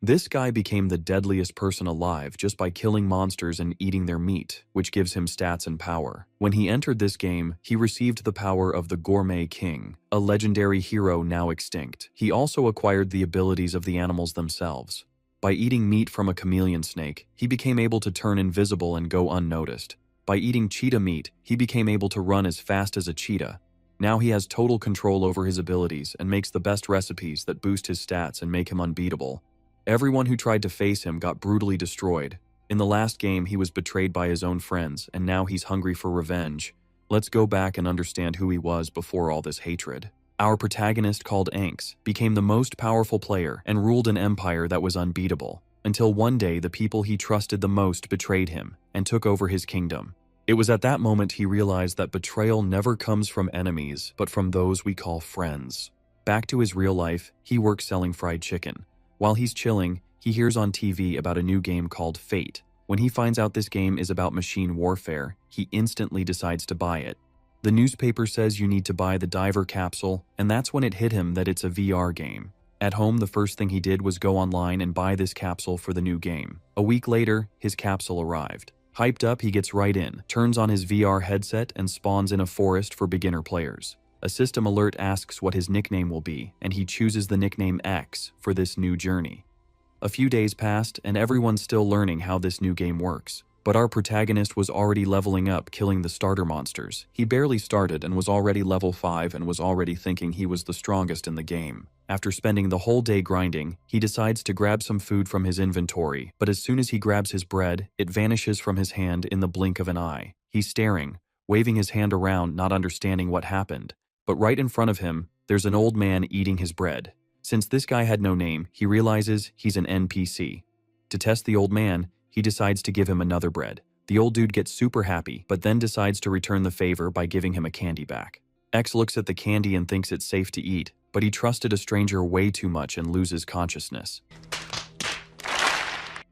This guy became the deadliest person alive just by killing monsters and eating their meat, which gives him stats and power. When he entered this game, he received the power of the Gourmet King, a legendary hero now extinct. He also acquired the abilities of the animals themselves. By eating meat from a chameleon snake, he became able to turn invisible and go unnoticed. By eating cheetah meat, he became able to run as fast as a cheetah. Now he has total control over his abilities and makes the best recipes that boost his stats and make him unbeatable. Everyone who tried to face him got brutally destroyed. In the last game, he was betrayed by his own friends, and now he's hungry for revenge. Let's go back and understand who he was before all this hatred. Our protagonist, called Anx, became the most powerful player and ruled an empire that was unbeatable, until one day the people he trusted the most betrayed him and took over his kingdom. It was at that moment he realized that betrayal never comes from enemies, but from those we call friends. Back to his real life, he works selling fried chicken. While he's chilling, he hears on TV about a new game called Fate. When he finds out this game is about machine warfare, he instantly decides to buy it. The newspaper says you need to buy the diver capsule, and that's when it hit him that it's a VR game. At home, the first thing he did was go online and buy this capsule for the new game. A week later, his capsule arrived. Hyped up, he gets right in, turns on his VR headset, and spawns in a forest for beginner players. A system alert asks what his nickname will be, and he chooses the nickname X for this new journey. A few days passed, and everyone's still learning how this new game works. But our protagonist was already leveling up, killing the starter monsters. He barely started and was already level 5 and was already thinking he was the strongest in the game. After spending the whole day grinding, he decides to grab some food from his inventory, but as soon as he grabs his bread, it vanishes from his hand in the blink of an eye. He's staring, waving his hand around, not understanding what happened. But right in front of him, there's an old man eating his bread. Since this guy had no name, he realizes he's an NPC. To test the old man, he decides to give him another bread. The old dude gets super happy, but then decides to return the favor by giving him a candy back. X looks at the candy and thinks it's safe to eat, but he trusted a stranger way too much and loses consciousness.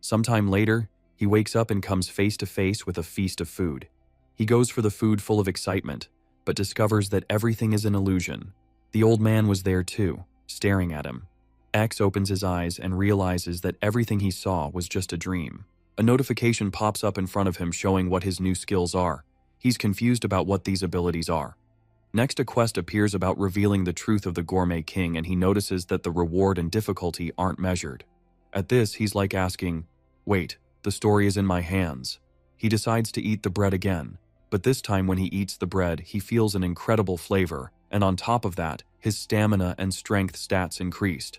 Sometime later, he wakes up and comes face to face with a feast of food. He goes for the food full of excitement, but discovers that everything is an illusion. The old man was there too, staring at him. X opens his eyes and realizes that everything he saw was just a dream. A notification pops up in front of him showing what his new skills are. He's confused about what these abilities are. Next, a quest appears about revealing the truth of the Gourmet King, and he notices that the reward and difficulty aren't measured. At this, he's like asking, "Wait, the story is in my hands." He decides to eat the bread again. But this time when he eats the bread, he feels an incredible flavor, and on top of that, his stamina and strength stats increased.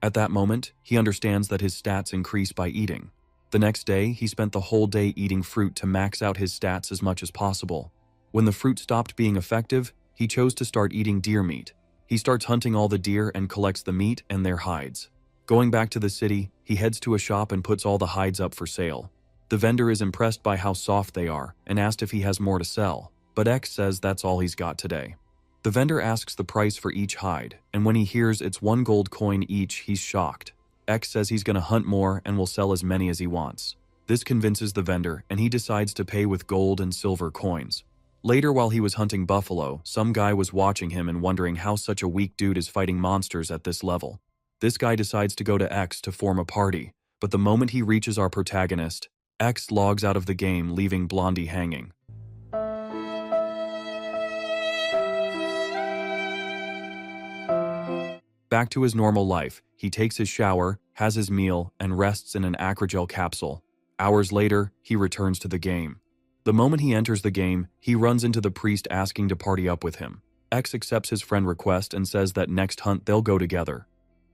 At that moment, he understands that his stats increase by eating. The next day, he spent the whole day eating fruit to max out his stats as much as possible. When the fruit stopped being effective, he chose to start eating deer meat. He starts hunting all the deer and collects the meat and their hides. Going back to the city, he heads to a shop and puts all the hides up for sale. The vendor is impressed by how soft they are and asked if he has more to sell, but X says that's all he's got today. The vendor asks the price for each hide, and when he hears it's 1 gold coin each, he's shocked. X says he's gonna hunt more and will sell as many as he wants. This convinces the vendor, and he decides to pay with gold and silver coins. Later, while he was hunting buffalo, some guy was watching him and wondering how such a weak dude is fighting monsters at this level. This guy decides to go to X to form a party, but the moment he reaches our protagonist, X logs out of the game, leaving Blondie hanging. Back to his normal life, he takes his shower, has his meal, and rests in an acrogel capsule. Hours later, he returns to the game. The moment he enters the game, he runs into the priest asking to party up with him. X accepts his friend request and says that next hunt they'll go together.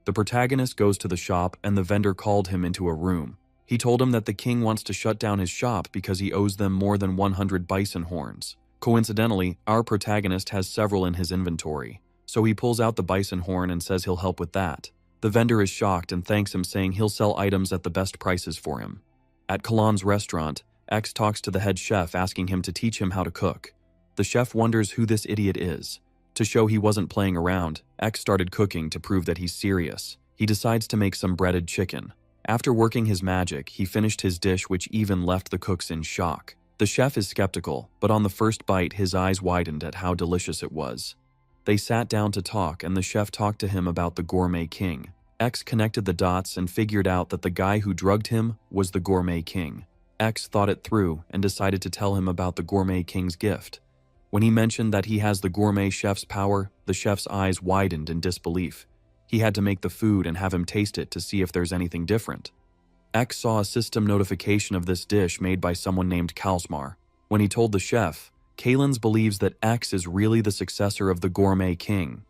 The protagonist goes to the shop and the vendor called him into a room. He told him that the king wants to shut down his shop because he owes them more than 100 bison horns. Coincidentally, our protagonist has several in his inventory, so he pulls out the bison horn and says he'll help with that. The vendor is shocked and thanks him, saying he'll sell items at the best prices for him. At Kalan's restaurant, X talks to the head chef asking him to teach him how to cook. The chef wonders who this idiot is. To show he wasn't playing around, X started cooking to prove that he's serious. He decides to make some breaded chicken. After working his magic, he finished his dish, which even left the cooks in shock. The chef is skeptical, but on the first bite, his eyes widened at how delicious it was. They sat down to talk, and the chef talked to him about the Gourmet King. X connected the dots and figured out that the guy who drugged him was the Gourmet King. X thought it through and decided to tell him about the Gourmet King's gift. When he mentioned that he has the gourmet chef's power, the chef's eyes widened in disbelief. He had to make the food and have him taste it to see if there's anything different. X saw a system notification of this dish made by someone named Kalsmar. When he told the chef, Kalins believes that X is really the successor of the Gourmet King.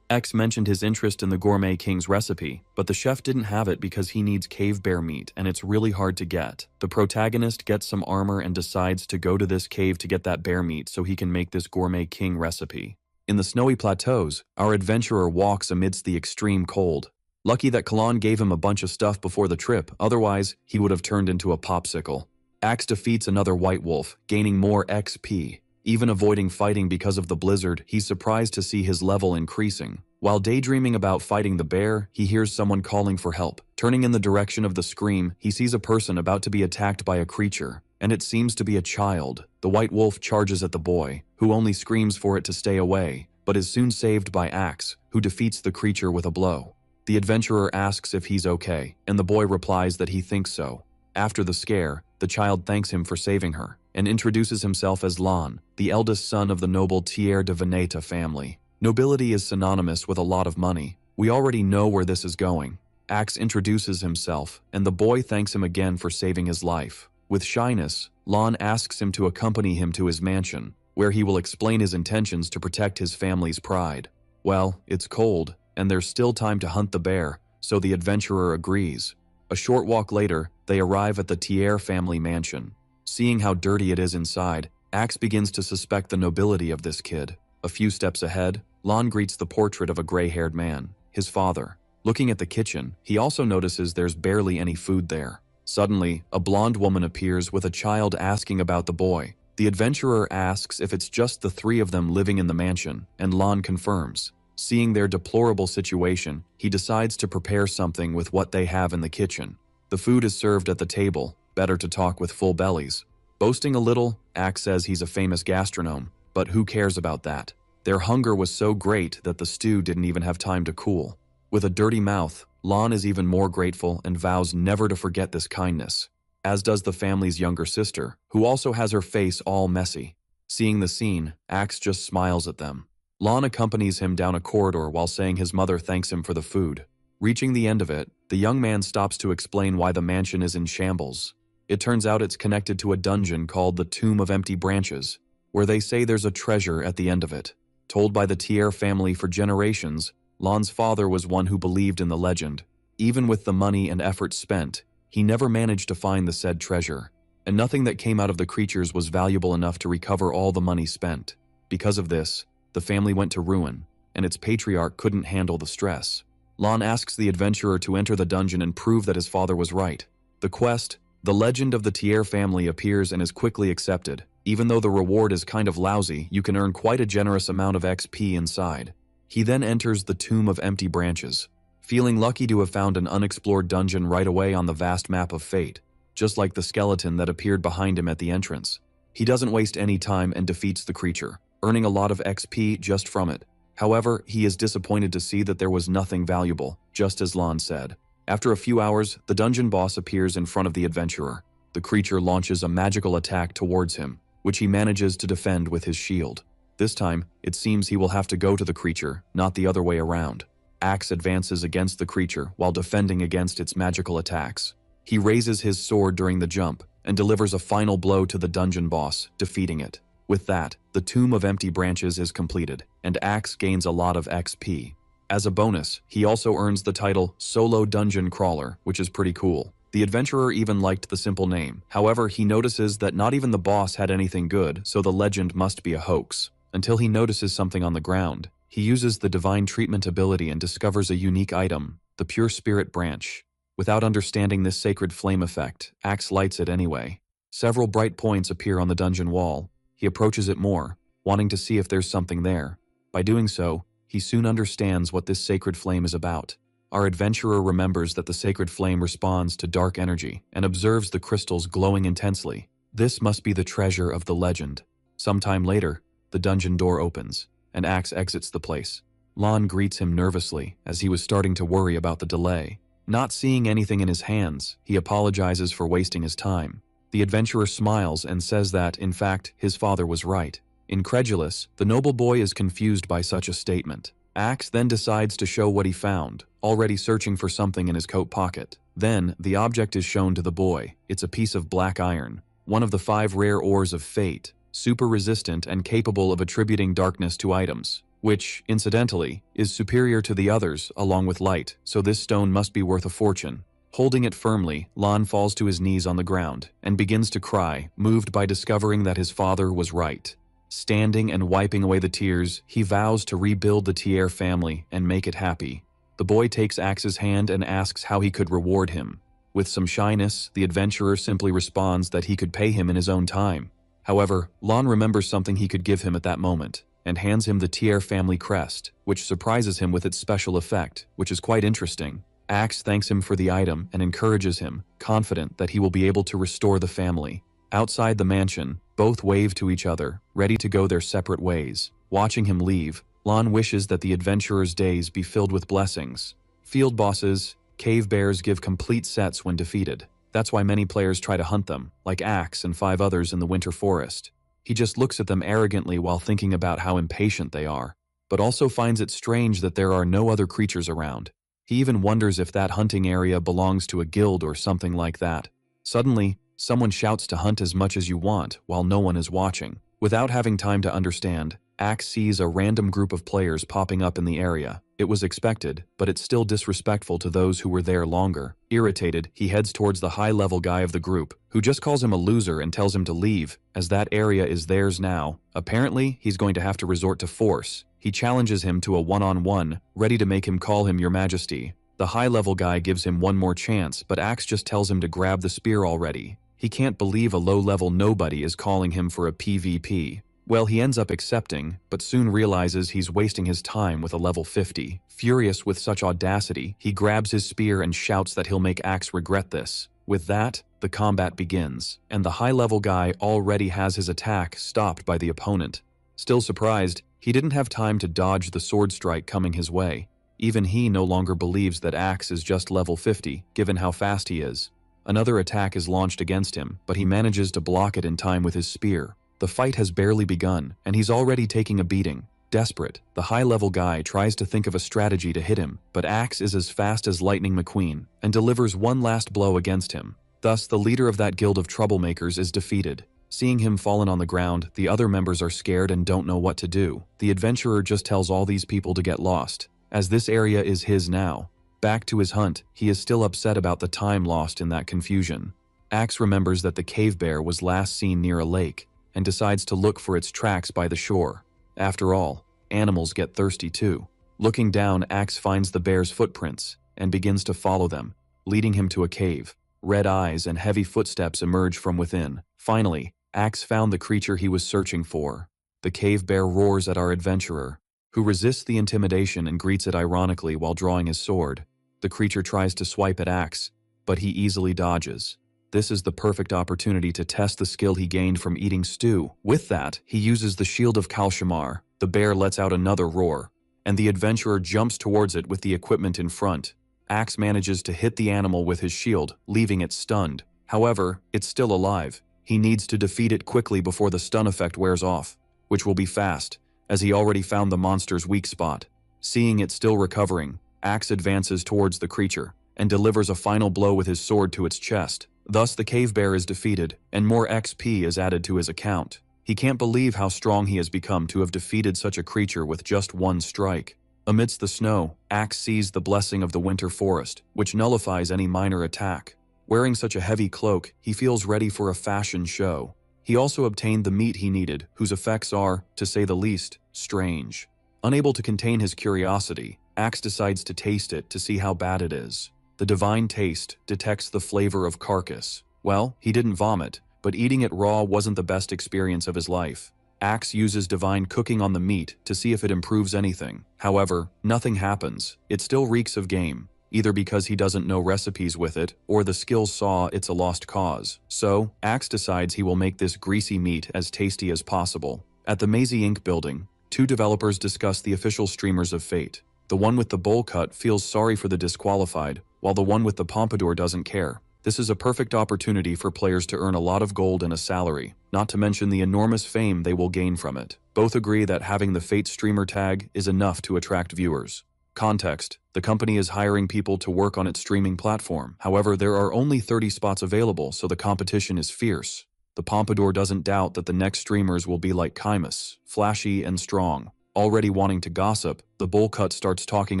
X mentioned his interest in the Gourmet King's recipe, but the chef didn't have it because he needs cave bear meat and it's really hard to get. The protagonist gets some armor and decides to go to this cave to get that bear meat so he can make this Gourmet King recipe. In the snowy plateaus, our adventurer walks amidst the extreme cold. Lucky that Kalan gave him a bunch of stuff before the trip, otherwise he would have turned into a popsicle. Axe defeats another white wolf, gaining more XP. Even avoiding fighting because of the blizzard, he's surprised to see his level increasing. While daydreaming about fighting the bear, he hears someone calling for help. Turning in the direction of the scream, he sees a person about to be attacked by a creature, and it seems to be a child. The white wolf charges at the boy, who only screams for it to stay away, but is soon saved by Axe, who defeats the creature with a blow. The adventurer asks if he's okay, and the boy replies that he thinks so. After the scare, the child thanks him for saving her, and introduces himself as Lan, the eldest son of the noble Tier de Veneta family. Nobility is synonymous with a lot of money. We already know where this is going. Axe introduces himself, and the boy thanks him again for saving his life. With shyness, Lan asks him to accompany him to his mansion, where he will explain his intentions to protect his family's pride. Well, it's cold, and there's still time to hunt the bear, so the adventurer agrees. A short walk later, they arrive at the Tier family mansion. Seeing how dirty it is inside, Axe begins to suspect the nobility of this kid. A few steps ahead, Lan greets the portrait of a gray-haired man, his father. Looking at the kitchen, he also notices there's barely any food there. Suddenly, a blonde woman appears with a child asking about the boy. The adventurer asks if it's just the three of them living in the mansion, and Lan confirms. Seeing their deplorable situation, he decides to prepare something with what they have in the kitchen. The food is served at the table. Better to talk with full bellies. Boasting a little, Axe says he's a famous gastronome, but who cares about that? Their hunger was so great that the stew didn't even have time to cool. With a dirty mouth, Lan is even more grateful and vows never to forget this kindness, as does the family's younger sister, who also has her face all messy. Seeing the scene, Axe just smiles at them. Lan accompanies him down a corridor while saying his mother thanks him for the food. Reaching the end of it, the young man stops to explain why the mansion is in shambles. It turns out it's connected to a dungeon called the Tomb of Empty Branches, where they say there's a treasure at the end of it. Told by the Tier family for generations, Lan's father was one who believed in the legend. Even with the money and effort spent, he never managed to find the said treasure, and nothing that came out of the creatures was valuable enough to recover all the money spent. Because of this, the family went to ruin, and its patriarch couldn't handle the stress. Lan asks the adventurer to enter the dungeon and prove that his father was right. The quest, the legend of the Tier family, appears and is quickly accepted. Even though the reward is kind of lousy, you can earn quite a generous amount of XP inside. He then enters the Tomb of Empty Branches, feeling lucky to have found an unexplored dungeon right away on the vast map of fate, just like the skeleton that appeared behind him at the entrance. He doesn't waste any time and defeats the creature, earning a lot of XP just from it. However, he is disappointed to see that there was nothing valuable, just as Lan said. After a few hours, the dungeon boss appears in front of the adventurer. The creature launches a magical attack towards him, which he manages to defend with his shield. This time, it seems he will have to go to the creature, not the other way around. Axe advances against the creature while defending against its magical attacks. He raises his sword during the jump and delivers a final blow to the dungeon boss, defeating it. With that, the Tomb of Empty Branches is completed, and Axe gains a lot of XP. As a bonus, he also earns the title Solo Dungeon Crawler, which is pretty cool. The adventurer even liked the simple name. However, he notices that not even the boss had anything good, so the legend must be a hoax. Until he notices something on the ground. He uses the Divine Treatment ability and discovers a unique item, the Pure Spirit Branch. Without understanding this sacred flame effect, Axe lights it anyway. Several bright points appear on the dungeon wall. He approaches it more, wanting to see if there's something there. By doing so, he soon understands what this sacred flame is about. Our adventurer remembers that the sacred flame responds to dark energy and observes the crystals glowing intensely. This must be the treasure of the legend. Sometime later, the dungeon door opens, and Axe exits the place. Lon greets him nervously, as he was starting to worry about the delay. Not seeing anything in his hands, he apologizes for wasting his time. The adventurer smiles and says that, in fact, his father was right. Incredulous, the noble boy is confused by such a statement. Axe then decides to show what he found, already searching for something in his coat pocket. Then, the object is shown to the boy. It's a piece of black iron, one of the 5 rare ores of fate, super resistant and capable of attributing darkness to items, which, incidentally, is superior to the others along with light, so this stone must be worth a fortune. Holding it firmly, Lon falls to his knees on the ground and begins to cry, moved by discovering that his father was right. Standing and wiping away the tears, he vows to rebuild the Tier family and make it happy. The boy takes Axe's hand and asks how he could reward him. With some shyness, the adventurer simply responds that he could pay him in his own time. However, Lon remembers something he could give him at that moment, and hands him the Tier family crest, which surprises him with its special effect, which is quite interesting. Axe thanks him for the item and encourages him, confident that he will be able to restore the family. Outside the mansion, both wave to each other, ready to go their separate ways. Watching him leave, Lon wishes that the adventurer's days be filled with blessings. Field bosses, cave bears give complete sets when defeated. That's why many players try to hunt them, like Axe and 5 others in the winter forest. He just looks at them arrogantly while thinking about how impatient they are, but also finds it strange that there are no other creatures around. He even wonders if that hunting area belongs to a guild or something like that. Suddenly, someone shouts to hunt as much as you want while no one is watching. Without having time to understand, Axe sees a random group of players popping up in the area. It was expected, but it's still disrespectful to those who were there longer. Irritated, he heads towards the high-level guy of the group, who just calls him a loser and tells him to leave, as that area is theirs now. Apparently, he's going to have to resort to force. He challenges him to a one-on-one, ready to make him call him Your Majesty. The high-level guy gives him one more chance, but Axe just tells him to grab the spear already. He can't believe a low-level nobody is calling him for a PvP. Well, he ends up accepting, but soon realizes he's wasting his time with a level 50. Furious with such audacity, he grabs his spear and shouts that he'll make Axe regret this. With that, the combat begins, and the high-level guy already has his attack stopped by the opponent. Still surprised, he didn't have time to dodge the sword strike coming his way. Even he no longer believes that Axe is just level 50, given how fast he is. Another attack is launched against him, but he manages to block it in time with his spear. The fight has barely begun, and he's already taking a beating. Desperate, the high-level guy tries to think of a strategy to hit him, but Axe is as fast as Lightning McQueen, and delivers one last blow against him. Thus, the leader of that guild of troublemakers is defeated. Seeing him fallen on the ground, the other members are scared and don't know what to do. The adventurer just tells all these people to get lost, as this area is his now. Back to his hunt, he is still upset about the time lost in that confusion. Axe remembers that the cave bear was last seen near a lake, and decides to look for its tracks by the shore. After all, animals get thirsty too. Looking down, Axe finds the bear's footprints, and begins to follow them, leading him to a cave. Red eyes and heavy footsteps emerge from within. Finally, Axe found the creature he was searching for. The cave bear roars at our adventurer, who resists the intimidation and greets it ironically while drawing his sword. The creature tries to swipe at Axe, but he easily dodges. This is the perfect opportunity to test the skill he gained from eating stew. With that, he uses the shield of Kalshamar. The bear lets out another roar, and the adventurer jumps towards it with the equipment in front. Axe manages to hit the animal with his shield, leaving it stunned. However, it's still alive. He needs to defeat it quickly before the stun effect wears off, which will be fast, as he already found the monster's weak spot. Seeing it still recovering, Axe advances towards the creature, and delivers a final blow with his sword to its chest. Thus, the cave bear is defeated, and more XP is added to his account. He can't believe how strong he has become to have defeated such a creature with just one strike. Amidst the snow, Axe sees the blessing of the winter forest, which nullifies any minor attack. Wearing such a heavy cloak, he feels ready for a fashion show. He also obtained the meat he needed, whose effects are, to say the least, strange. Unable to contain his curiosity, Axe decides to taste it to see how bad it is. The divine taste detects the flavor of carcass. Well, he didn't vomit, but eating it raw wasn't the best experience of his life. Axe uses divine cooking on the meat to see if it improves anything. However, nothing happens. It still reeks of game, either because he doesn't know recipes with it, or the skills saw it's a lost cause. So, Axe decides he will make this greasy meat as tasty as possible. At the Maisie Inc. building, Two developers discuss the official streamers of Fate. The one with the bowl cut feels sorry for the disqualified, while the one with the pompadour doesn't care. This is a perfect opportunity for players to earn a lot of gold and a salary, not to mention the enormous fame they will gain from it. Both agree that having the Fate streamer tag is enough to attract viewers. Context: the company is hiring people to work on its streaming platform. However, there are only 30 spots available, so the competition is fierce. The pompadour doesn't doubt that the next streamers will be like Chimus, flashy and strong. Already wanting to gossip, the bowl cut starts talking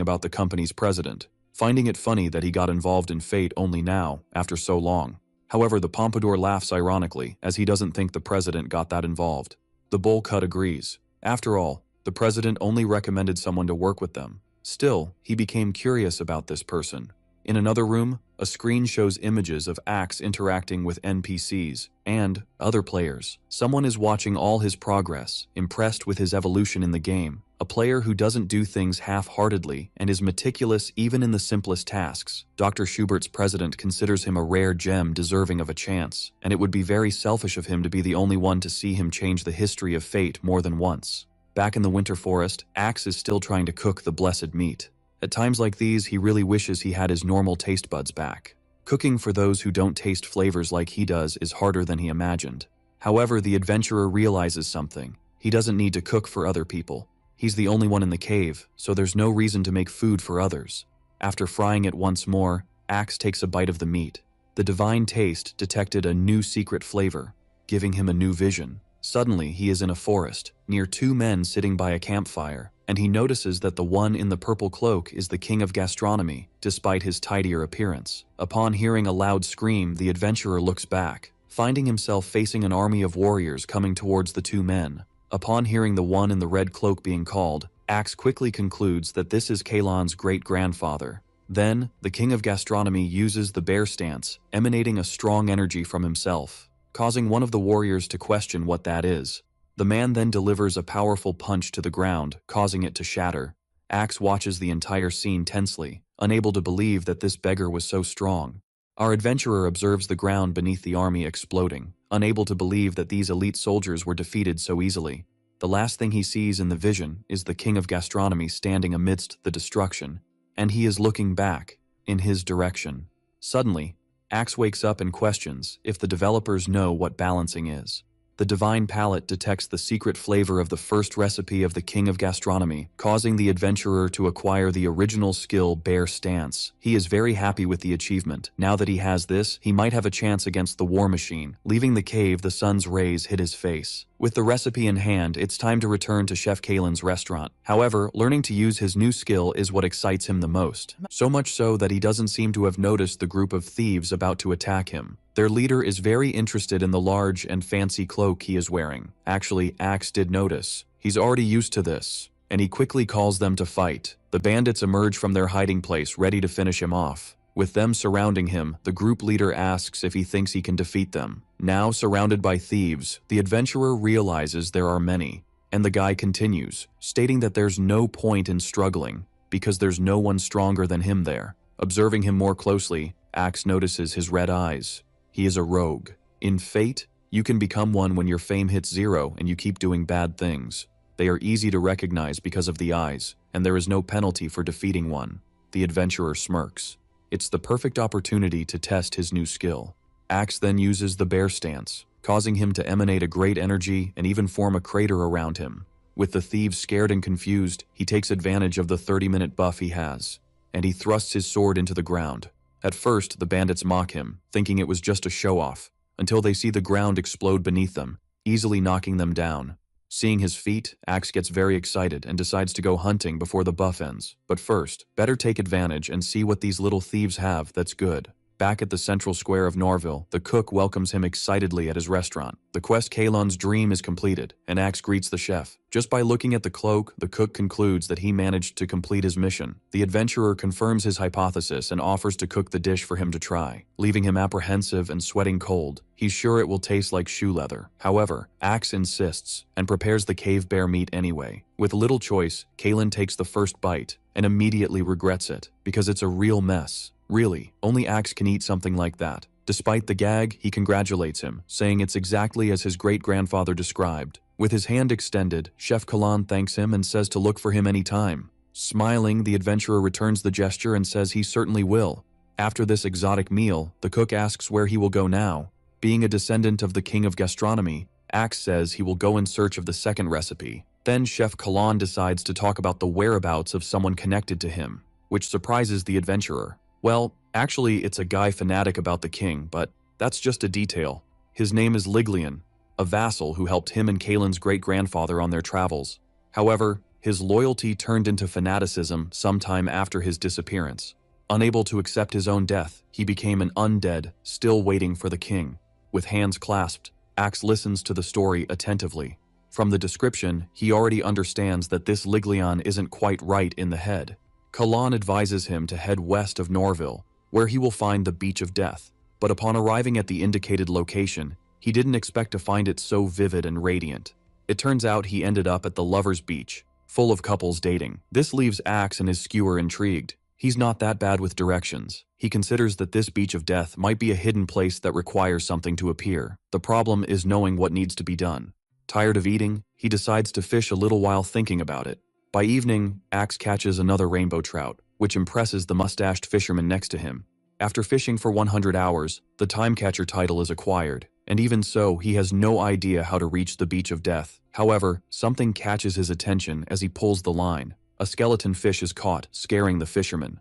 about the company's president, finding it funny that he got involved in Fate only now, after so long. However, the pompadour laughs ironically, as he doesn't think the president got that involved. The bowl cut agrees. After all, the president only recommended someone to work with them. Still, he became curious about this person. In another room, a screen shows images of Axe interacting with NPCs and other players. Someone is watching all his progress, impressed with his evolution in the game. A player who doesn't do things half-heartedly and is meticulous even in the simplest tasks. Dr. Schubert's president considers him a rare gem deserving of a chance, and it would be very selfish of him to be the only one to see him change the history of Fate more than once. Back in the Winter Forest, Axe is still trying to cook the blessed meat. At times like these, he really wishes he had his normal taste buds back. Cooking for those who don't taste flavors like he does is harder than he imagined. However, the adventurer realizes something. He doesn't need to cook for other people. He's the only one in the cave, so there's no reason to make food for others. After frying it once more, Axe takes a bite of the meat. The divine taste detected a new secret flavor, giving him a new vision. Suddenly, he is in a forest, near two men sitting by a campfire, and he notices that the one in the purple cloak is the king of gastronomy, despite his tidier appearance. Upon hearing a loud scream, the adventurer looks back, finding himself facing an army of warriors coming towards the two men. Upon hearing the one in the red cloak being called, Axe quickly concludes that this is Kalon's great-grandfather. Then, the king of gastronomy uses the bear stance, emanating a strong energy from himself, causing one of the warriors to question what that is. The man then delivers a powerful punch to the ground, causing it to shatter. Axe watches the entire scene tensely, unable to believe that this beggar was so strong. Our adventurer observes the ground beneath the army exploding, unable to believe that these elite soldiers were defeated so easily. The last thing he sees in the vision is the king of gastronomy standing amidst the destruction, and he is looking back, in his direction. Suddenly, Axe wakes up and questions if the developers know what balancing is. The divine palate detects the secret flavor of the first recipe of the king of gastronomy, causing the adventurer to acquire the original skill bear stance. He is very happy with the achievement. Now that he has this, he might have a chance against the war machine. Leaving the cave, the sun's rays hit his face. With the recipe in hand, it's time to return to Chef Kalon's restaurant. However, learning to use his new skill is what excites him the most. So much so that he doesn't seem to have noticed the group of thieves about to attack him. Their leader is very interested in the large and fancy cloak he is wearing. Actually, Axe did notice. He's already used to this, and he quickly calls them to fight. The bandits emerge from their hiding place, ready to finish him off. With them surrounding him, the group leader asks if he thinks he can defeat them. Now surrounded by thieves, the adventurer realizes there are many, and the guy continues, stating that there's no point in struggling, because there's no one stronger than him there. Observing him more closely, Axe notices his red eyes. He is a rogue. In Fate, you can become one when your fame hits 0 and you keep doing bad things. They are easy to recognize because of the eyes, and there is no penalty for defeating one. The adventurer smirks. It's the perfect opportunity to test his new skill. Axe then uses the bear stance, causing him to emanate a great energy and even form a crater around him. With the thieves scared and confused, he takes advantage of the 30-minute buff he has, and he thrusts his sword into the ground. At first, the bandits mock him, thinking it was just a show-off, until they see the ground explode beneath them, easily knocking them down. Seeing his feat, Axe gets very excited and decides to go hunting before the buff ends. But first, better take advantage and see what these little thieves have that's good. Back at the central square of Norville, the cook welcomes him excitedly at his restaurant. The quest Kalon's dream is completed, and Axe greets the chef. Just by looking at the cloak, the cook concludes that he managed to complete his mission. The adventurer confirms his hypothesis and offers to cook the dish for him to try, leaving him apprehensive and sweating cold. He's sure it will taste like shoe leather. However, Axe insists and prepares the cave bear meat anyway. With little choice, Kalon takes the first bite and immediately regrets it, because it's a real mess. Really, only Axe can eat something like that. Despite the gag, he congratulates him, saying it's exactly as his great-grandfather described. With his hand extended, Chef Kalan thanks him and says to look for him any time. Smiling, the adventurer returns the gesture and says he certainly will. After this exotic meal, the cook asks where he will go now. Being a descendant of the king of gastronomy, Axe says he will go in search of the second recipe. Then Chef Kalan decides to talk about the whereabouts of someone connected to him, which surprises the adventurer. Well, actually it's a guy fanatic about the king, but that's just a detail. His name is Liglian, a vassal who helped him and Kalen's great-grandfather on their travels. However, his loyalty turned into fanaticism sometime after his disappearance. Unable to accept his own death, he became an undead, still waiting for the king. With hands clasped, Axe listens to the story attentively. From the description, he already understands that this Liglian isn't quite right in the head. Kalan advises him to head west of Norville, where he will find the Beach of Death. But upon arriving at the indicated location, he didn't expect to find it so vivid and radiant. It turns out he ended up at the Lover's Beach, full of couples dating. This leaves Axe and his skewer intrigued. He's not that bad with directions. He considers that this Beach of Death might be a hidden place that requires something to appear. The problem is knowing what needs to be done. Tired of eating, he decides to fish a little while thinking about it. By evening, Axe catches another rainbow trout, which impresses the mustached fisherman next to him. After fishing for 100 hours, the time catcher title is acquired, and even so, he has no idea how to reach the Beach of Death. However, something catches his attention as he pulls the line. A skeleton fish is caught, scaring the fisherman.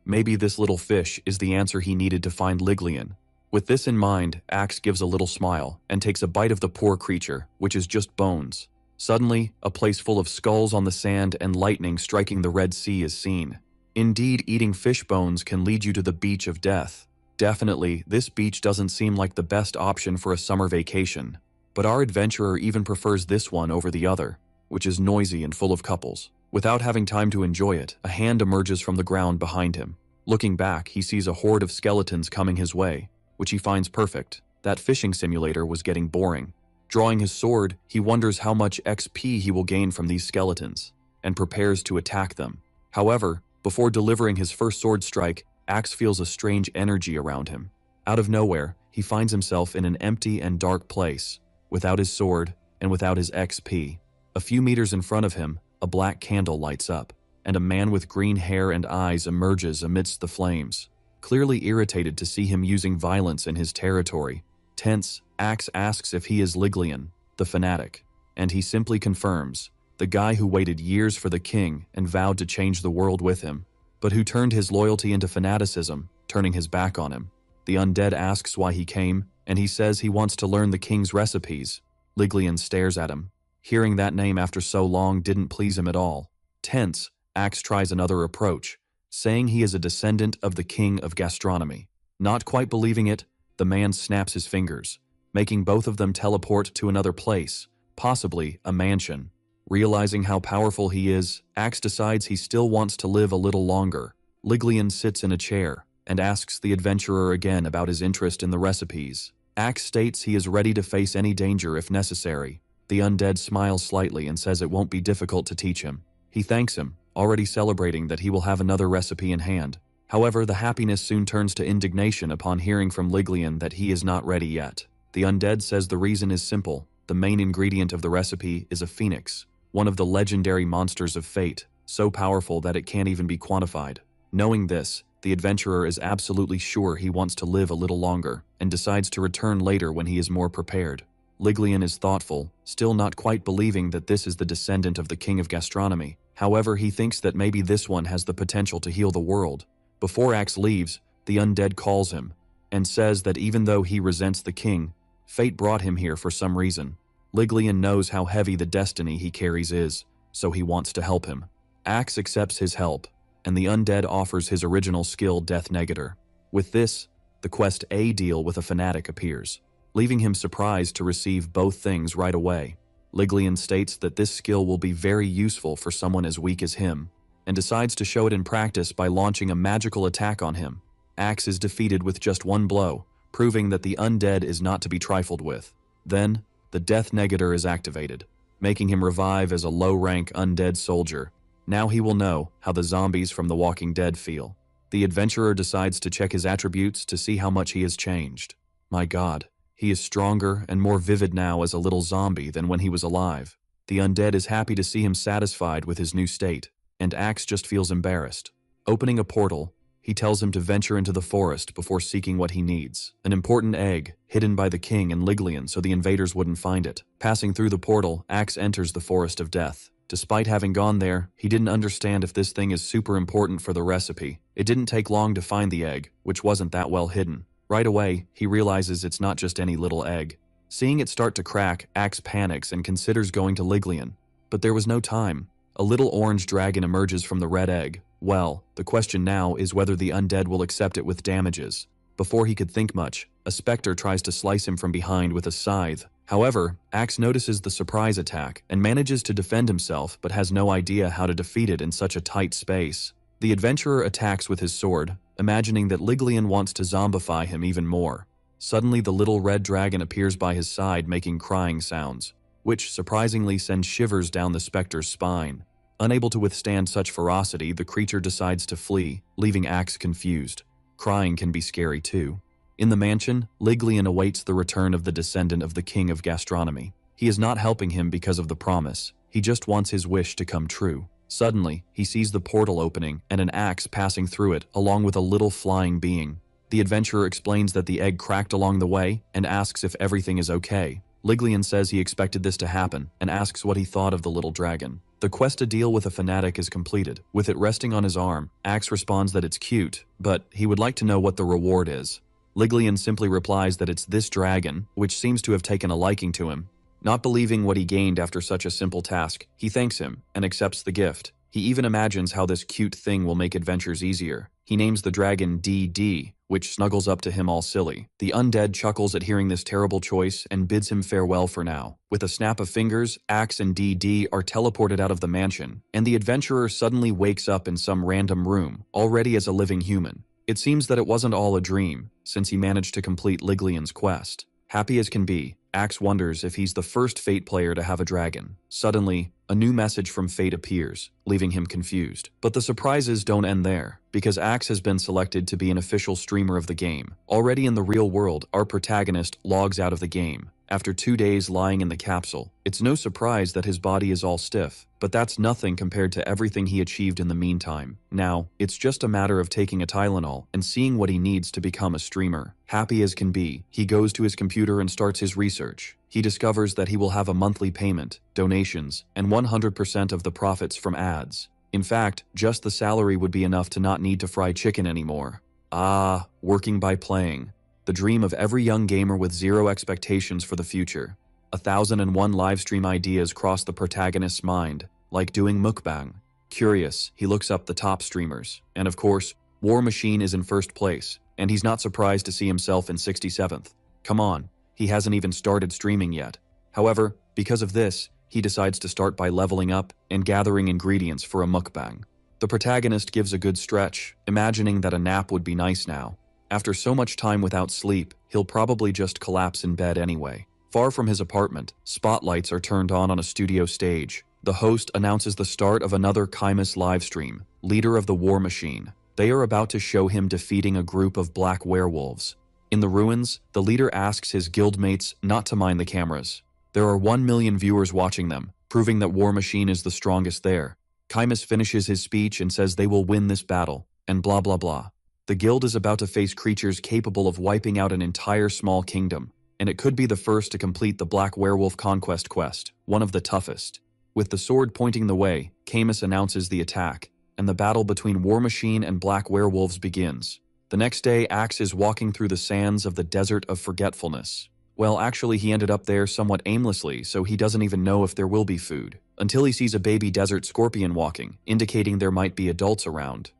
Maybe this little fish is the answer he needed to find Liglian. With this in mind, Axe gives a little smile and takes a bite of the poor creature, which is just bones. Suddenly, a place full of skulls on the sand and lightning striking the Red Sea is seen. Indeed, eating fish bones can lead you to the Beach of Death. Definitely, this beach doesn't seem like the best option for a summer vacation. But our adventurer even prefers this one over the other, which is noisy and full of couples. Without having time to enjoy it, a hand emerges from the ground behind him. Looking back, he sees a horde of skeletons coming his way, which he finds perfect. That fishing simulator was getting boring. Drawing his sword, he wonders how much XP he will gain from these skeletons, and prepares to attack them. However, before delivering his first sword strike, Axe feels a strange energy around him. Out of nowhere, he finds himself in an empty and dark place, without his sword and without his XP. A few meters in front of him, a black candle lights up, and a man with green hair and eyes emerges amidst the flames. Clearly irritated to see him using violence in his territory, tense, Axe asks if he is Liglian, the fanatic, and he simply confirms, the guy who waited years for the king and vowed to change the world with him, but who turned his loyalty into fanaticism, turning his back on him. The undead asks why he came, and he says he wants to learn the king's recipes. Liglian stares at him. Hearing that name after so long didn't please him at all. Tense, Axe tries another approach, saying he is a descendant of the king of gastronomy. Not quite believing it, the man snaps his fingers, making both of them teleport to another place, possibly a mansion. Realizing how powerful he is, Axe decides he still wants to live a little longer. Liglian sits in a chair and asks the adventurer again about his interest in the recipes. Axe states he is ready to face any danger if necessary. The undead smiles slightly and says it won't be difficult to teach him. He thanks him, already celebrating that he will have another recipe in hand. However, the happiness soon turns to indignation upon hearing from Liglian that he is not ready yet. The undead says the reason is simple. The main ingredient of the recipe is a phoenix, one of the legendary monsters of fate, so powerful that it can't even be quantified. Knowing this, the adventurer is absolutely sure he wants to live a little longer, and decides to return later when he is more prepared. Liglian is thoughtful, still not quite believing that this is the descendant of the king of gastronomy. However, he thinks that maybe this one has the potential to heal the world. Before Axe leaves, the undead calls him, and says that even though he resents the king, fate brought him here for some reason. Liglian knows how heavy the destiny he carries is, so he wants to help him. Axe accepts his help, and the undead offers his original skill, Death Negator. With this, the quest A deal with a fanatic appears, leaving him surprised to receive both things right away. Liglian states that this skill will be very useful for someone as weak as him, and decides to show it in practice by launching a magical attack on him. Axe is defeated with just one blow, proving that the undead is not to be trifled with. Then, the Death Negator is activated, making him revive as a low-rank undead soldier. Now he will know how the zombies from The Walking Dead feel. The adventurer decides to check his attributes to see how much he has changed. My God, He is stronger and more vivid now as a little zombie than when he was alive. The undead is happy to see him satisfied with his new state, and Axe just feels embarrassed. Opening a portal, he tells him to venture into the forest before seeking what he needs. An important egg, hidden by the king and Liglian so the invaders wouldn't find it. Passing through the portal, Axe enters the Forest of Death. Despite having gone there, he didn't understand if this thing is super important for the recipe. It didn't take long to find the egg, which wasn't that well hidden. Right away, he realizes it's not just any little egg. Seeing it start to crack, Axe panics and considers going to Liglian. But there was no time. A little orange dragon emerges from the red egg. Well, the question now is whether the undead will accept it with damages. Before he could think much, a specter tries to slice him from behind with a scythe. However, Axe notices the surprise attack and manages to defend himself but has no idea how to defeat it in such a tight space. The adventurer attacks with his sword, imagining that Liglian wants to zombify him even more. Suddenly the little red dragon appears by his side making crying sounds, which surprisingly sends shivers down the specter's spine. Unable to withstand such ferocity, the creature decides to flee, leaving Axe confused. Crying can be scary too. In the mansion, Liglian awaits the return of the descendant of the king of gastronomy. He is not helping him because of the promise. He just wants his wish to come true. Suddenly, he sees the portal opening and an axe passing through it along with a little flying being. The adventurer explains that the egg cracked along the way and asks if everything is okay. Liglian says he expected this to happen and asks what he thought of the little dragon. The quest to deal with a fanatic is completed. With it resting on his arm, Axe responds that it's cute, but he would like to know what the reward is. Liglian simply replies that it's this dragon, which seems to have taken a liking to him. Not believing what he gained after such a simple task, he thanks him and accepts the gift. He even imagines how this cute thing will make adventures easier. He names the dragon DD, which snuggles up to him all silly. The undead chuckles at hearing this terrible choice and bids him farewell for now. With a snap of fingers, Axe and DD are teleported out of the mansion, and the adventurer suddenly wakes up in some random room, already as a living human. It seems that it wasn't all a dream, since he managed to complete Liglian's quest. Happy as can be, Axe wonders if he's the first Fate player to have a dragon. Suddenly, a new message from Fate appears, leaving him confused. But the surprises don't end there, because Axe has been selected to be an official streamer of the game. Already in the real world, our protagonist logs out of the game. After 2 days lying in the capsule, it's no surprise that his body is all stiff, but that's nothing compared to everything he achieved in the meantime. Now, it's just a matter of taking a Tylenol and seeing what he needs to become a streamer. Happy as can be, he goes to his computer and starts his research. He discovers that he will have a monthly payment, donations, and 100% of the profits from ads. In fact, just the salary would be enough to not need to fry chicken anymore. Ah, working by playing. The dream of every young gamer with zero expectations for the future. 1001 livestream ideas cross the protagonist's mind, like doing mukbang. Curious, he looks up the top streamers. And of course, War Machine is in first place, and he's not surprised to see himself in 67th. Come on, he hasn't even started streaming yet. However, because of this, he decides to start by leveling up and gathering ingredients for a mukbang. The protagonist gives a good stretch, imagining that a nap would be nice now. After so much time without sleep, he'll probably just collapse in bed anyway. Far from his apartment, spotlights are turned on a studio stage. The host announces the start of another Kaimus livestream, leader of the War Machine. They are about to show him defeating a group of black werewolves. In the ruins, the leader asks his guildmates not to mind the cameras. There are 1 million viewers watching them, proving that War Machine is the strongest there. Kaimus finishes his speech and says they will win this battle, and blah blah blah. The guild is about to face creatures capable of wiping out an entire small kingdom, and it could be the first to complete the Black Werewolf Conquest quest, one of the toughest. With the sword pointing the way, Kaimus announces the attack, and the battle between War Machine and Black Werewolves begins. The next day, Axe is walking through the sands of the Desert of Forgetfulness. Well, actually he ended up there somewhat aimlessly, so he doesn't even know if there will be food, until he sees a baby desert scorpion walking, indicating there might be adults around.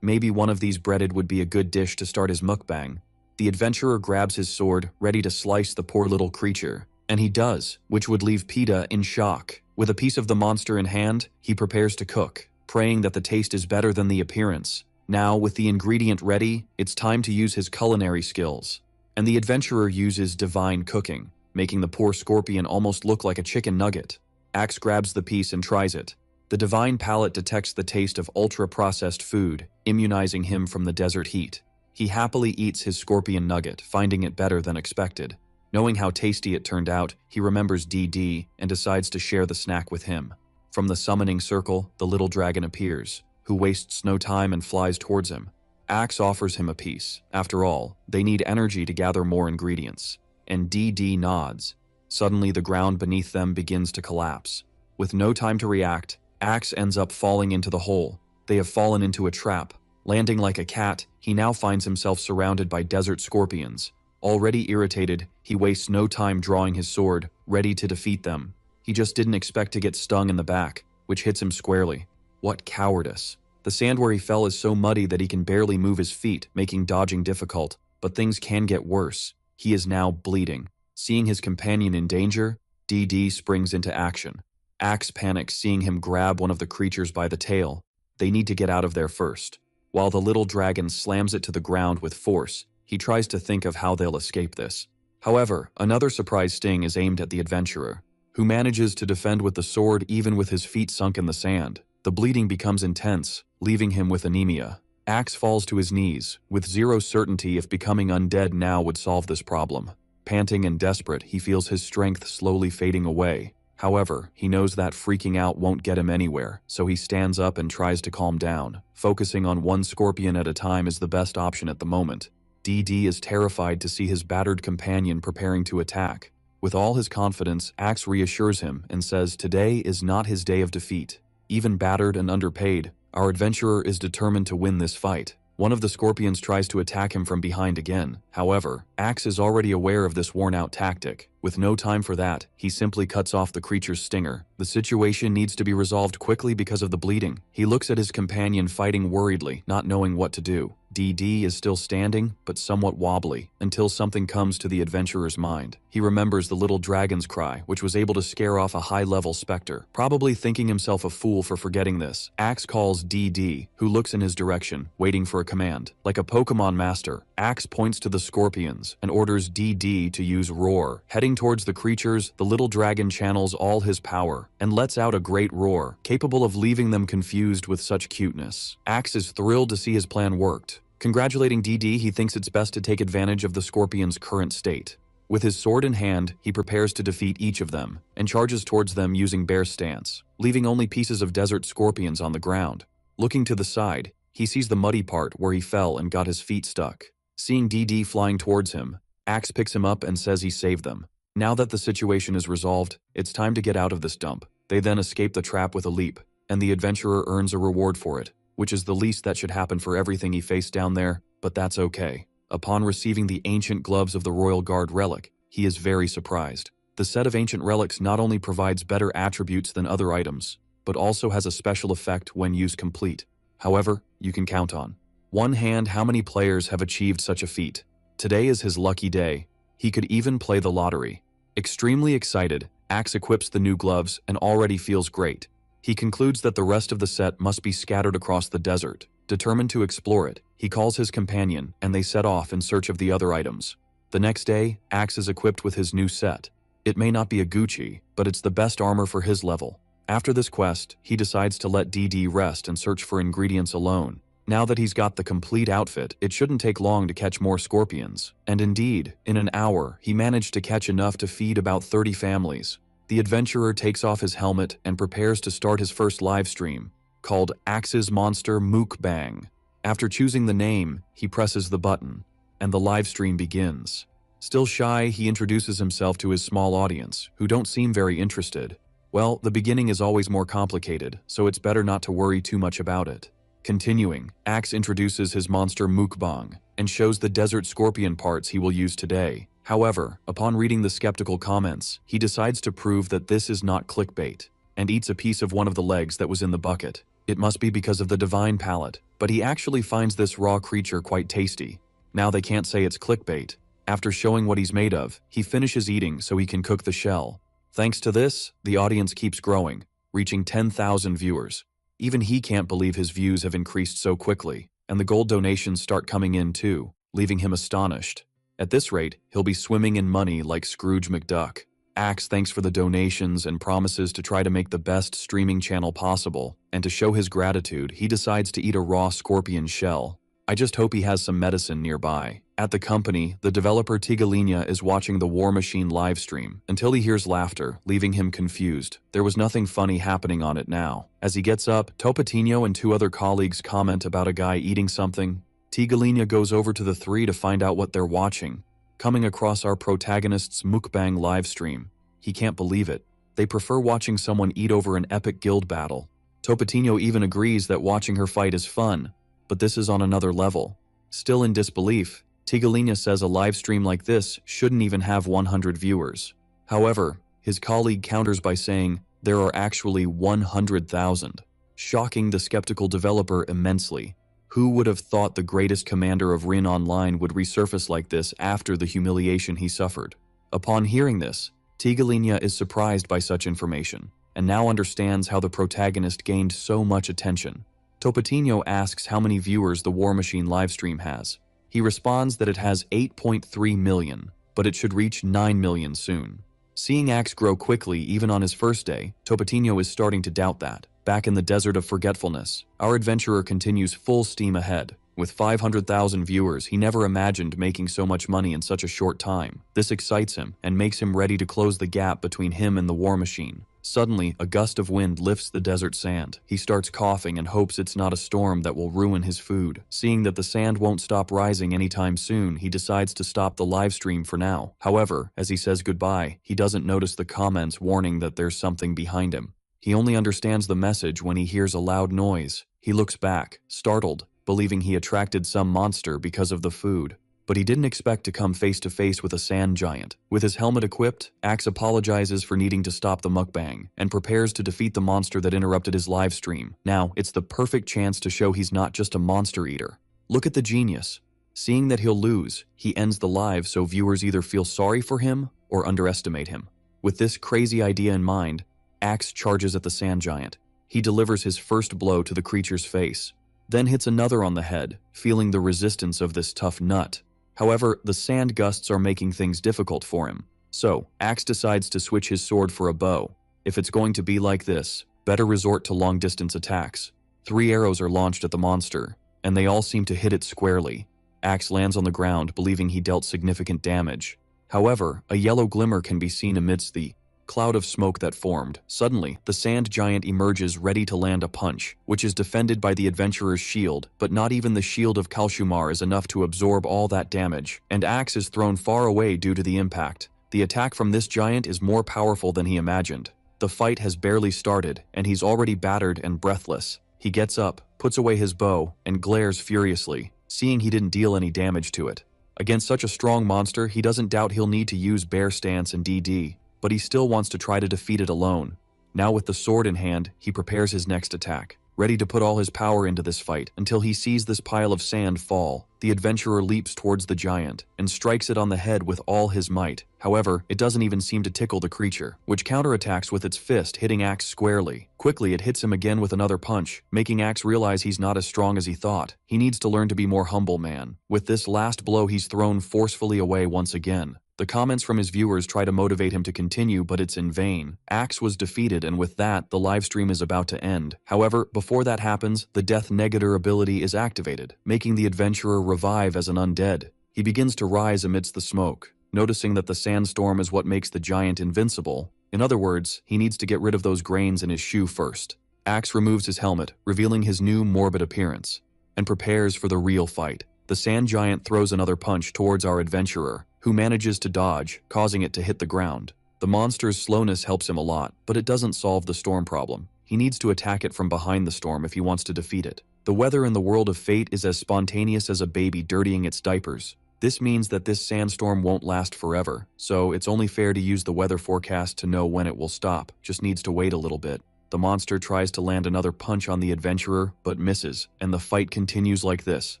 Maybe one of these breaded would be a good dish to start his mukbang. The adventurer grabs his sword, ready to slice the poor little creature. And he does, which would leave PETA in shock. With a piece of the monster in hand, he prepares to cook, praying that the taste is better than the appearance. Now, with the ingredient ready, it's time to use his culinary skills. And the adventurer uses divine cooking, making the poor scorpion almost look like a chicken nugget. Axe grabs the piece and tries it. The divine palate detects the taste of ultra-processed food, immunizing him from the desert heat. He happily eats his scorpion nugget, finding it better than expected. Knowing how tasty it turned out, he remembers DD and decides to share the snack with him. From the summoning circle, the little dragon appears, who wastes no time and flies towards him. Axe offers him a piece. After all, they need energy to gather more ingredients. And DD nods. Suddenly, the ground beneath them begins to collapse. With no time to react, Axe ends up falling into the hole. They have fallen into a trap. Landing like a cat, he now finds himself surrounded by desert scorpions. Already irritated, he wastes no time drawing his sword, ready to defeat them. He just didn't expect to get stung in the back, which hits him squarely. What cowardice. The sand where he fell is so muddy that he can barely move his feet, making dodging difficult. But things can get worse. He is now bleeding. Seeing his companion in danger, DD springs into action. Axe panics seeing him grab one of the creatures by the tail. They need to get out of there first. While the little dragon slams it to the ground with force, he tries to think of how they'll escape this. However, another surprise sting is aimed at the adventurer, who manages to defend with the sword even with his feet sunk in the sand. The bleeding becomes intense, leaving him with anemia. Axe falls to his knees, with zero certainty if becoming undead now would solve this problem. Panting and desperate, he feels his strength slowly fading away. However, he knows that freaking out won't get him anywhere, so he stands up and tries to calm down. Focusing on one scorpion at a time is the best option at the moment. DD is terrified to see his battered companion preparing to attack. With all his confidence, Axe reassures him and says today is not his day of defeat. Even battered and underpaid, our adventurer is determined to win this fight. One of the scorpions tries to attack him from behind again. However, Axe is already aware of this worn-out tactic. With no time for that, he simply cuts off the creature's stinger. The situation needs to be resolved quickly because of the bleeding. He looks at his companion fighting worriedly, not knowing what to do. DD is still standing, but somewhat wobbly, until something comes to the adventurer's mind. He remembers the little dragon's cry, which was able to scare off a high-level specter. Probably thinking himself a fool for forgetting this, Axe calls DD, who looks in his direction, waiting for a command. Like a Pokemon master, Axe points to the scorpions and orders DD to use Roar. Heading towards the creatures, the little dragon channels all his power and lets out a great roar, capable of leaving them confused with such cuteness. Axe is thrilled to see his plan worked. Congratulating DD, he thinks it's best to take advantage of the scorpion's current state. With his sword in hand, he prepares to defeat each of them, and charges towards them using bear stance, leaving only pieces of desert scorpions on the ground. Looking to the side, he sees the muddy part where he fell and got his feet stuck. Seeing DD flying towards him, Axe picks him up and says he saved them. Now that the situation is resolved, it's time to get out of this dump. They then escape the trap with a leap, and the adventurer earns a reward for it, which is the least that should happen for everything he faced down there, but that's okay. Upon receiving the ancient gloves of the Royal Guard relic, he is very surprised. The set of ancient relics not only provides better attributes than other items, but also has a special effect when used complete. However, you can count on one hand how many players have achieved such a feat. Today is his lucky day. He could even play the lottery. Extremely excited, Axe equips the new gloves and already feels great. He concludes that the rest of the set must be scattered across the desert. Determined to explore it, he calls his companion and they set off in search of the other items. The next day, Axe is equipped with his new set. It may not be a Gucci, but it's the best armor for his level. After this quest, he decides to let DD rest and search for ingredients alone. Now that he's got the complete outfit, it shouldn't take long to catch more scorpions. And indeed, in an hour, he managed to catch enough to feed about 30 families. The adventurer takes off his helmet and prepares to start his first live stream, called Axe's Monster Mukbang. After choosing the name, he presses the button, and the live stream begins. Still shy, he introduces himself to his small audience, who don't seem very interested. Well, the beginning is always more complicated, so it's better not to worry too much about it. Continuing, Axe introduces his monster Mukbang and shows the desert scorpion parts he will use today. However, upon reading the skeptical comments, he decides to prove that this is not clickbait and eats a piece of one of the legs that was in the bucket. It must be because of the divine palate, but he actually finds this raw creature quite tasty. Now they can't say it's clickbait. After showing what he's made of, he finishes eating so he can cook the shell. Thanks to this, the audience keeps growing, reaching 10,000 viewers. Even he can't believe his views have increased so quickly, and the gold donations start coming in too, leaving him astonished. At this rate, he'll be swimming in money like Scrooge McDuck. Axe thanks for the donations and promises to try to make the best streaming channel possible, and to show his gratitude, he decides to eat a raw scorpion shell. I just hope he has some medicine nearby. At the company, the developer Tigalinia is watching the War Machine livestream until he hears laughter, leaving him confused. There was nothing funny happening on it now. As he gets up, Topatino and two other colleagues comment about a guy eating something. Tigalinia goes over to the three to find out what they're watching. Coming across our protagonist's mukbang livestream. He can't believe it. They prefer watching someone eat over an epic guild battle. Topatino even agrees that watching her fight is fun, but this is on another level. Still in disbelief, Tigalinia says a live stream like this shouldn't even have 100 viewers. However, his colleague counters by saying there are actually 100,000, shocking the skeptical developer immensely. Who would have thought the greatest commander of Rin Online would resurface like this after the humiliation he suffered? Upon hearing this, Tigalinia is surprised by such information, and now understands how the protagonist gained so much attention. Topatino asks how many viewers the War Machine livestream has. He responds that it has 8.3 million, but it should reach 9 million soon. Seeing Axe grow quickly even on his first day, Topatino is starting to doubt that. Back in the Desert of Forgetfulness, our adventurer continues full steam ahead. With 500,000 viewers, he never imagined making so much money in such a short time. This excites him and makes him ready to close the gap between him and the War Machine. Suddenly, a gust of wind lifts the desert sand. He starts coughing and hopes it's not a storm that will ruin his food. Seeing that the sand won't stop rising anytime soon, he decides to stop the live stream for now. However, as he says goodbye, he doesn't notice the comments warning that there's something behind him. He only understands the message when he hears a loud noise. He looks back, startled, believing he attracted some monster because of the food. But he didn't expect to come face to face with a sand giant. With his helmet equipped, Axe apologizes for needing to stop the mukbang and prepares to defeat the monster that interrupted his live stream. Now, it's the perfect chance to show he's not just a monster eater. Look at the genius. Seeing that he'll lose, he ends the live so viewers either feel sorry for him or underestimate him. With this crazy idea in mind, Axe charges at the sand giant. He delivers his first blow to the creature's face, then hits another on the head, feeling the resistance of this tough nut. However, the sand gusts are making things difficult for him. So, Axe decides to switch his sword for a bow. If it's going to be like this, better resort to long-distance attacks. 3 arrows are launched at the monster, and they all seem to hit it squarely. Axe lands on the ground, believing he dealt significant damage. However, a yellow glimmer can be seen amidst the cloud of smoke that formed. Suddenly, the sand giant emerges ready to land a punch, which is defended by the adventurer's shield, but not even the shield of Kalshumar is enough to absorb all that damage, and Axe is thrown far away due to the impact. The attack from this giant is more powerful than he imagined. The fight has barely started, and he's already battered and breathless. He gets up, puts away his bow, and glares furiously, seeing he didn't deal any damage to it. Against such a strong monster, he doesn't doubt he'll need to use Bear Stance and DD, but he still wants to try to defeat it alone. Now with the sword in hand, he prepares his next attack, ready to put all his power into this fight until he sees this pile of sand fall. The adventurer leaps towards the giant and strikes it on the head with all his might. However, it doesn't even seem to tickle the creature, which counterattacks with its fist, hitting Axe squarely. Quickly, it hits him again with another punch, making Axe realize he's not as strong as he thought. He needs to learn to be more humble, man. With this last blow, he's thrown forcefully away once again. The comments from his viewers try to motivate him to continue, but it's in vain. Axe was defeated, and with that, the livestream is about to end. However, before that happens, the Death Negator ability is activated, making the adventurer revive as an undead. He begins to rise amidst the smoke, noticing that the sandstorm is what makes the giant invincible. In other words, he needs to get rid of those grains in his shoe first. Axe removes his helmet, revealing his new morbid appearance, and prepares for the real fight. The sand giant throws another punch towards our adventurer, who manages to dodge, causing it to hit the ground. The monster's slowness helps him a lot, but it doesn't solve the storm problem. He needs to attack it from behind the storm if he wants to defeat it. The weather in the world of Fate is as spontaneous as a baby dirtying its diapers. This means that this sandstorm won't last forever, so it's only fair to use the weather forecast to know when it will stop. Just needs to wait a little bit. The monster tries to land another punch on the adventurer, but misses, and the fight continues like this.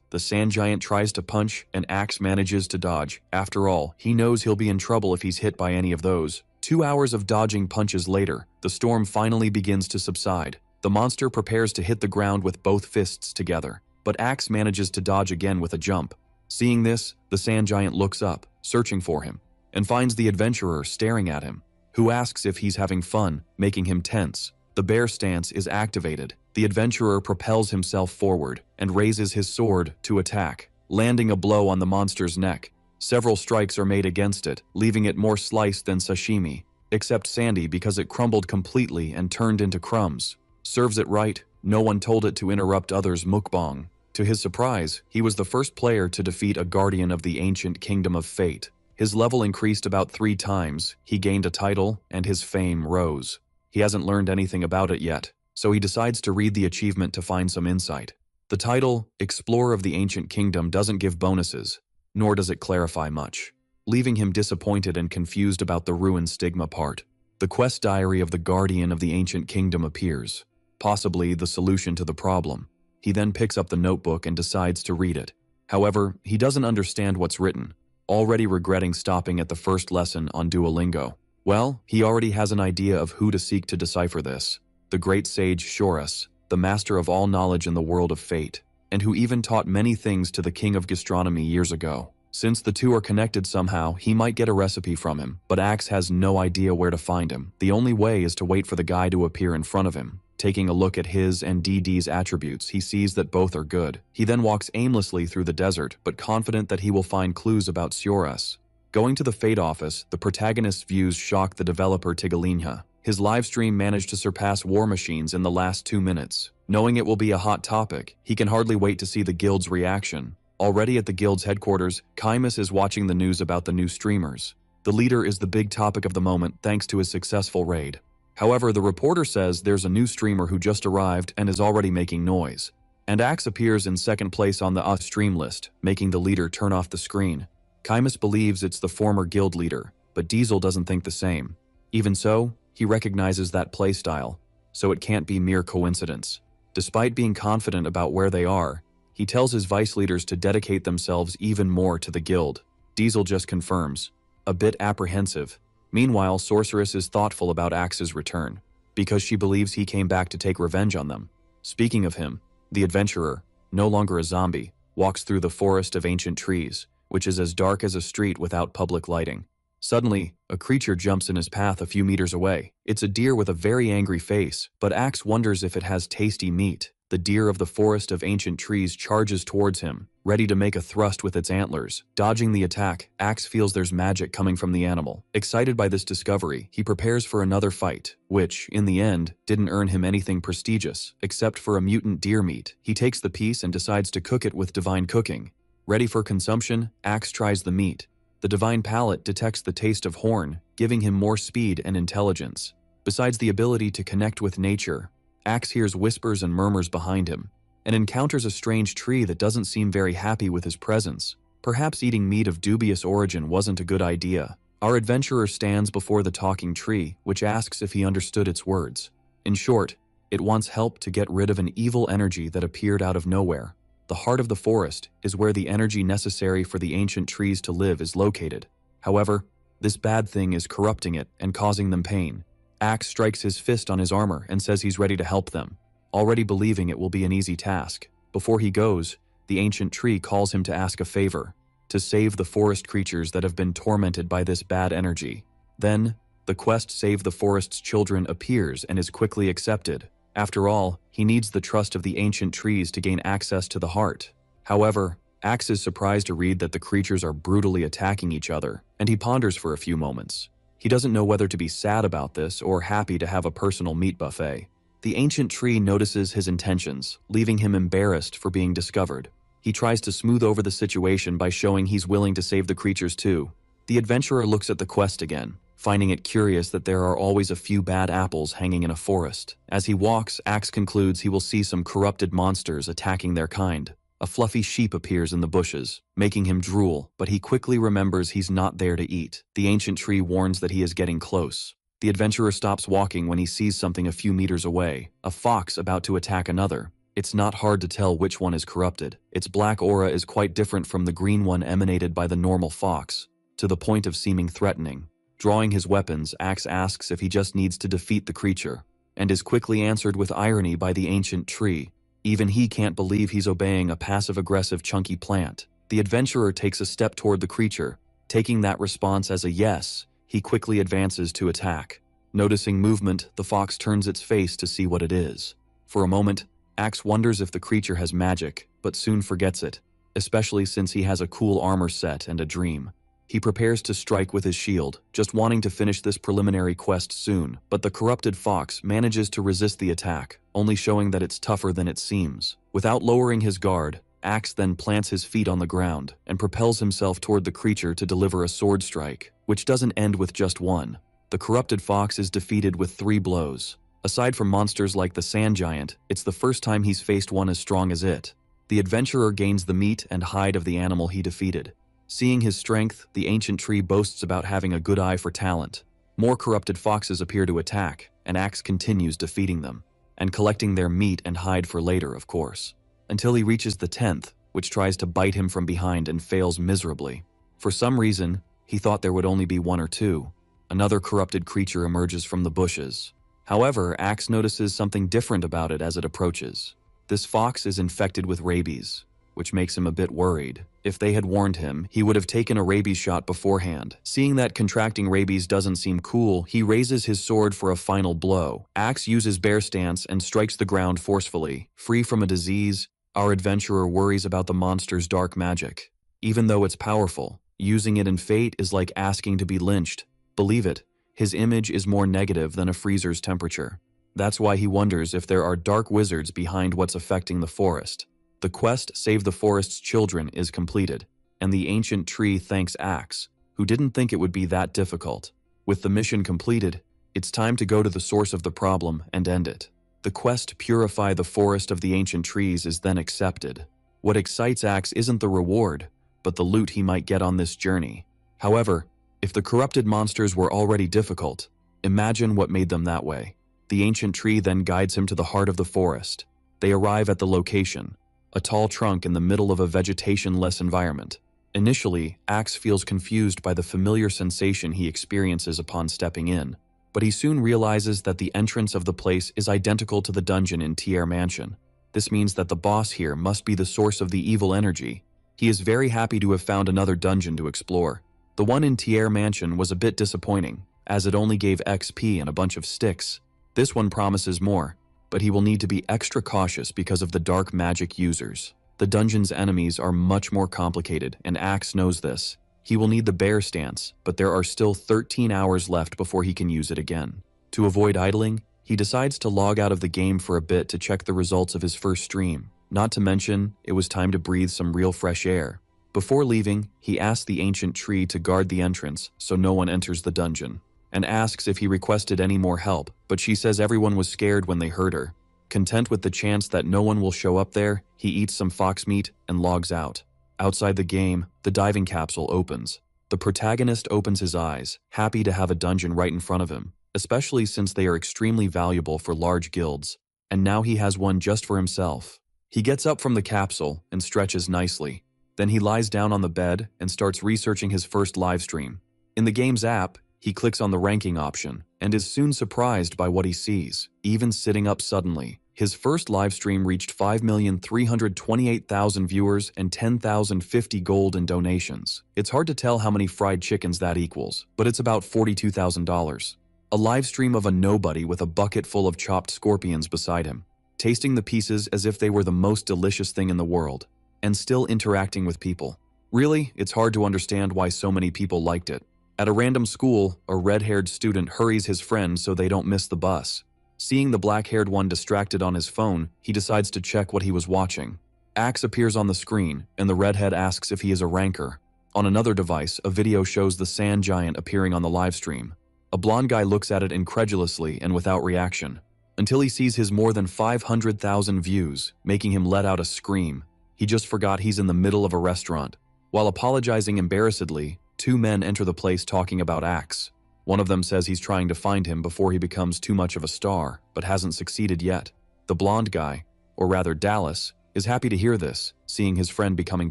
The sand giant tries to punch, and Axe manages to dodge. After all, he knows he'll be in trouble if he's hit by any of those. 2 hours of dodging punches later, the storm finally begins to subside. The monster prepares to hit the ground with both fists together, but Axe manages to dodge again with a jump. Seeing this, the sand giant looks up, searching for him, and finds the adventurer staring at him, who asks if he's having fun, making him tense. The bear stance is activated. The adventurer propels himself forward and raises his sword to attack. landing a blow on the monster's neck. Several strikes are made against it, leaving it more sliced than sashimi, except Sandy because it crumbled completely and turned into crumbs. Serves it right, no one told it to interrupt others' mukbang. To his surprise, he was the first player to defeat a guardian of the ancient kingdom of fate. His level increased about 3 times, he gained a title, and his fame rose. He hasn't learned anything about it yet, so he decides to read the achievement to find some insight. The title, Explorer of the Ancient Kingdom, doesn't give bonuses, nor does it clarify much, leaving him disappointed and confused about the ruin stigma part. The quest diary of the Guardian of the Ancient Kingdom appears, possibly the solution to the problem. He then picks up the notebook and decides to read it. However, he doesn't understand what's written, already regretting stopping at the first lesson on Duolingo. Well, he already has an idea of who to seek to decipher this. The great sage Shorus, the master of all knowledge in the world of fate, and who even taught many things to the king of gastronomy years ago. Since the two are connected somehow, he might get a recipe from him, but Axe has no idea where to find him. The only way is to wait for the guy to appear in front of him. Taking a look at his and DD's attributes, he sees that both are good. He then walks aimlessly through the desert, but confident that he will find clues about Sioras. Going to the Fate office, the protagonist's views shock the developer Tigalinha. His livestream managed to surpass War Machines in the last 2 minutes. Knowing it will be a hot topic, he can hardly wait to see the guild's reaction. Already at the guild's headquarters, Kaimus is watching the news about the new streamers. The leader is the big topic of the moment thanks to his successful raid. However, the reporter says there's a new streamer who just arrived and is already making noise. And Axe appears in second place on the stream list, making the leader turn off the screen. Kaimus believes it's the former guild leader, but Diesel doesn't think the same. Even so, he recognizes that playstyle, so it can't be mere coincidence. Despite being confident about where they are, he tells his vice leaders to dedicate themselves even more to the guild. Diesel just confirms, a bit apprehensive. Meanwhile, Sorceress is thoughtful about Axe's return, because she believes he came back to take revenge on them. Speaking of him, the adventurer, no longer a zombie, walks through the forest of ancient trees, which is as dark as a street without public lighting. Suddenly, a creature jumps in his path a few meters away. It's a deer with a very angry face, but Axe wonders if it has tasty meat. The deer of the forest of ancient trees charges towards him, ready to make a thrust with its antlers. Dodging the attack, Axe feels there's magic coming from the animal. Excited by this discovery, he prepares for another fight, which, in the end, didn't earn him anything prestigious, except for a mutant deer meat. He takes the piece and decides to cook it with divine cooking. Ready for consumption, Axe tries the meat. The divine palate detects the taste of horn, giving him more speed and intelligence. Besides the ability to connect with nature, Axe hears whispers and murmurs behind him, and encounters a strange tree that doesn't seem very happy with his presence. Perhaps eating meat of dubious origin wasn't a good idea. Our adventurer stands before the talking tree, which asks if he understood its words. In short, it wants help to get rid of an evil energy that appeared out of nowhere. The heart of the forest is where the energy necessary for the ancient trees to live is located. However, this bad thing is corrupting it and causing them pain. Axe strikes his fist on his armor and says he's ready to help them, already believing it will be an easy task. Before he goes, the ancient tree calls him to ask a favor, to save the forest creatures that have been tormented by this bad energy. Then, the quest Save the Forest's Children appears and is quickly accepted. After all, he needs the trust of the ancient trees to gain access to the heart. However, Axe is surprised to read that the creatures are brutally attacking each other, and he ponders for a few moments. He doesn't know whether to be sad about this or happy to have a personal meat buffet. The ancient tree notices his intentions, leaving him embarrassed for being discovered. He tries to smooth over the situation by showing he's willing to save the creatures too. The adventurer looks at the quest again, finding it curious that there are always a few bad apples hanging in a forest. As he walks, Axe concludes he will see some corrupted monsters attacking their kind. A fluffy sheep appears in the bushes, making him drool, but he quickly remembers he's not there to eat. The ancient tree warns that he is getting close. The adventurer stops walking when he sees something a few meters away, a fox about to attack another. It's not hard to tell which one is corrupted. Its black aura is quite different from the green one emanated by the normal fox, to the point of seeming threatening. Drawing his weapons, Axe asks if he just needs to defeat the creature, and is quickly answered with irony by the ancient tree. Even he can't believe he's obeying a passive-aggressive chunky plant. The adventurer takes a step toward the creature. Taking that response as a yes, he quickly advances to attack. Noticing movement, the fox turns its face to see what it is. For a moment, Axe wonders if the creature has magic, but soon forgets it. especially since he has a cool armor set and a dream. He prepares to strike with his shield, just wanting to finish this preliminary quest soon, but the corrupted fox manages to resist the attack, only showing that it's tougher than it seems. Without lowering his guard, Axe then plants his feet on the ground and propels himself toward the creature to deliver a sword strike, which doesn't end with just one. The corrupted fox is defeated with 3 blows. Aside from monsters like the sand giant, it's the first time he's faced one as strong as it. The adventurer gains the meat and hide of the animal he defeated. Seeing his strength, the ancient tree boasts about having a good eye for talent. More corrupted foxes appear to attack, and Axe continues defeating them, and collecting their meat and hide for later, of course, until he reaches the 10th, which tries to bite him from behind and fails miserably. For some reason, he thought there would only be 1 or 2. Another corrupted creature emerges from the bushes. However, Axe notices something different about it as it approaches. This fox is infected with rabies, which makes him a bit worried. If they had warned him, he would have taken a rabies shot beforehand. Seeing that contracting rabies doesn't seem cool, he raises his sword for a final blow. Axe uses bear stance and strikes the ground forcefully. Free from a disease, our adventurer worries about the monster's dark magic. Even though it's powerful, using it in Fate is like asking to be lynched. Believe it, his image is more negative than a freezer's temperature. That's why he wonders if there are dark wizards behind what's affecting the forest. The quest Save the Forest's Children is completed, and the ancient tree thanks Axe, who didn't think it would be that difficult. With the mission completed, it's time to go to the source of the problem and end it. The quest Purify the Forest of the Ancient Trees is then accepted. What excites Axe isn't the reward, but the loot he might get on this journey. However, if the corrupted monsters were already difficult, imagine what made them that way. The ancient tree then guides him to the heart of the forest. They arrive at the location, a tall trunk in the middle of a vegetation-less environment. Initially, Axe feels confused by the familiar sensation he experiences upon stepping in, but he soon realizes that the entrance of the place is identical to the dungeon in Tier Mansion. This means that the boss here must be the source of the evil energy. He is very happy to have found another dungeon to explore. The one in Tier Mansion was a bit disappointing, as it only gave XP and a bunch of sticks. This one promises more, but he will need to be extra cautious because of the dark magic users. The dungeon's enemies are much more complicated, and Axe knows this. He will need the bear stance, but there are still 13 hours left before he can use it again. To avoid idling, he decides to log out of the game for a bit to check the results of his first stream. Not to mention, it was time to breathe some real fresh air. Before leaving, he asks the ancient tree to guard the entrance so no one enters the dungeon, and asks if he requested any more help, but she says everyone was scared when they heard her. Content with the chance that no one will show up there, he eats some fox meat and logs out. Outside the game, the diving capsule opens. The protagonist opens his eyes, happy to have a dungeon right in front of him, especially since they are extremely valuable for large guilds, and now he has one just for himself. He gets up from the capsule and stretches nicely. Then he lies down on the bed and starts researching his first livestream. In the game's app, he clicks on the ranking option and is soon surprised by what he sees, even sitting up suddenly. His first livestream reached 5,328,000 viewers and 10,050 gold in donations. It's hard to tell how many fried chickens that equals, but it's about $42,000. A livestream of a nobody with a bucket full of chopped scorpions beside him, tasting the pieces as if they were the most delicious thing in the world, and still interacting with people. Really, it's hard to understand why so many people liked it. At a random school, a red-haired student hurries his friend so they don't miss the bus. Seeing the black-haired one distracted on his phone, he decides to check what he was watching. Axe appears on the screen, and the redhead asks if he is a ranker. On another device, a video shows the sand giant appearing on the livestream. A blonde guy looks at it incredulously and without reaction, until he sees his more than 500,000 views, making him let out a scream. He just forgot he's in the middle of a restaurant. While apologizing embarrassedly, 2 men enter the place talking about Axe. One of them says he's trying to find him before he becomes too much of a star, but hasn't succeeded yet. The blonde guy, or rather Dallas, is happy to hear this, seeing his friend becoming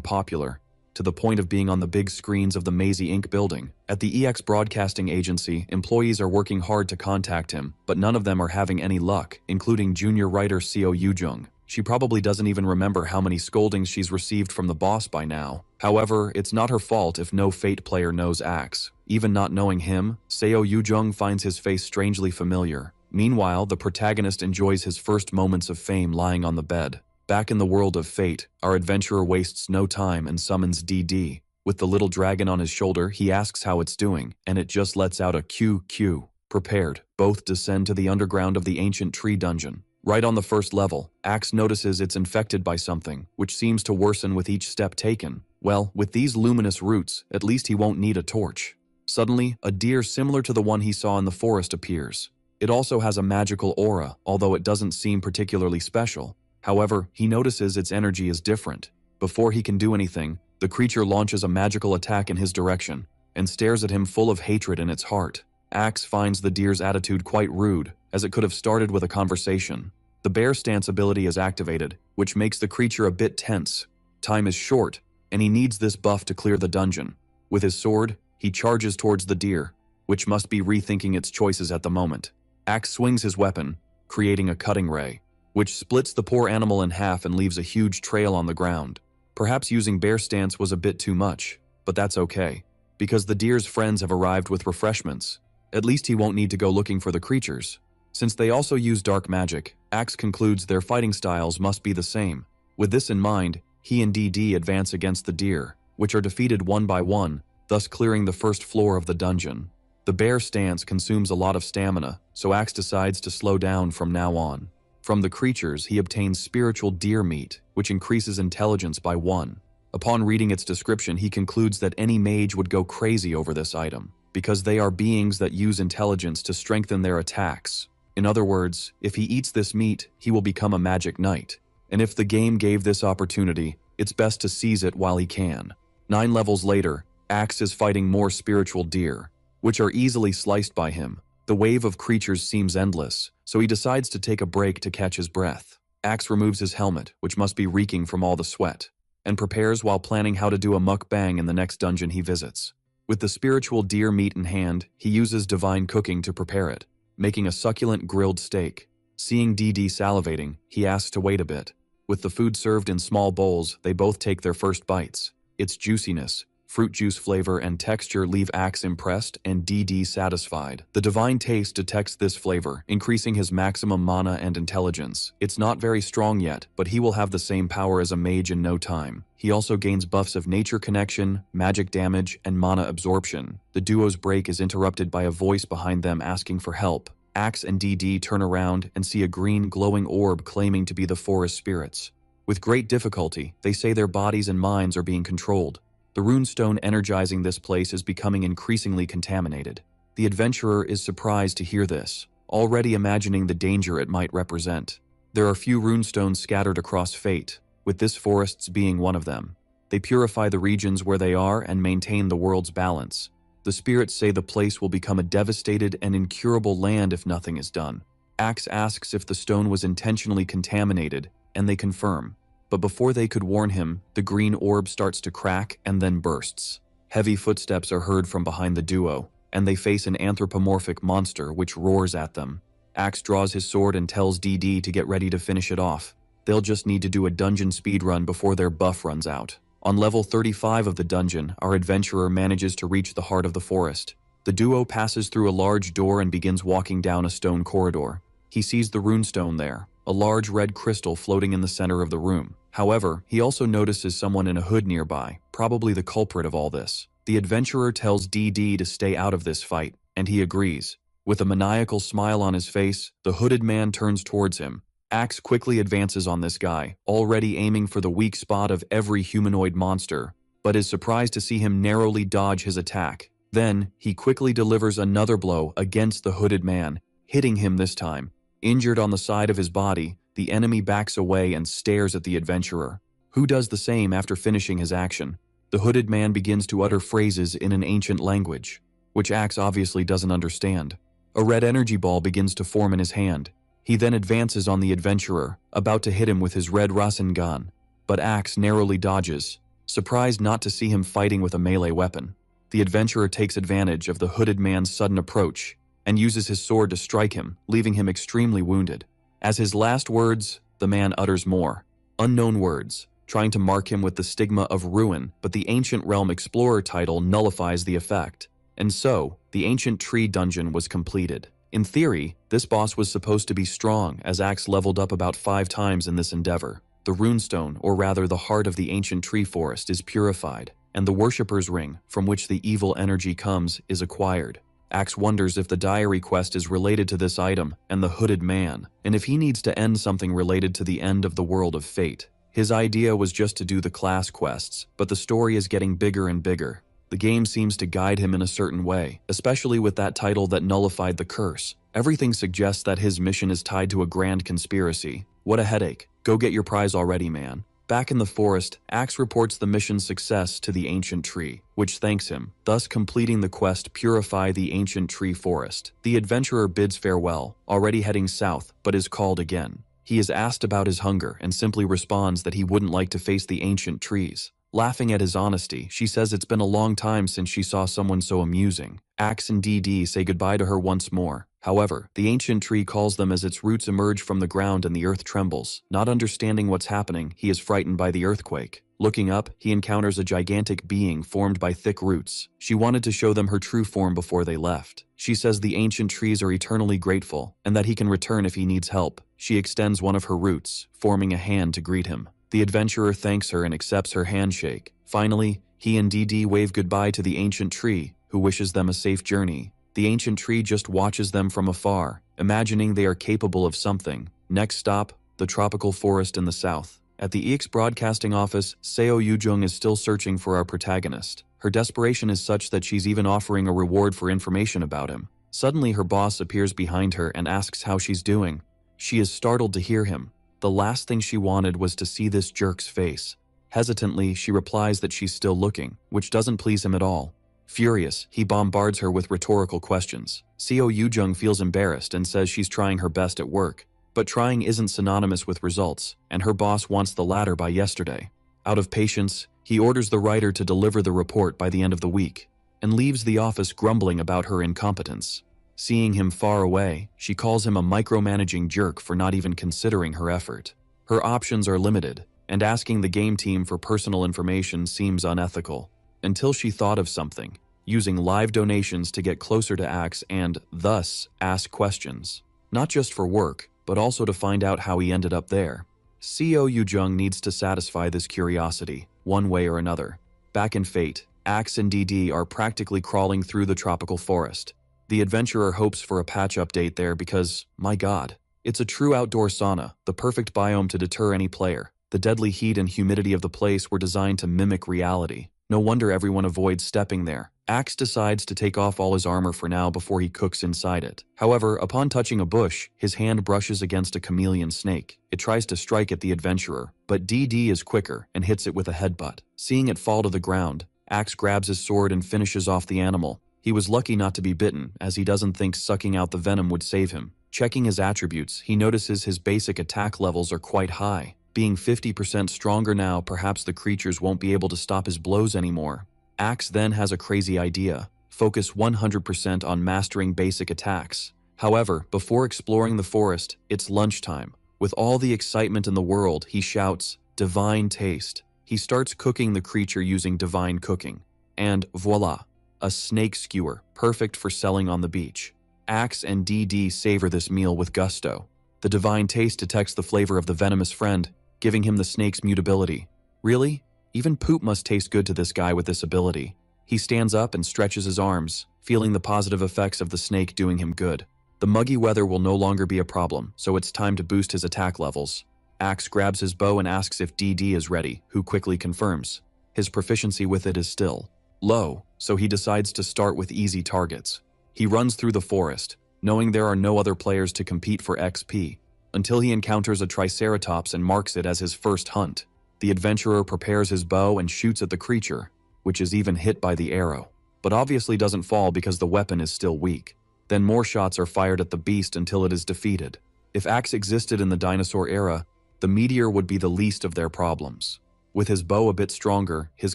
popular, to the point of being on the big screens of the Mazy Inc. building. At the EX Broadcasting Agency, employees are working hard to contact him, but none of them are having any luck, including junior writer Seo Yoo-jung. She probably doesn't even remember how many scoldings she's received from the boss by now. However, it's not her fault if no Fate player knows Axe. Even not knowing him, Seo Yoo-jung finds his face strangely familiar. Meanwhile, the protagonist enjoys his first moments of fame lying on the bed. Back in the world of fate, our adventurer wastes no time and summons DD. With the little dragon on his shoulder, he asks how it's doing, and it just lets out a QQ. Prepared, both descend to the underground of the ancient tree dungeon. Right on the first level, Axe notices it's infected by something, which seems to worsen with each step taken. Well, with these luminous roots, at least he won't need a torch. Suddenly, a deer similar to the one he saw in the forest appears. It also has a magical aura, although it doesn't seem particularly special. However, he notices its energy is different. Before he can do anything, the creature launches a magical attack in his direction and stares at him full of hatred in its heart. Axe finds the deer's attitude quite rude, as it could have started with a conversation. The bear stance ability is activated, which makes the creature a bit tense. Time is short, and he needs this buff to clear the dungeon. With his sword, he charges towards the deer, which must be rethinking its choices at the moment. Axe swings his weapon, creating a cutting ray, which splits the poor animal in half and leaves a huge trail on the ground. Perhaps using bear stance was a bit too much, but that's okay, because the deer's friends have arrived with refreshments. At least he won't need to go looking for the creatures. Since they also use dark magic, Axe concludes their fighting styles must be the same. With this in mind, he and DD advance against the deer, which are defeated one by one, thus clearing the first floor of the dungeon. The bear stance consumes a lot of stamina, so Axe decides to slow down from now on. From the creatures, he obtains spiritual deer meat, which increases intelligence by 1. Upon reading its description, he concludes that any mage would go crazy over this item, because they are beings that use intelligence to strengthen their attacks. In other words, if he eats this meat, he will become a magic knight. And if the game gave this opportunity, it's best to seize it while he can. 9 levels later, Axe is fighting more spiritual deer, which are easily sliced by him. The wave of creatures seems endless, so he decides to take a break to catch his breath. Axe removes his helmet, which must be reeking from all the sweat, and prepares while planning how to do a mukbang in the next dungeon he visits. With the spiritual deer meat in hand, he uses divine cooking to prepare it, making a succulent grilled steak. Seeing DD salivating, he asks to wait a bit. With the food served in small bowls, they both take their first bites. Its juiciness, fruit juice flavor, and texture leave Axe impressed and DD satisfied. The divine taste detects this flavor, increasing his maximum mana and intelligence. It's not very strong yet, but he will have the same power as a mage in no time. He also gains buffs of nature connection, magic damage, and mana absorption. The duo's break is interrupted by a voice behind them asking for help. Axe and DD turn around and see a green glowing orb claiming to be the forest spirits. With great difficulty, they say their bodies and minds are being controlled. The runestone energizing this place is becoming increasingly contaminated. The adventurer is surprised to hear this, already imagining the danger it might represent. There are few runestones scattered across fate, with this forest's being one of them. They purify the regions where they are and maintain the world's balance. The spirits say the place will become a devastated and incurable land if nothing is done. Axe asks if the stone was intentionally contaminated, and they confirm. But before they could warn him, the green orb starts to crack and then bursts. Heavy footsteps are heard from behind the duo, and they face an anthropomorphic monster which roars at them. Axe draws his sword and tells DD to get ready to finish it off. They'll just need to do a dungeon speedrun before their buff runs out. On level 35 of the dungeon, our adventurer manages to reach the heart of the forest. The duo passes through a large door and begins walking down a stone corridor. He sees the runestone there, a large red crystal floating in the center of the room. However, he also notices someone in a hood nearby, probably the culprit of all this. The adventurer tells DD to stay out of this fight, and he agrees. With a maniacal smile on his face, the hooded man turns towards him. Axe quickly advances on this guy, already aiming for the weak spot of every humanoid monster, but is surprised to see him narrowly dodge his attack. Then, he quickly delivers another blow against the hooded man, hitting him this time. Injured on the side of his body, the enemy backs away and stares at the adventurer, who does the same after finishing his action. The hooded man begins to utter phrases in an ancient language, which Axe obviously doesn't understand. A red energy ball begins to form in his hand. He then advances on the adventurer, about to hit him with his red Rasengan, but Axe narrowly dodges, surprised not to see him fighting with a melee weapon. The adventurer takes advantage of the hooded man's sudden approach and uses his sword to strike him, leaving him extremely wounded. As his last words, the man utters more unknown words, trying to mark him with the stigma of ruin, but the Ancient Realm Explorer title nullifies the effect. And so, the Ancient Tree dungeon was completed. In theory, this boss was supposed to be strong, as Axe leveled up about 5 times in this endeavor. The runestone, or rather the heart of the ancient tree forest, is purified, and the worshipper's ring, from which the evil energy comes, is acquired. Axe wonders if the diary quest is related to this item and the hooded man, and if he needs to end something related to the end of the world of fate. His idea was just to do the class quests, but the story is getting bigger and bigger. The game seems to guide him in a certain way, especially with that title that nullified the curse. Everything suggests that his mission is tied to a grand conspiracy. What a headache. Go get your prize already, man. Back in the forest, Axe reports the mission's success to the ancient tree, which thanks him, thus completing the quest Purify the Ancient Tree Forest. The adventurer bids farewell, already heading south, but is called again. He is asked about his hunger and simply responds that he wouldn't like to face the ancient trees. Laughing at his honesty, she says it's been a long time since she saw someone so amusing. Axe and DD say goodbye to her once more. However, the ancient tree calls them as its roots emerge from the ground and the earth trembles. Not understanding what's happening, he is frightened by the earthquake. Looking up, he encounters a gigantic being formed by thick roots. She wanted to show them her true form before they left. She says the ancient trees are eternally grateful, and that he can return if he needs help. She extends one of her roots, forming a hand to greet him. The adventurer thanks her and accepts her handshake. Finally, he and DD wave goodbye to the ancient tree, who wishes them a safe journey. The ancient tree just watches them from afar, imagining they are capable of something. Next stop, the tropical forest in the south. At the EX broadcasting office, Seo Yujung is still searching for our protagonist. Her desperation is such that she's even offering a reward for information about him. Suddenly, her boss appears behind her and asks how she's doing. She is startled to hear him. The last thing she wanted was to see this jerk's face. Hesitantly, she replies that she's still looking, which doesn't please him at all. Furious, he bombards her with rhetorical questions. Seo Yujung feels embarrassed and says she's trying her best at work. But trying isn't synonymous with results, and her boss wants the latter by yesterday. Out of patience, he orders the writer to deliver the report by the end of the week, and leaves the office grumbling about her incompetence. Seeing him far away, she calls him a micromanaging jerk for not even considering her effort. Her options are limited, and asking the game team for personal information seems unethical. Until she thought of something, using live donations to get closer to Axe and, thus, ask questions. Not just for work, but also to find out how he ended up there. Seo Yujung needs to satisfy this curiosity, one way or another. Back in Fate, Axe and DD are practically crawling through the tropical forest. The adventurer hopes for a patch update there because, my god, it's a true outdoor sauna, the perfect biome to deter any player. The deadly heat and humidity of the place were designed to mimic reality. No wonder everyone avoids stepping there. Axe decides to take off all his armor for now before he cooks inside it. However, upon touching a bush, his hand brushes against a chameleon snake. It tries to strike at the adventurer, but DD is quicker and hits it with a headbutt. Seeing it fall to the ground, Axe grabs his sword and finishes off the animal. He was lucky not to be bitten, as he doesn't think sucking out the venom would save him. Checking his attributes, he notices his basic attack levels are quite high. Being 50% stronger now, perhaps the creatures won't be able to stop his blows anymore. Axe then has a crazy idea. Focus 100% on mastering basic attacks. However, before exploring the forest, it's lunchtime. With all the excitement in the world, he shouts, "Divine taste." He starts cooking the creature using divine cooking. And voila, a snake skewer, perfect for selling on the beach. Axe and DD savor this meal with gusto. The divine taste detects the flavor of the venomous friend, giving him the snake's mutability. Really? Even poop must taste good to this guy with this ability. He stands up and stretches his arms, feeling the positive effects of the snake doing him good. The muggy weather will no longer be a problem, so it's time to boost his attack levels. Axe grabs his bow and asks if DD is ready, who quickly confirms. His proficiency with it is still low, so he decides to start with easy targets. He runs through the forest, knowing there are no other players to compete for XP, until he encounters a triceratops and marks it as his first hunt. The adventurer prepares his bow and shoots at the creature, which is even hit by the arrow, but obviously doesn't fall because the weapon is still weak. Then more shots are fired at the beast until it is defeated. If Axe existed in the dinosaur era, the meteor would be the least of their problems. With his bow a bit stronger, his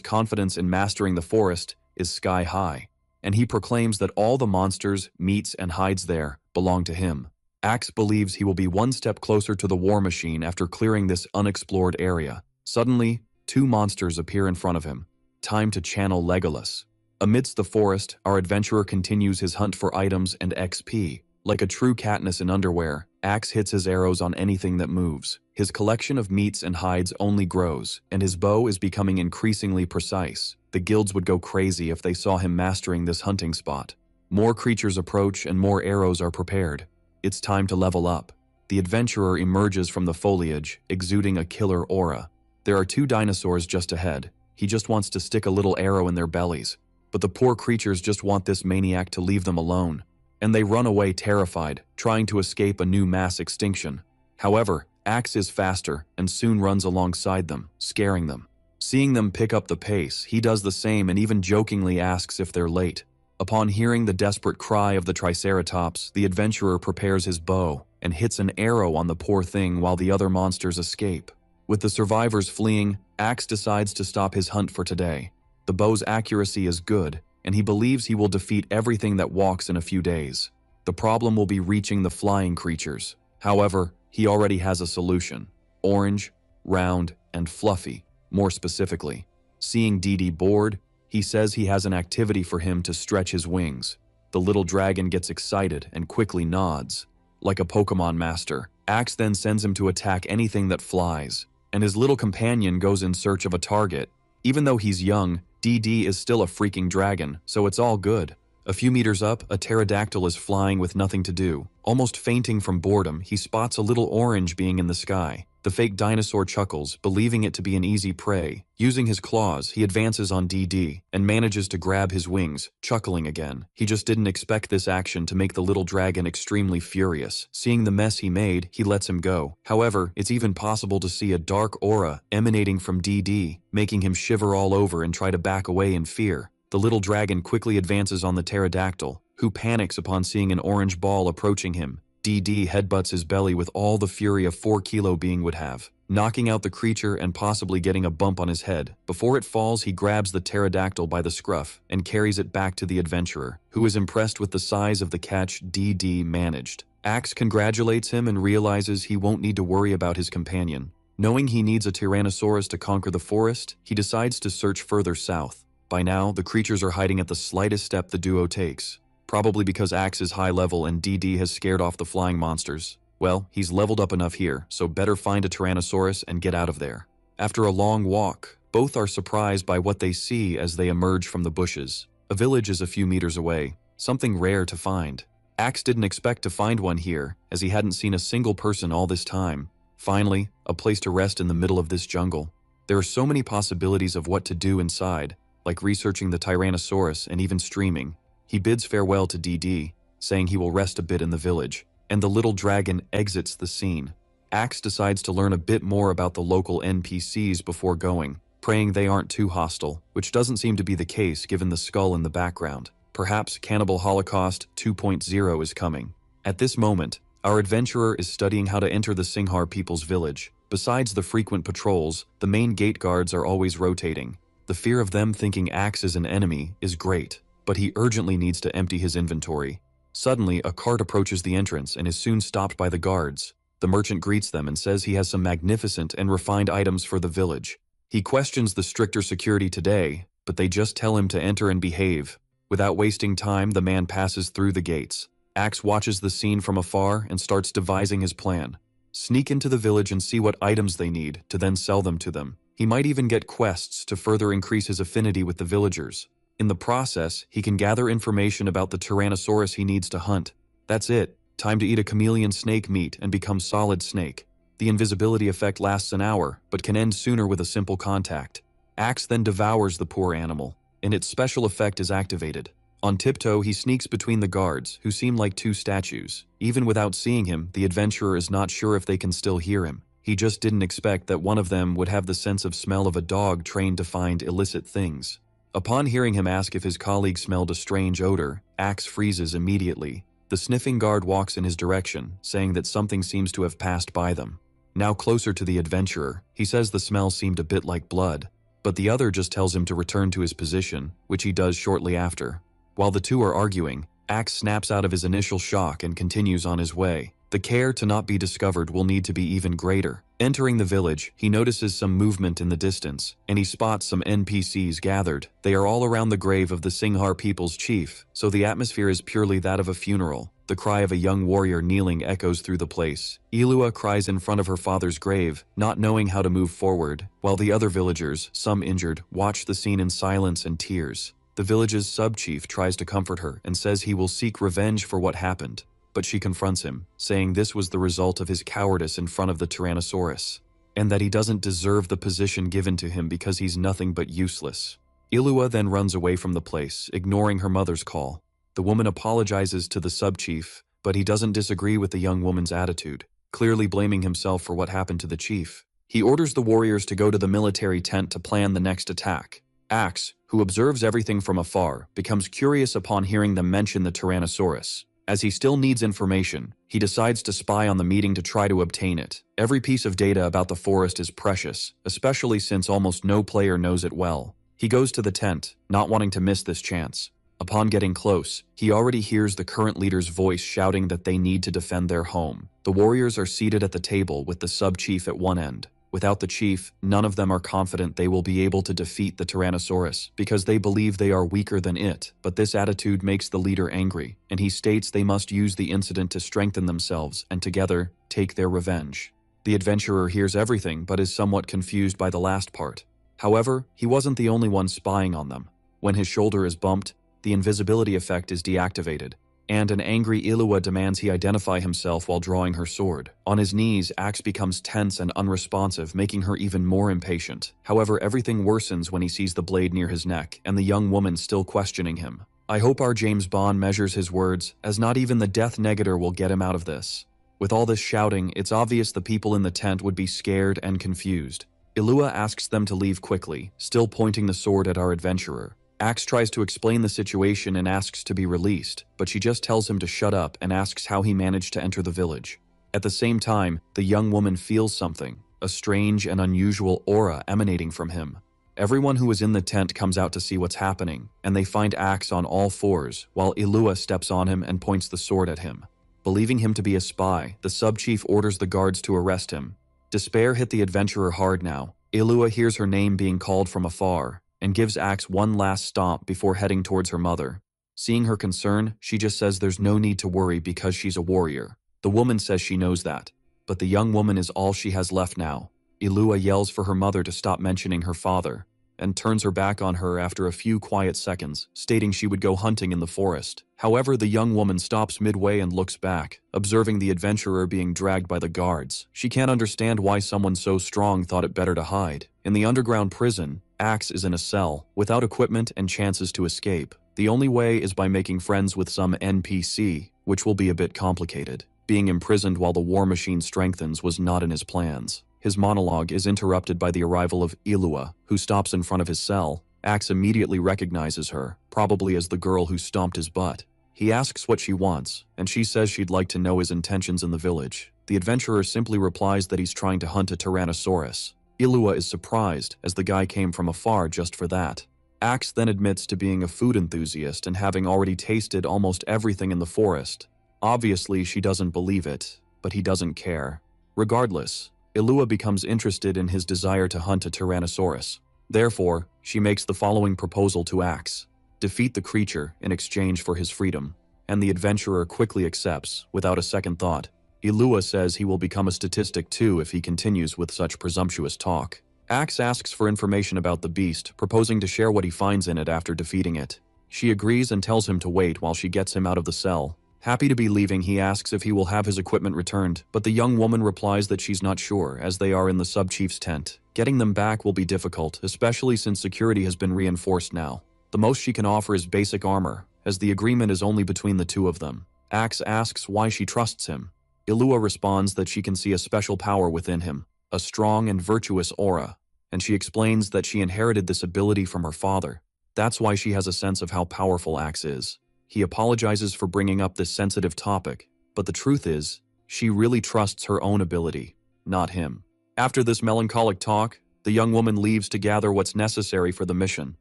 confidence in mastering the forest is sky high, and he proclaims that all the monsters, meats, and hides there belong to him. Axe believes he will be one step closer to the war machine after clearing this unexplored area. Suddenly, two monsters appear in front of him. Time to channel Legolas. Amidst the forest, our adventurer continues his hunt for items and XP. Like a true Katniss in underwear, Axe hits his arrows on anything that moves. His collection of meats and hides only grows, and his bow is becoming increasingly precise. The guilds would go crazy if they saw him mastering this hunting spot. More creatures approach and more arrows are prepared. It's time to level up. The adventurer emerges from the foliage, exuding a killer aura. There are 2 dinosaurs just ahead. He just wants to stick a little arrow in their bellies. But the poor creatures just want this maniac to leave them alone. And they run away terrified, trying to escape a new mass extinction. However, Axe is faster and soon runs alongside them, scaring them. Seeing them pick up the pace, he does the same and even jokingly asks if they're late. Upon hearing the desperate cry of the Triceratops, the adventurer prepares his bow and hits an arrow on the poor thing while the other monsters escape. With the survivors fleeing, Axe decides to stop his hunt for today. The bow's accuracy is good, and he believes he will defeat everything that walks in a few days. The problem will be reaching the flying creatures. However, he already has a solution. Orange, round, and fluffy, more specifically. Seeing Dee Dee bored, he says he has an activity for him to stretch his wings. The little dragon gets excited and quickly nods. Like a Pokemon master, Axe then sends him to attack anything that flies, and his little companion goes in search of a target. Even though he's young, Dee Dee is still a freaking dragon, so it's all good. A few meters up, a pterodactyl is flying with nothing to do. Almost fainting from boredom, he spots a little orange being in the sky. The fake dinosaur chuckles, believing it to be an easy prey. Using his claws, he advances on Dee Dee and manages to grab his wings, chuckling again. He just didn't expect this action to make the little dragon extremely furious. Seeing the mess he made, he lets him go. However, it's even possible to see a dark aura emanating from Dee Dee, making him shiver all over and try to back away in fear. The little dragon quickly advances on the pterodactyl, who panics upon seeing an orange ball approaching him. Dee Dee headbutts his belly with all the fury a 4-kilo being would have, knocking out the creature and possibly getting a bump on his head. Before it falls, he grabs the pterodactyl by the scruff and carries it back to the adventurer, who is impressed with the size of the catch Dee Dee managed. Axe congratulates him and realizes he won't need to worry about his companion. Knowing he needs a Tyrannosaurus to conquer the forest, he decides to search further south. By now, the creatures are hiding at the slightest step the duo takes. Probably because Axe is high level and Dee Dee has scared off the flying monsters. Well, he's leveled up enough here, so better find a Tyrannosaurus and get out of there. After a long walk, both are surprised by what they see as they emerge from the bushes. A village is a few meters away, something rare to find. Axe didn't expect to find one here, as he hadn't seen a single person all this time. Finally, a place to rest in the middle of this jungle. There are so many possibilities of what to do inside, like researching the Tyrannosaurus and even streaming. He bids farewell to Dee Dee, saying he will rest a bit in the village, and the little dragon exits the scene. Axe decides to learn a bit more about the local NPCs before going, praying they aren't too hostile, which doesn't seem to be the case given the skull in the background. Perhaps Cannibal Holocaust 2.0 is coming. At this moment, our adventurer is studying how to enter the Singhar people's village. Besides the frequent patrols, the main gate guards are always rotating. The fear of them thinking Axe is an enemy is great, but he urgently needs to empty his inventory. Suddenly, a cart approaches the entrance and is soon stopped by the guards. The merchant greets them and says he has some magnificent and refined items for the village. He questions the stricter security today, but they just tell him to enter and behave. Without wasting time, the man passes through the gates. Axe watches the scene from afar and starts devising his plan. Sneak into the village and see what items they need to then sell them to them. He might even get quests to further increase his affinity with the villagers. In the process, he can gather information about the Tyrannosaurus he needs to hunt. That's it. Time to eat a chameleon snake meat and become Solid Snake. The invisibility effect lasts an hour, but can end sooner with a simple contact. Axe then devours the poor animal, and its special effect is activated. On tiptoe, he sneaks between the guards, who seem like two statues. Even without seeing him, the adventurer is not sure if they can still hear him. He just didn't expect that one of them would have the sense of smell of a dog trained to find illicit things. Upon hearing him ask if his colleague smelled a strange odor, Axe freezes immediately. The sniffing guard walks in his direction, saying that something seems to have passed by them. Now closer to the adventurer, he says the smell seemed a bit like blood, but the other just tells him to return to his position, which he does shortly after. While the two are arguing, Axe snaps out of his initial shock and continues on his way. The care to not be discovered will need to be even greater. Entering the village, he notices some movement in the distance, and he spots some NPCs gathered. They are all around the grave of the Singhar people's chief, so the atmosphere is purely that of a funeral. The cry of a young warrior kneeling echoes through the place. Ilua cries in front of her father's grave, not knowing how to move forward, while the other villagers, some injured, watch the scene in silence and tears. The village's sub-chief tries to comfort her and says he will seek revenge for what happened, but she confronts him, saying this was the result of his cowardice in front of the Tyrannosaurus, and that he doesn't deserve the position given to him because he's nothing but useless. Ilua then runs away from the place, ignoring her mother's call. The woman apologizes to the sub-chief, but he doesn't disagree with the young woman's attitude, clearly blaming himself for what happened to the chief. He orders the warriors to go to the military tent to plan the next attack. Axe, who observes everything from afar, becomes curious upon hearing them mention the Tyrannosaurus. As he still needs information, he decides to spy on the meeting to try to obtain it. Every piece of data about the forest is precious, especially since almost no player knows it well. He goes to the tent, not wanting to miss this chance. Upon getting close, he already hears the current leader's voice shouting that they need to defend their home. The warriors are seated at the table with the sub-chief at one end. Without the chief, none of them are confident they will be able to defeat the Tyrannosaurus because they believe they are weaker than it, but this attitude makes the leader angry, and he states they must use the incident to strengthen themselves and together take their revenge. The adventurer hears everything but is somewhat confused by the last part. However, he wasn't the only one spying on them. When his shoulder is bumped, the invisibility effect is deactivated, and an angry Ilua demands he identify himself while drawing her sword. On his knees, Axe becomes tense and unresponsive, making her even more impatient. However, everything worsens when he sees the blade near his neck, and the young woman still questioning him. I hope our James Bond measures his words, as not even the Death Negator will get him out of this. With all this shouting, it's obvious the people in the tent would be scared and confused. Ilua asks them to leave quickly, still pointing the sword at our adventurer. Axe tries to explain the situation and asks to be released, but she just tells him to shut up and asks how he managed to enter the village. At the same time, the young woman feels something, a strange and unusual aura emanating from him. Everyone who is in the tent comes out to see what's happening, and they find Axe on all fours, while Ilua steps on him and points the sword at him. Believing him to be a spy, the sub-chief orders the guards to arrest him. Despair hit the adventurer hard now. Ilua hears her name being called from afar, and gives Axe one last stomp before heading towards her mother. Seeing her concern, she just says there's no need to worry because she's a warrior. The woman says she knows that, but the young woman is all she has left now. Ilua yells for her mother to stop mentioning her father, and turns her back on her after a few quiet seconds, stating she would go hunting in the forest. However, the young woman stops midway and looks back, observing the adventurer being dragged by the guards. She can't understand why someone so strong thought it better to hide. In the underground prison, Axe is in a cell, without equipment and chances to escape. The only way is by making friends with some NPC, which will be a bit complicated. Being imprisoned while the war machine strengthens was not in his plans. His monologue is interrupted by the arrival of Ilua, who stops in front of his cell. Axe immediately recognizes her, probably as the girl who stomped his butt. He asks what she wants, and she says she'd like to know his intentions in the village. The adventurer simply replies that he's trying to hunt a Tyrannosaurus. Ilua is surprised, as the guy came from afar just for that. Axe then admits to being a food enthusiast and having already tasted almost everything in the forest. Obviously, she doesn't believe it, but he doesn't care. Regardless, Ilua becomes interested in his desire to hunt a Tyrannosaurus. Therefore, she makes the following proposal to Axe: defeat the creature in exchange for his freedom, and the adventurer quickly accepts, without a second thought. Ilua says he will become a statistic too if he continues with such presumptuous talk. Axe asks for information about the beast, proposing to share what he finds in it after defeating it. She agrees and tells him to wait while she gets him out of the cell. Happy to be leaving, he asks if he will have his equipment returned, but the young woman replies that she's not sure, as they are in the sub-chief's tent. Getting them back will be difficult, especially since security has been reinforced now. The most she can offer is basic armor, as the agreement is only between the two of them. Axe asks why she trusts him. Ilua responds that she can see a special power within him, a strong and virtuous aura, and she explains that she inherited this ability from her father. That's why she has a sense of how powerful Axe is. He apologizes for bringing up this sensitive topic, but the truth is, she really trusts her own ability, not him. After this melancholic talk, the young woman leaves to gather what's necessary for the mission.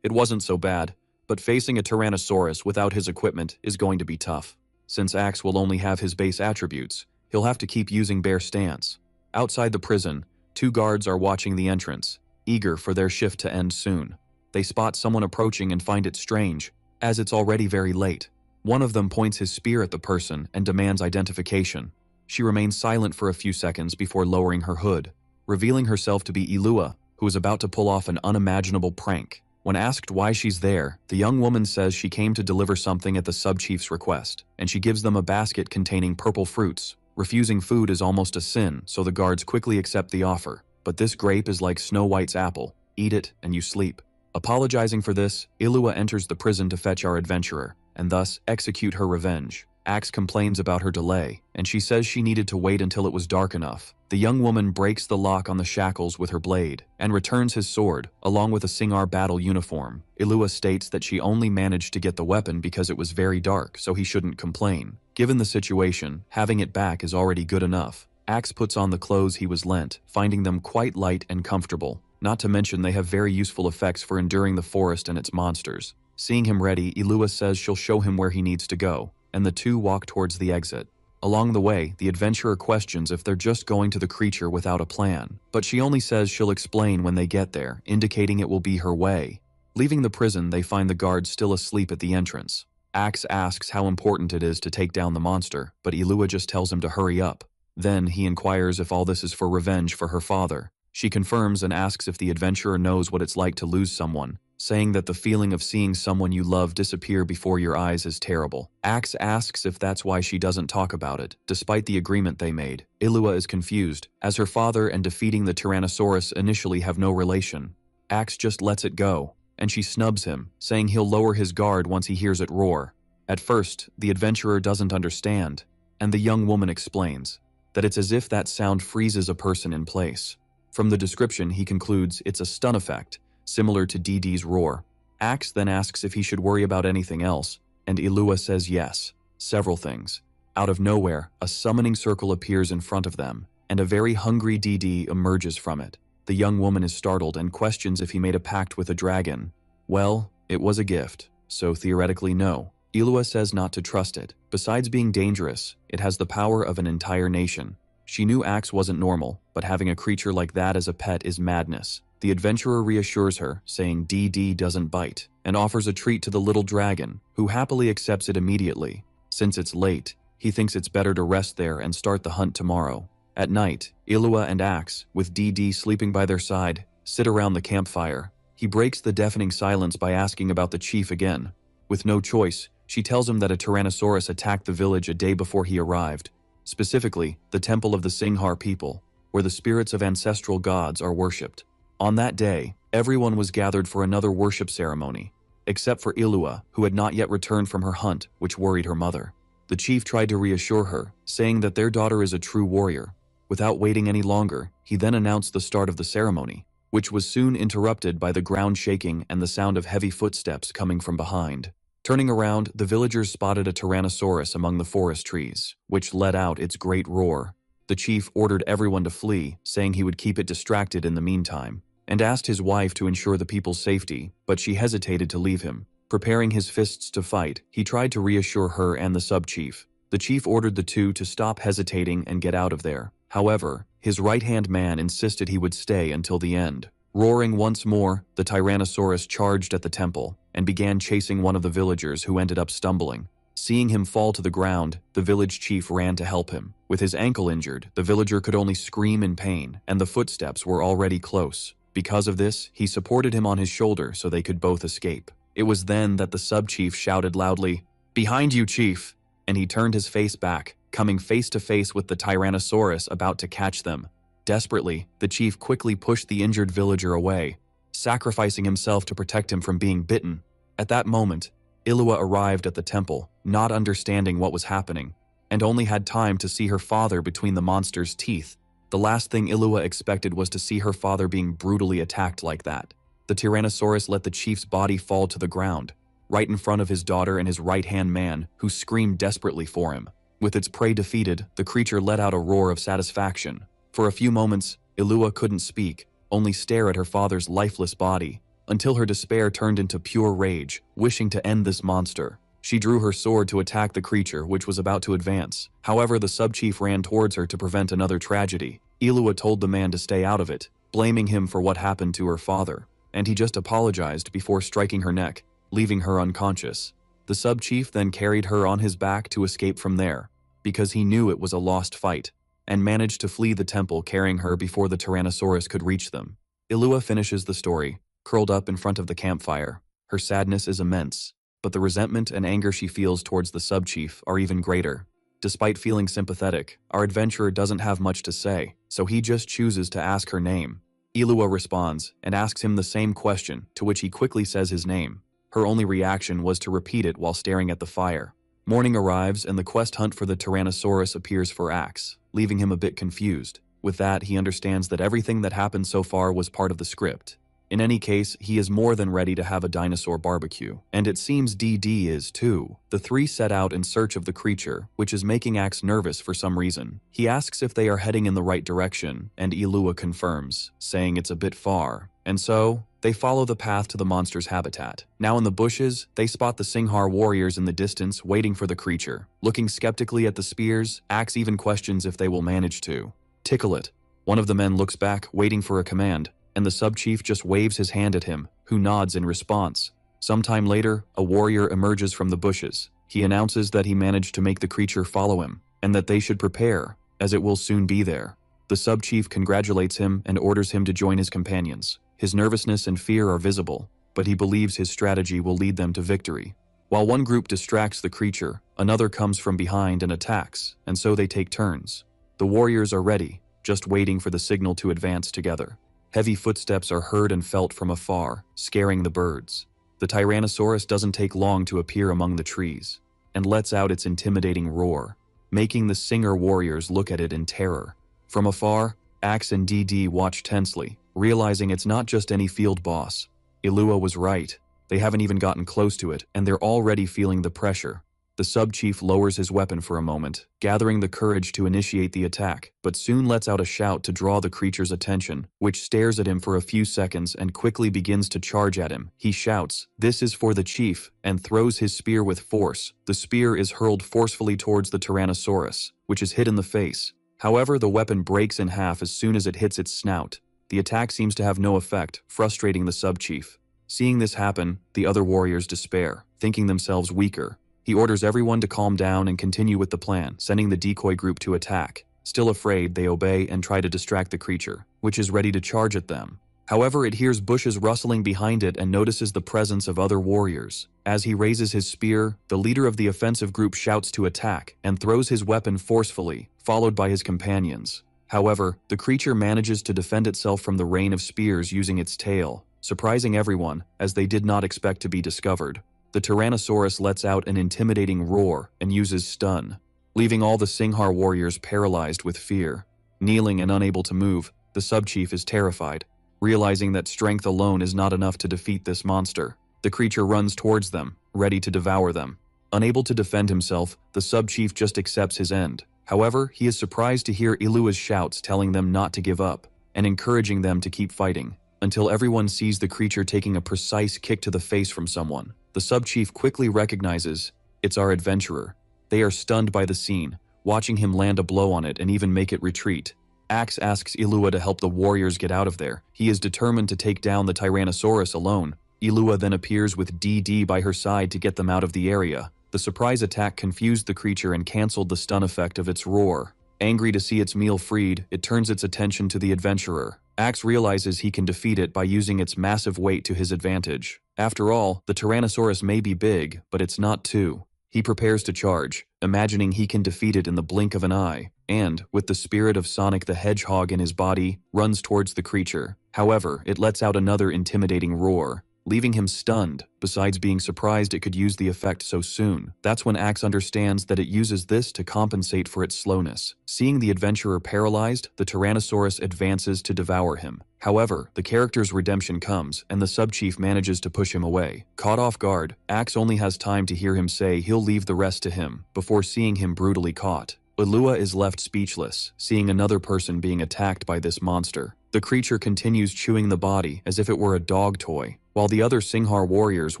It wasn't so bad, but facing a Tyrannosaurus without his equipment is going to be tough. Since Axe will only have his base attributes, he'll have to keep using bare stance. Outside the prison, two guards are watching the entrance, eager for their shift to end soon. They spot someone approaching and find it strange, as it's already very late. One of them points his spear at the person and demands identification. She remains silent for a few seconds before lowering her hood, revealing herself to be Ilua, who is about to pull off an unimaginable prank. When asked why she's there, the young woman says she came to deliver something at the sub-chief's request, and she gives them a basket containing purple fruits. Refusing food is almost a sin, so the guards quickly accept the offer. But this grape is like Snow White's apple. Eat it and you sleep. Apologizing for this, Ilua enters the prison to fetch our adventurer, and thus execute her revenge. Axe complains about her delay, and she says she needed to wait until it was dark enough. The young woman breaks the lock on the shackles with her blade, and returns his sword, along with a Singar battle uniform. Ilua states that she only managed to get the weapon because it was very dark, so he shouldn't complain. Given the situation, having it back is already good enough. Axe puts on the clothes he was lent, finding them quite light and comfortable. Not to mention they have very useful effects for enduring the forest and its monsters. Seeing him ready, Ilua says she'll show him where he needs to go, and the two walk towards the exit. Along the way, the adventurer questions if they're just going to the creature without a plan, but she only says she'll explain when they get there, indicating it will be her way. Leaving the prison, they find the guards still asleep at the entrance. Axe asks how important it is to take down the monster, but Ilua just tells him to hurry up. Then he inquires if all this is for revenge for her father. She confirms and asks if the adventurer knows what it's like to lose someone, saying that the feeling of seeing someone you love disappear before your eyes is terrible. Axe asks if that's why she doesn't talk about it, despite the agreement they made. Ilua is confused, as her father and defeating the Tyrannosaurus initially have no relation. Axe just lets it go, and she snubs him, saying he'll lower his guard once he hears it roar. At first, the adventurer doesn't understand, and the young woman explains that it's as if that sound freezes a person in place. From the description, he concludes it's a stun effect, similar to DD's roar. Axe then asks if he should worry about anything else, and Ilua says yes, several things. Out of nowhere, a summoning circle appears in front of them, and a very hungry DD emerges from it. The young woman is startled and questions if he made a pact with a dragon. Well, it was a gift, so theoretically no. Ilua says not to trust it. Besides being dangerous, it has the power of an entire nation. She knew Axe wasn't normal, but having a creature like that as a pet is madness. The adventurer reassures her, saying DD doesn't bite, and offers a treat to the little dragon, who happily accepts it immediately. Since it's late, he thinks it's better to rest there and start the hunt tomorrow. At night, Ilua and Axe, with DD sleeping by their side, sit around the campfire. He breaks the deafening silence by asking about the chief again. With no choice, she tells him that a Tyrannosaurus attacked the village a day before he arrived. Specifically, the temple of the Singhar people, where the spirits of ancestral gods are worshipped. On that day, everyone was gathered for another worship ceremony, except for Ilua, who had not yet returned from her hunt, which worried her mother. The chief tried to reassure her, saying that their daughter is a true warrior. Without waiting any longer, he then announced the start of the ceremony, which was soon interrupted by the ground shaking and the sound of heavy footsteps coming from behind. Turning around, the villagers spotted a Tyrannosaurus among the forest trees, which let out its great roar. The chief ordered everyone to flee, saying he would keep it distracted in the meantime, and asked his wife to ensure the people's safety, but she hesitated to leave him. Preparing his fists to fight, he tried to reassure her and the sub-chief. The chief ordered the two to stop hesitating and get out of there. However, his right-hand man insisted he would stay until the end. Roaring once more, the Tyrannosaurus charged at the temple and began chasing one of the villagers who ended up stumbling. Seeing him fall to the ground, the village chief ran to help him. With his ankle injured, the villager could only scream in pain, and the footsteps were already close. Because of this, he supported him on his shoulder so they could both escape. It was then that the sub-chief shouted loudly, "Behind you, chief!" And he turned his face back, coming face to face with the Tyrannosaurus about to catch them. Desperately, the chief quickly pushed the injured villager away, sacrificing himself to protect him from being bitten. At that moment, Ilua arrived at the temple, not understanding what was happening, and only had time to see her father between the monster's teeth. The last thing Ilua expected was to see her father being brutally attacked like that. The Tyrannosaurus let the chief's body fall to the ground, right in front of his daughter and his right-hand man, who screamed desperately for him. With its prey defeated, the creature let out a roar of satisfaction. For a few moments, Ilua couldn't speak, only stare at her father's lifeless body, until her despair turned into pure rage, wishing to end this monster. She drew her sword to attack the creature, which was about to advance. However, the sub-chief ran towards her to prevent another tragedy. Ilua told the man to stay out of it, blaming him for what happened to her father, and he just apologized before striking her neck, leaving her unconscious. The sub-chief then carried her on his back to escape from there, because he knew it was a lost fight, and managed to flee the temple carrying her before the Tyrannosaurus could reach them. Illua finishes the story, curled up in front of the campfire. Her sadness is immense, but the resentment and anger she feels towards the sub-chief are even greater. Despite feeling sympathetic, our adventurer doesn't have much to say, so he just chooses to ask her name. Illua responds and asks him the same question, to which he quickly says his name. Her only reaction was to repeat it while staring at the fire. Morning arrives and the quest hunt for the Tyrannosaurus appears for Axe, leaving him a bit confused. With that, he understands that everything that happened so far was part of the script. In any case, he is more than ready to have a dinosaur barbecue, and it seems DD is too. The three set out in search of the creature, which is making Axe nervous for some reason. He asks if they are heading in the right direction, and Illua confirms, saying it's a bit far. And so, they follow the path to the monster's habitat. Now in the bushes, they spot the Singhar warriors in the distance waiting for the creature. Looking skeptically at the spears, Axe even questions if they will manage to tickle it. One of the men looks back, waiting for a command, and the sub-chief just waves his hand at him, who nods in response. Sometime later, a warrior emerges from the bushes. He announces that he managed to make the creature follow him, and that they should prepare, as it will soon be there. The sub-chief congratulates him and orders him to join his companions. His nervousness and fear are visible, but he believes his strategy will lead them to victory. While one group distracts the creature, another comes from behind and attacks, and so they take turns. The warriors are ready, just waiting for the signal to advance together. Heavy footsteps are heard and felt from afar, scaring the birds. The Tyrannosaurus doesn't take long to appear among the trees, and lets out its intimidating roar, making the Singer warriors look at it in terror. From afar, Axe and DD watch tensely, realizing it's not just any field boss. Illua was right. They haven't even gotten close to it, and they're already feeling the pressure. The sub-chief lowers his weapon for a moment, gathering the courage to initiate the attack, but soon lets out a shout to draw the creature's attention, which stares at him for a few seconds and quickly begins to charge at him. He shouts, "This is for the chief," and throws his spear with force. The spear is hurled forcefully towards the Tyrannosaurus, which is hit in the face. However, the weapon breaks in half as soon as it hits its snout. The attack seems to have no effect, frustrating the sub-chief. Seeing this happen, the other warriors despair, thinking themselves weaker. He orders everyone to calm down and continue with the plan, sending the decoy group to attack. Still afraid, they obey and try to distract the creature, which is ready to charge at them. However, it hears bushes rustling behind it and notices the presence of other warriors. As he raises his spear, the leader of the offensive group shouts to attack and throws his weapon forcefully, followed by his companions. However, the creature manages to defend itself from the rain of spears using its tail, surprising everyone, as they did not expect to be discovered. The Tyrannosaurus lets out an intimidating roar and uses stun, leaving all the Singhar warriors paralyzed with fear. Kneeling and unable to move, the sub-chief is terrified, realizing that strength alone is not enough to defeat this monster. The creature runs towards them, ready to devour them. Unable to defend himself, the sub-chief just accepts his end. However, he is surprised to hear Illua's shouts telling them not to give up, and encouraging them to keep fighting, until everyone sees the creature taking a precise kick to the face from someone. The sub-chief quickly recognizes it's our adventurer. They are stunned by the scene, watching him land a blow on it and even make it retreat. Axe asks Illua to help the warriors get out of there. He is determined to take down the Tyrannosaurus alone. Illua then appears with DD by her side to get them out of the area. The surprise attack confused the creature and cancelled the stun effect of its roar. Angry to see its meal freed, it turns its attention to the adventurer. Axe realizes he can defeat it by using its massive weight to his advantage. After all, the Tyrannosaurus may be big, but it's not too. He prepares to charge, imagining he can defeat it in the blink of an eye, and, with the spirit of Sonic the Hedgehog in his body, runs towards the creature. However, it lets out another intimidating roar, leaving him stunned, besides being surprised it could use the effect so soon. That's when Axe understands that it uses this to compensate for its slowness. Seeing the adventurer paralyzed, the Tyrannosaurus advances to devour him. However, the character's redemption comes, and the sub-chief manages to push him away. Caught off guard, Axe only has time to hear him say he'll leave the rest to him, before seeing him brutally caught. Illua is left speechless, seeing another person being attacked by this monster. The creature continues chewing the body as if it were a dog toy, while the other Singhar warriors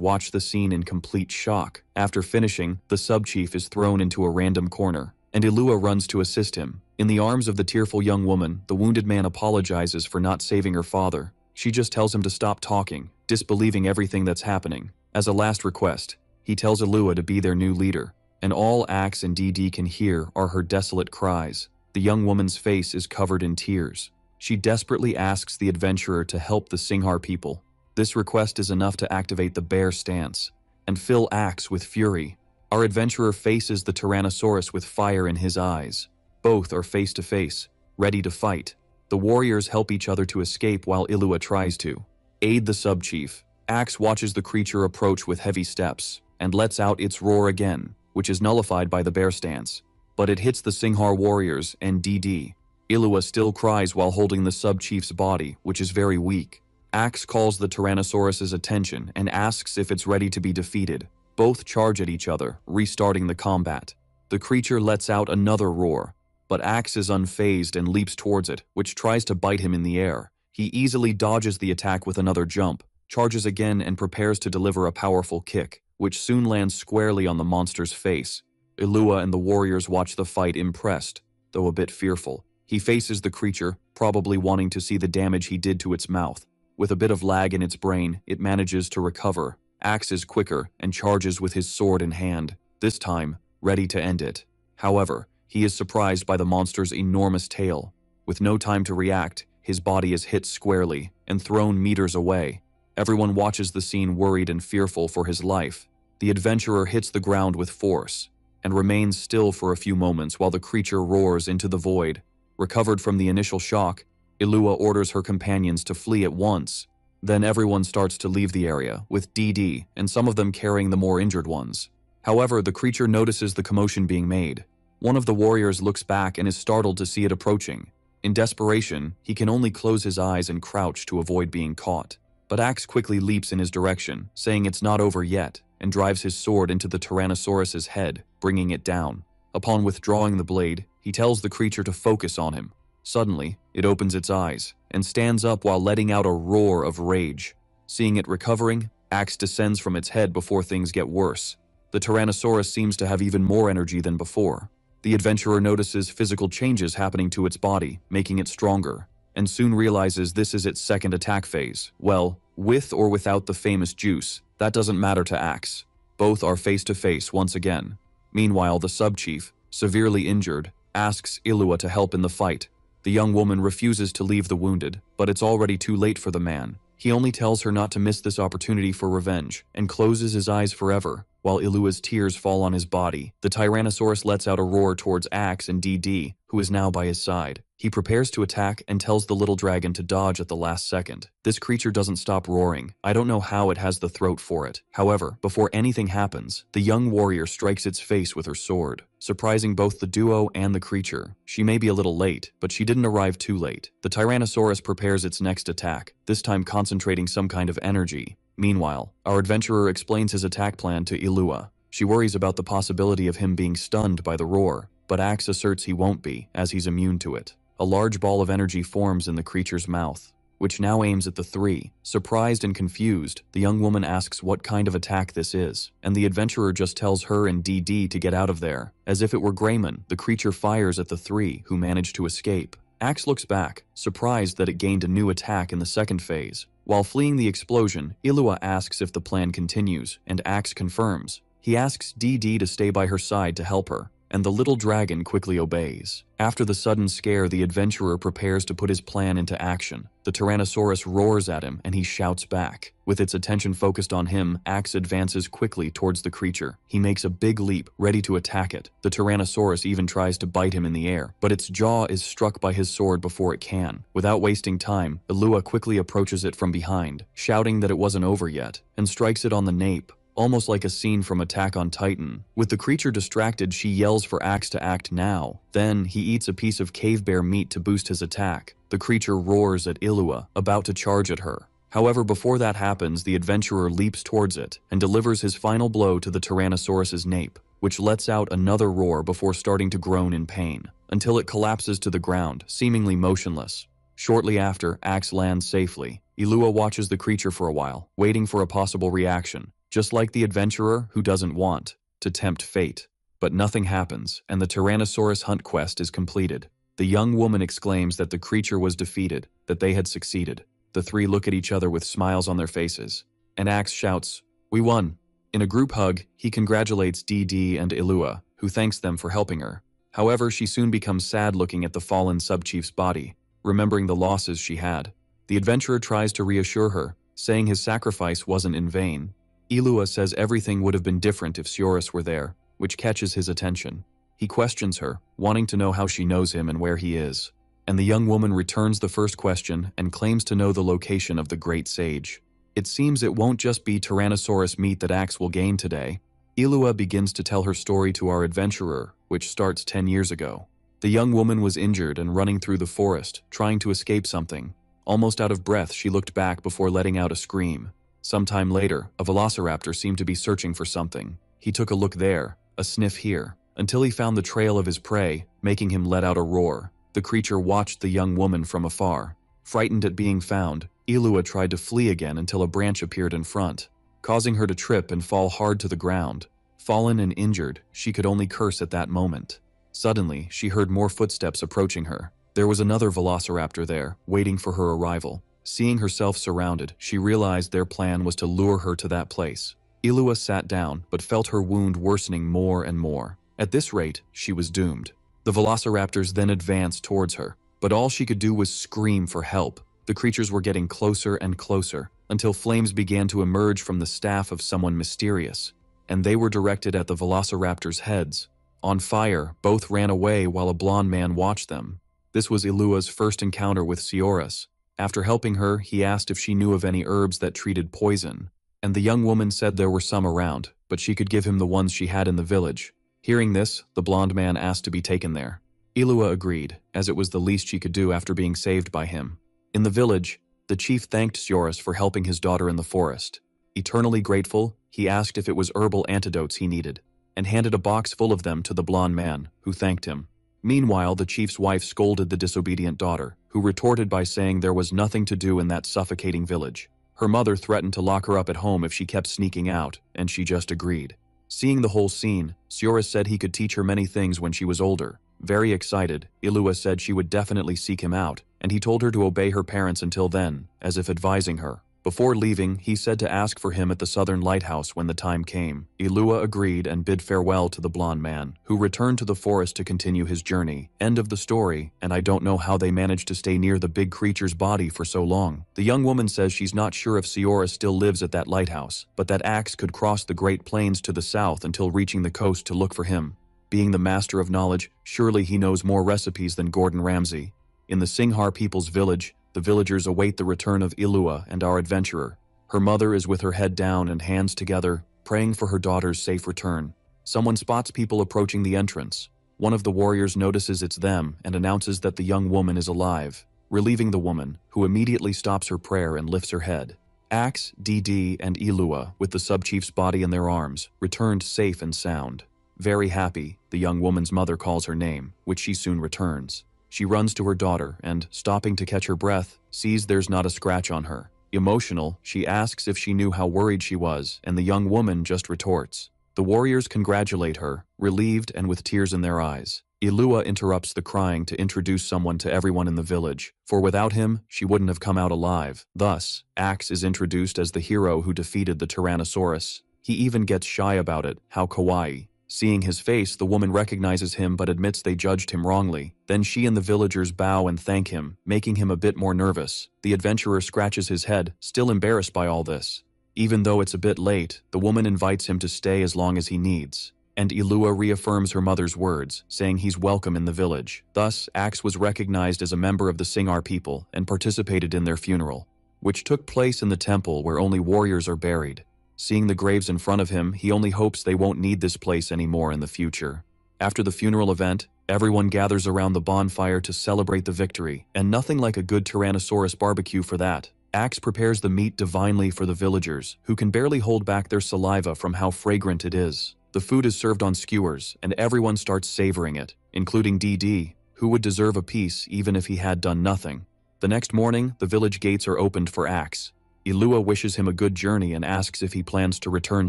watch the scene in complete shock. After finishing, the sub-chief is thrown into a random corner, and Illua runs to assist him. In the arms of the tearful young woman, the wounded man apologizes for not saving her father. She just tells him to stop talking, disbelieving everything that's happening. As a last request, He tells Illua to be their new leader, and all Ax and DD can hear are her desolate cries. The young woman's face is covered in tears. She desperately asks the adventurer to help the Singhar people. This request is enough to activate the bear stance and fill Ax with fury. Our adventurer faces the Tyrannosaurus with fire in his eyes. Both are face to face, ready to fight. The warriors help each other to escape while Illua tries to aid the sub-chief. Ax watches the creature approach with heavy steps and lets out its roar again, which is nullified by the bear stance. But it hits the Singhar warriors and DD. Illua still cries while holding the sub-chief's body, which is very weak. Ax calls the Tyrannosaurus's attention and asks if it's ready to be defeated. Both charge at each other, restarting the combat. The creature lets out another roar, but Ax is unfazed and leaps towards it, which tries to bite him in the air. He easily dodges the attack with another jump, charges again and prepares to deliver a powerful kick, which soon lands squarely on the monster's face. Illua and the warriors watch the fight impressed, though a bit fearful. He faces the creature, probably wanting to see the damage he did to its mouth. With a bit of lag in its brain, it manages to recover. Ax is quicker and charges with his sword in hand, this time ready to end it. However, he is surprised by the monster's enormous tail. With no time to react, his body is hit squarely and thrown meters away. Everyone watches the scene worried and fearful for his life. The adventurer hits the ground with force and remains still for a few moments while the creature roars into the void. Recovered from the initial shock, Illua orders her companions to flee at once. Then everyone starts to leave the area, with DD and some of them carrying the more injured ones. However, the creature notices the commotion being made. One of the warriors looks back and is startled to see it approaching. In desperation, he can only close his eyes and crouch to avoid being caught. But Ax quickly leaps in his direction, saying it's not over yet, and drives his sword into the Tyrannosaurus's head, bringing it down. Upon withdrawing the blade, he tells the creature to focus on him. Suddenly, it opens its eyes and stands up while letting out a roar of rage. Seeing it recovering, Ax descends from its head before things get worse. The Tyrannosaurus seems to have even more energy than before. The adventurer notices physical changes happening to its body, making it stronger, and soon realizes this is its second attack phase. Well, with or without the famous juice, that doesn't matter to Ax. Both are face to face once again. Meanwhile, the sub-chief, severely injured, asks Illua to help in the fight. The young woman refuses to leave the wounded, but it's already too late for the man. He only tells her not to miss this opportunity for revenge, and closes his eyes forever, while Illua's tears fall on his body. The Tyrannosaurus lets out a roar towards Ax and DD, who is now by his side. He prepares to attack and tells the little dragon to dodge at the last second. This creature doesn't stop roaring. I don't know how it has the throat for it. However, before anything happens, the young warrior strikes its face with her sword, surprising both the duo and the creature. She may be a little late, but she didn't arrive too late. The Tyrannosaurus prepares its next attack, this time concentrating some kind of energy. Meanwhile, our adventurer explains his attack plan to Illua. She worries about the possibility of him being stunned by the roar, but Ax asserts he won't be, as he's immune to it. A large ball of energy forms in the creature's mouth, which now aims at the three. Surprised and confused, the young woman asks what kind of attack this is, and the adventurer just tells her and DD to get out of there. As if it were Greyman, the creature fires at the three, who manage to escape. Ax looks back, surprised that it gained a new attack in the second phase. While fleeing the explosion, Illua asks if the plan continues, and Ax confirms. He asks DD to stay by her side to help her, and the little dragon quickly obeys. After the sudden scare, the adventurer prepares to put his plan into action. The Tyrannosaurus roars at him, and he shouts back. With its attention focused on him, Ax advances quickly towards the creature. He makes a big leap, ready to attack it. The Tyrannosaurus even tries to bite him in the air, but its jaw is struck by his sword before it can. Without wasting time, Illua quickly approaches it from behind, shouting that it wasn't over yet, and strikes it on the nape. Almost like a scene from Attack on Titan. With the creature distracted, she yells for Ax to act now. Then, he eats a piece of cave bear meat to boost his attack. The creature roars at Illua, about to charge at her. However, before that happens, the adventurer leaps towards it and delivers his final blow to the Tyrannosaurus's nape, which lets out another roar before starting to groan in pain, until it collapses to the ground, seemingly motionless. Shortly after, Ax lands safely. Illua watches the creature for a while, waiting for a possible reaction. Just like the adventurer who doesn't want to tempt fate. But nothing happens, and the Tyrannosaurus hunt quest is completed. The young woman exclaims that the creature was defeated, that they had succeeded. The three look at each other with smiles on their faces, and Ax shouts, "We won!" In a group hug, he congratulates DD and Ilua, who thanks them for helping her. However, she soon becomes sad looking at the fallen sub-chief's body, remembering the losses she had. The adventurer tries to reassure her, saying his sacrifice wasn't in vain. Ilua says everything would have been different if Sioris were there, which catches his attention. He questions her, wanting to know how she knows him and where he is. And the young woman returns the first question and claims to know the location of the great sage. It seems it won't just be Tyrannosaurus meat that Axe will gain today. Ilua begins to tell her story to our adventurer, which starts 10 years ago. The young woman was injured and running through the forest, trying to escape something. Almost out of breath, she looked back before letting out a scream. Sometime later, a velociraptor seemed to be searching for something. He took a look there, a sniff here, until he found the trail of his prey, making him let out a roar. The creature watched the young woman from afar. Frightened at being found, Ilua tried to flee again until a branch appeared in front, causing her to trip and fall hard to the ground. Fallen and injured, she could only curse at that moment. Suddenly, she heard more footsteps approaching her. There was another velociraptor there, waiting for her arrival. Seeing herself surrounded, she realized their plan was to lure her to that place. Ilua sat down, but felt her wound worsening more and more. At this rate, she was doomed. The velociraptors then advanced towards her, but all she could do was scream for help. The creatures were getting closer and closer, until flames began to emerge from the staff of someone mysterious, and they were directed at the velociraptors' heads. On fire, both ran away while a blonde man watched them. This was Ilua's first encounter with Sioris. After helping her, he asked if she knew of any herbs that treated poison, and the young woman said there were some around, but she could give him the ones she had in the village. Hearing this, the blonde man asked to be taken there. Ilua agreed, as it was the least she could do after being saved by him. In the village, the chief thanked Sioris for helping his daughter in the forest. Eternally grateful, he asked if it was herbal antidotes he needed, and handed a box full of them to the blonde man, who thanked him. Meanwhile, the chief's wife scolded the disobedient daughter, who retorted by saying there was nothing to do in that suffocating village. Her mother threatened to lock her up at home if she kept sneaking out, and she just agreed. Seeing the whole scene, Sioris said he could teach her many things when she was older. Very excited, Ilua said she would definitely seek him out, and he told her to obey her parents until then, as if advising her. Before leaving, he said to ask for him at the southern lighthouse when the time came. Ilua agreed and bid farewell to the blonde man, who returned to the forest to continue his journey. End of the story, and I don't know how they managed to stay near the big creature's body for so long. The young woman says she's not sure if Sioris still lives at that lighthouse, but that Axe could cross the Great Plains to the south until reaching the coast to look for him. Being the master of knowledge, surely he knows more recipes than Gordon Ramsay. In the Singhar people's village, the villagers await the return of Ilua and our adventurer. Her mother is with her head down and hands together, praying for her daughter's safe return. Someone spots people approaching the entrance. One of the warriors notices it's them and announces that the young woman is alive, relieving the woman, who immediately stops her prayer and lifts her head. Axe, DD, and Ilua, with the sub-chief's body in their arms, returned safe and sound. Very happy, the young woman's mother calls her name, which she soon returns. She runs to her daughter and, stopping to catch her breath, sees there's not a scratch on her. Emotional, she asks if she knew how worried she was, and the young woman just retorts. The warriors congratulate her, relieved and with tears in their eyes. Ilua interrupts the crying to introduce someone to everyone in the village, for without him, she wouldn't have come out alive. Thus, Axe is introduced as the hero who defeated the Tyrannosaurus. He even gets shy about it, how kawaii. Seeing his face, the woman recognizes him but admits they judged him wrongly. Then she and the villagers bow and thank him, making him a bit more nervous. The adventurer scratches his head, still embarrassed by all this. Even though it's a bit late, the woman invites him to stay as long as he needs. And Ilua reaffirms her mother's words, saying he's welcome in the village. Thus, Axe was recognized as a member of the Singhar people and participated in their funeral, which took place in the temple where only warriors are buried. Seeing the graves in front of him, he only hopes they won't need this place anymore in the future. After the funeral event, everyone gathers around the bonfire to celebrate the victory, and nothing like a good Tyrannosaurus barbecue for that. Axe prepares the meat divinely for the villagers, who can barely hold back their saliva from how fragrant it is. The food is served on skewers, and everyone starts savoring it, including DD, who would deserve a piece even if he had done nothing. The next morning, the village gates are opened for Axe. Ilua wishes him a good journey and asks if he plans to return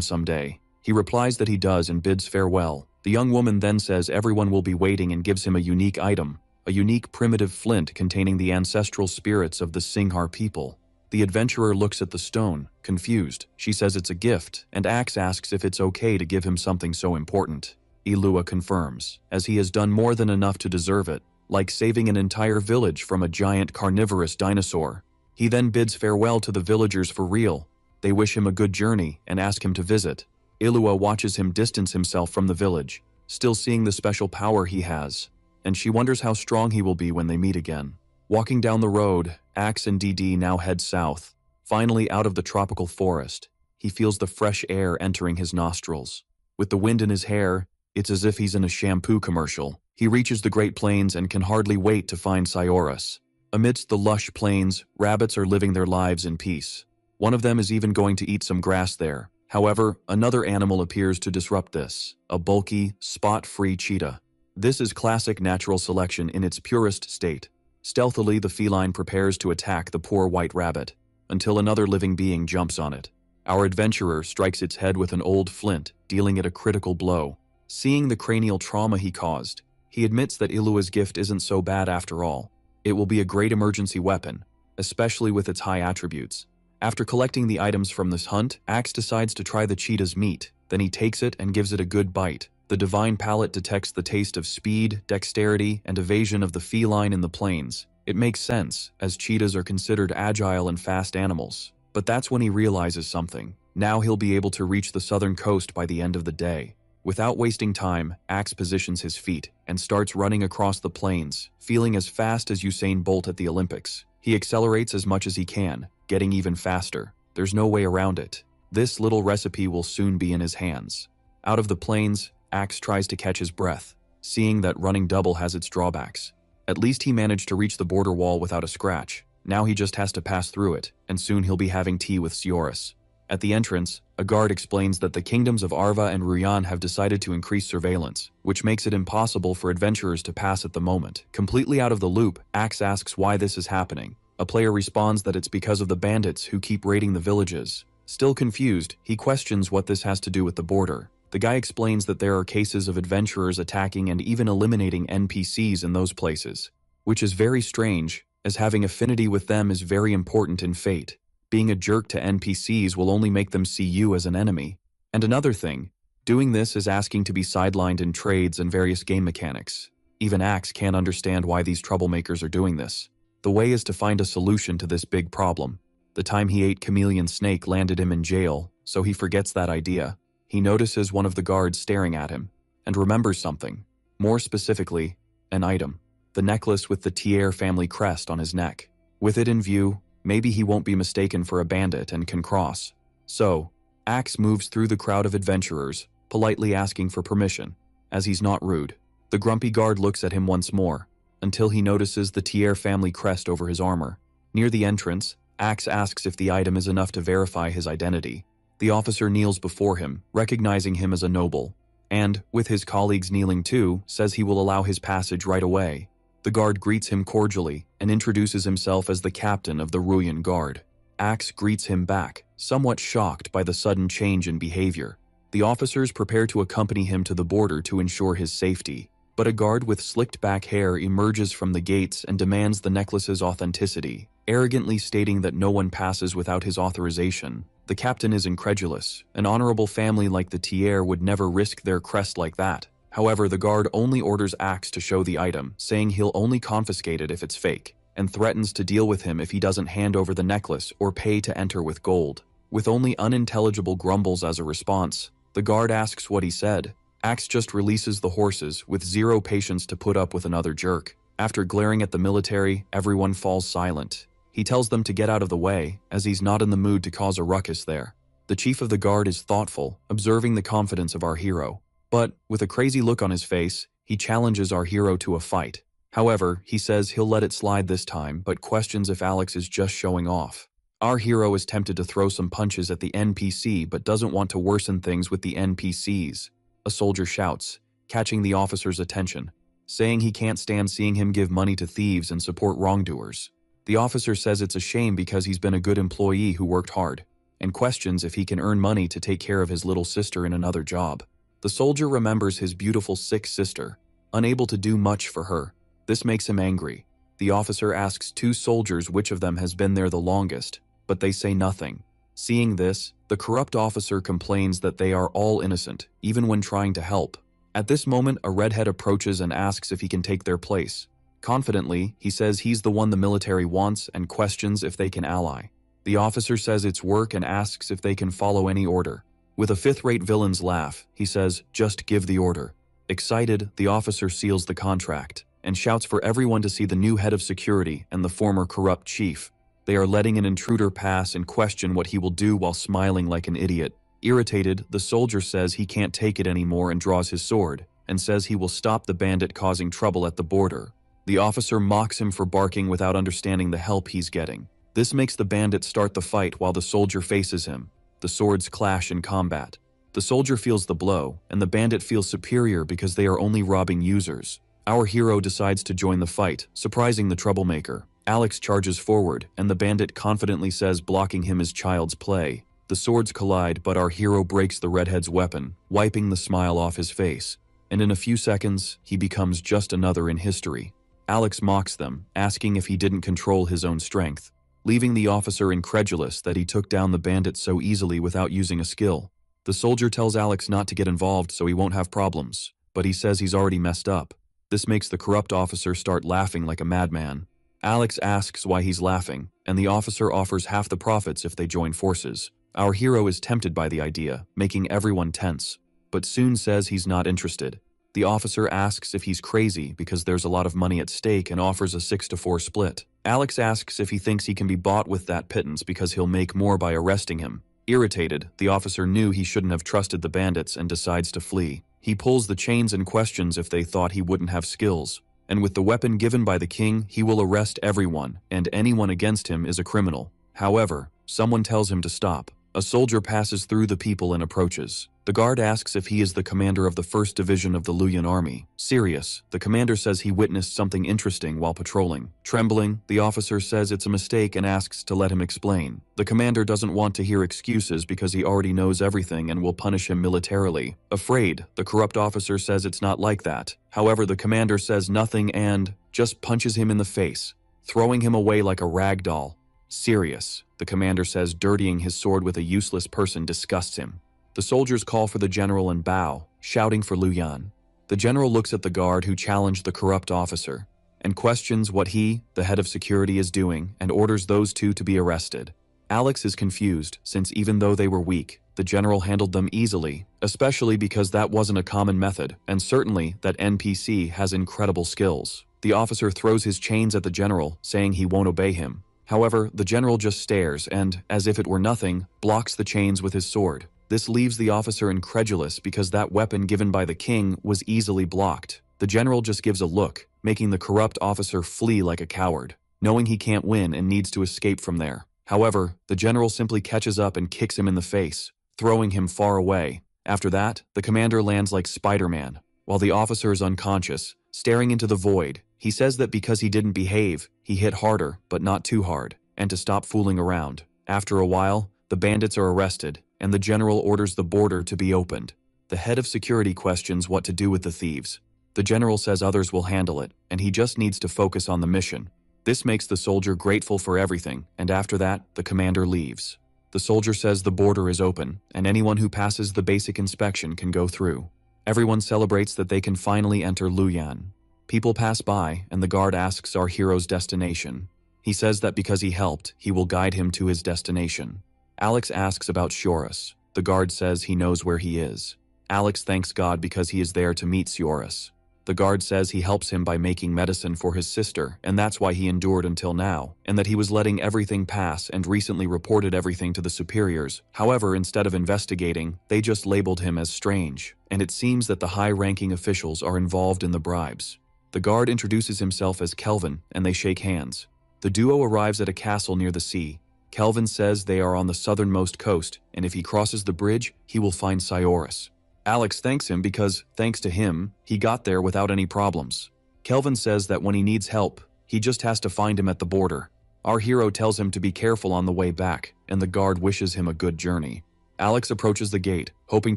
someday. He replies that he does and bids farewell. The young woman then says everyone will be waiting and gives him a unique item, a unique primitive flint containing the ancestral spirits of the Singhar people. The adventurer looks at the stone, confused. She says it's a gift, and Axe asks if it's okay to give him something so important. Ilua confirms, as he has done more than enough to deserve it, like saving an entire village from a giant carnivorous dinosaur. He then bids farewell to the villagers for real. They wish him a good journey and ask him to visit. Ilua watches him distance himself from the village, still seeing the special power he has, and she wonders how strong he will be when they meet again. Walking down the road, Axe and DD now head south. Finally out of the tropical forest, he feels the fresh air entering his nostrils. With the wind in his hair, it's as if he's in a shampoo commercial. He reaches the Great Plains and can hardly wait to find Cyorus. Amidst the lush plains, rabbits are living their lives in peace. One of them is even going to eat some grass there. However, another animal appears to disrupt this, a bulky, spot-free cheetah. This is classic natural selection in its purest state. Stealthily, the feline prepares to attack the poor white rabbit, until another living being jumps on it. Our adventurer strikes its head with an old flint, dealing it a critical blow. Seeing the cranial trauma he caused, he admits that Ilua's gift isn't so bad after all. It will be a great emergency weapon, especially with its high attributes. After collecting the items from this hunt, Axe decides to try the cheetah's meat. Then he takes it and gives it a good bite. The divine palate detects the taste of speed, dexterity, and evasion of the feline in the plains. It makes sense, as cheetahs are considered agile and fast animals. But that's when he realizes something. Now he'll be able to reach the southern coast by the end of the day. Without wasting time, Axe positions his feet and starts running across the plains, feeling as fast as Usain Bolt at the Olympics. He accelerates as much as he can, getting even faster. There's no way around it. This little recipe will soon be in his hands. Out of the plains, Axe tries to catch his breath, seeing that running double has its drawbacks. At least he managed to reach the border wall without a scratch. Now he just has to pass through it, and soon he'll be having tea with Cyorus. At the entrance, a guard explains that the kingdoms of Arva and Ruyan have decided to increase surveillance, which makes it impossible for adventurers to pass at the moment. Completely out of the loop, Axe asks why this is happening. A player responds that it's because of the bandits who keep raiding the villages. Still confused, he questions what this has to do with the border. The guy explains that there are cases of adventurers attacking and even eliminating NPCs in those places, which is very strange, as having affinity with them is very important in Fate. Being a jerk to NPCs will only make them see you as an enemy. And another thing, doing this is asking to be sidelined in trades and various game mechanics. Even Axe can't understand why these troublemakers are doing this. The way is to find a solution to this big problem. The time he ate Chameleon Snake landed him in jail, so he forgets that idea. He notices one of the guards staring at him, and remembers something. More specifically, an item. The necklace with the Thiers family crest on his neck. With it in view, maybe he won't be mistaken for a bandit and can cross. So, Axe moves through the crowd of adventurers, politely asking for permission, as he's not rude. The grumpy guard looks at him once more, until he notices the Thiers family crest over his armor. Near the entrance, Axe asks if the item is enough to verify his identity. The officer kneels before him, recognizing him as a noble, and, with his colleagues kneeling too, says he will allow his passage right away. The guard greets him cordially and introduces himself as the captain of the Ruyan Guard. Axe greets him back, somewhat shocked by the sudden change in behavior. The officers prepare to accompany him to the border to ensure his safety, but a guard with slicked back hair emerges from the gates and demands the necklace's authenticity, arrogantly stating that no one passes without his authorization. The captain is incredulous. An honorable family like the Thiers would never risk their crest like that. However, the guard only orders Axe to show the item, saying he'll only confiscate it if it's fake, and threatens to deal with him if he doesn't hand over the necklace or pay to enter with gold. With only unintelligible grumbles as a response, the guard asks what he said. Axe just releases the horses, with zero patience to put up with another jerk. After glaring at the military, everyone falls silent. He tells them to get out of the way, as he's not in the mood to cause a ruckus there. The chief of the guard is thoughtful, observing the confidence of our hero. But, with a crazy look on his face, he challenges our hero to a fight. However, he says he'll let it slide this time, but questions if Alex is just showing off. Our hero is tempted to throw some punches at the NPC, but doesn't want to worsen things with the NPCs. A soldier shouts, catching the officer's attention, saying he can't stand seeing him give money to thieves and support wrongdoers. The officer says it's a shame because he's been a good employee who worked hard, and questions if he can earn money to take care of his little sister in another job. The soldier remembers his beautiful sick sister, unable to do much for her. This makes him angry. The officer asks two soldiers which of them has been there the longest. but they say nothing. Seeing this, the corrupt officer complains that they are all innocent, even when trying to help. At this moment, a redhead approaches and asks if he can take their place. Confidently, he says he's the one the military wants and questions if they can ally. The officer says it's work and asks if they can follow any order. With a fifth-rate villain's laugh, he says, "Just give the order." Excited, the officer seals the contract and shouts for everyone to see the new head of security and the former corrupt chief. They are letting an intruder pass and question what he will do while smiling like an idiot. Irritated, the soldier says he can't take it anymore and draws his sword, and says he will stop the bandit causing trouble at the border. The officer mocks him for barking without understanding the help he's getting. This makes the bandit start the fight while the soldier faces him. The swords clash in combat. The soldier feels the blow, and the bandit feels superior because they are only robbing users. Our hero decides to join the fight, surprising the troublemaker. Alex charges forward, and the bandit confidently says blocking him is child's play. The swords collide, but our hero breaks the redhead's weapon, wiping the smile off his face. And in a few seconds, he becomes just another in history. Alex mocks them, asking if he didn't control his own strength, leaving the officer incredulous that he took down the bandit so easily without using a skill. The soldier tells Alex not to get involved so he won't have problems, but he says he's already messed up. This makes the corrupt officer start laughing like a madman. Alex asks why he's laughing, and the officer offers half the profits if they join forces. Our hero is tempted by the idea, making everyone tense, but soon says he's not interested. The officer asks if he's crazy because there's a lot of money at stake and offers a 6-4 split. Alex asks if he thinks he can be bought with that pittance because he'll make more by arresting him. Irritated, the officer knew he shouldn't have trusted the bandits and decides to flee. He pulls the chains and questions if they thought he wouldn't have skills. And with the weapon given by the king, he will arrest everyone, and anyone against him is a criminal. However, someone tells him to stop. A soldier passes through the people and approaches. The guard asks if he is the commander of the 1st Division of the Luyan Army. Serious, the commander says he witnessed something interesting while patrolling. Trembling, the officer says it's a mistake and asks to let him explain. The commander doesn't want to hear excuses because he already knows everything and will punish him militarily. Afraid, the corrupt officer says it's not like that. However, the commander says nothing and just punches him in the face, throwing him away like a rag doll. Serious, the commander says dirtying his sword with a useless person disgusts him. The soldiers call for the general and bow, shouting for Luyan. The general looks at the guard who challenged the corrupt officer and questions what he, the head of security, is doing and orders those two to be arrested. Alex is confused since even though they were weak, the general handled them easily, especially because that wasn't a common method, and certainly that NPC has incredible skills. The officer throws his chains at the general, saying he won't obey him. However, the general just stares and, as if it were nothing, blocks the chains with his sword. This leaves the officer incredulous because that weapon given by the king was easily blocked. The general just gives a look, making the corrupt officer flee like a coward, knowing he can't win and needs to escape from there. However, the general simply catches up and kicks him in the face, throwing him far away. After that, the commander lands like Spider-Man, while the officer is unconscious, staring into the void. He says that because he didn't behave, he hit harder, but not too hard, and to stop fooling around. After a while, the bandits are arrested, and the general orders the border to be opened. The head of security questions what to do with the thieves. The general says others will handle it, and he just needs to focus on the mission. This makes the soldier grateful for everything, and after that, the commander leaves. The soldier says the border is open, and anyone who passes the basic inspection can go through. Everyone celebrates that they can finally enter Luyan. People pass by, and the guard asks our hero's destination. He says that because he helped, he will guide him to his destination. Alex asks about Sioris. The guard says he knows where he is. Alex thanks God because he is there to meet Sioris. The guard says he helps him by making medicine for his sister, and that's why he endured until now, and that he was letting everything pass and recently reported everything to the superiors. However, instead of investigating, they just labeled him as strange, and it seems that the high-ranking officials are involved in the bribes. The guard introduces himself as Kelvin, and they shake hands. The duo arrives at a castle near the sea. Kelvin says they are on the southernmost coast, and if he crosses the bridge, he will find Sioris. Alex thanks him because, thanks to him, he got there without any problems. Kelvin says that when he needs help, he just has to find him at the border. Our hero tells him to be careful on the way back, and the guard wishes him a good journey. Alex approaches the gate, hoping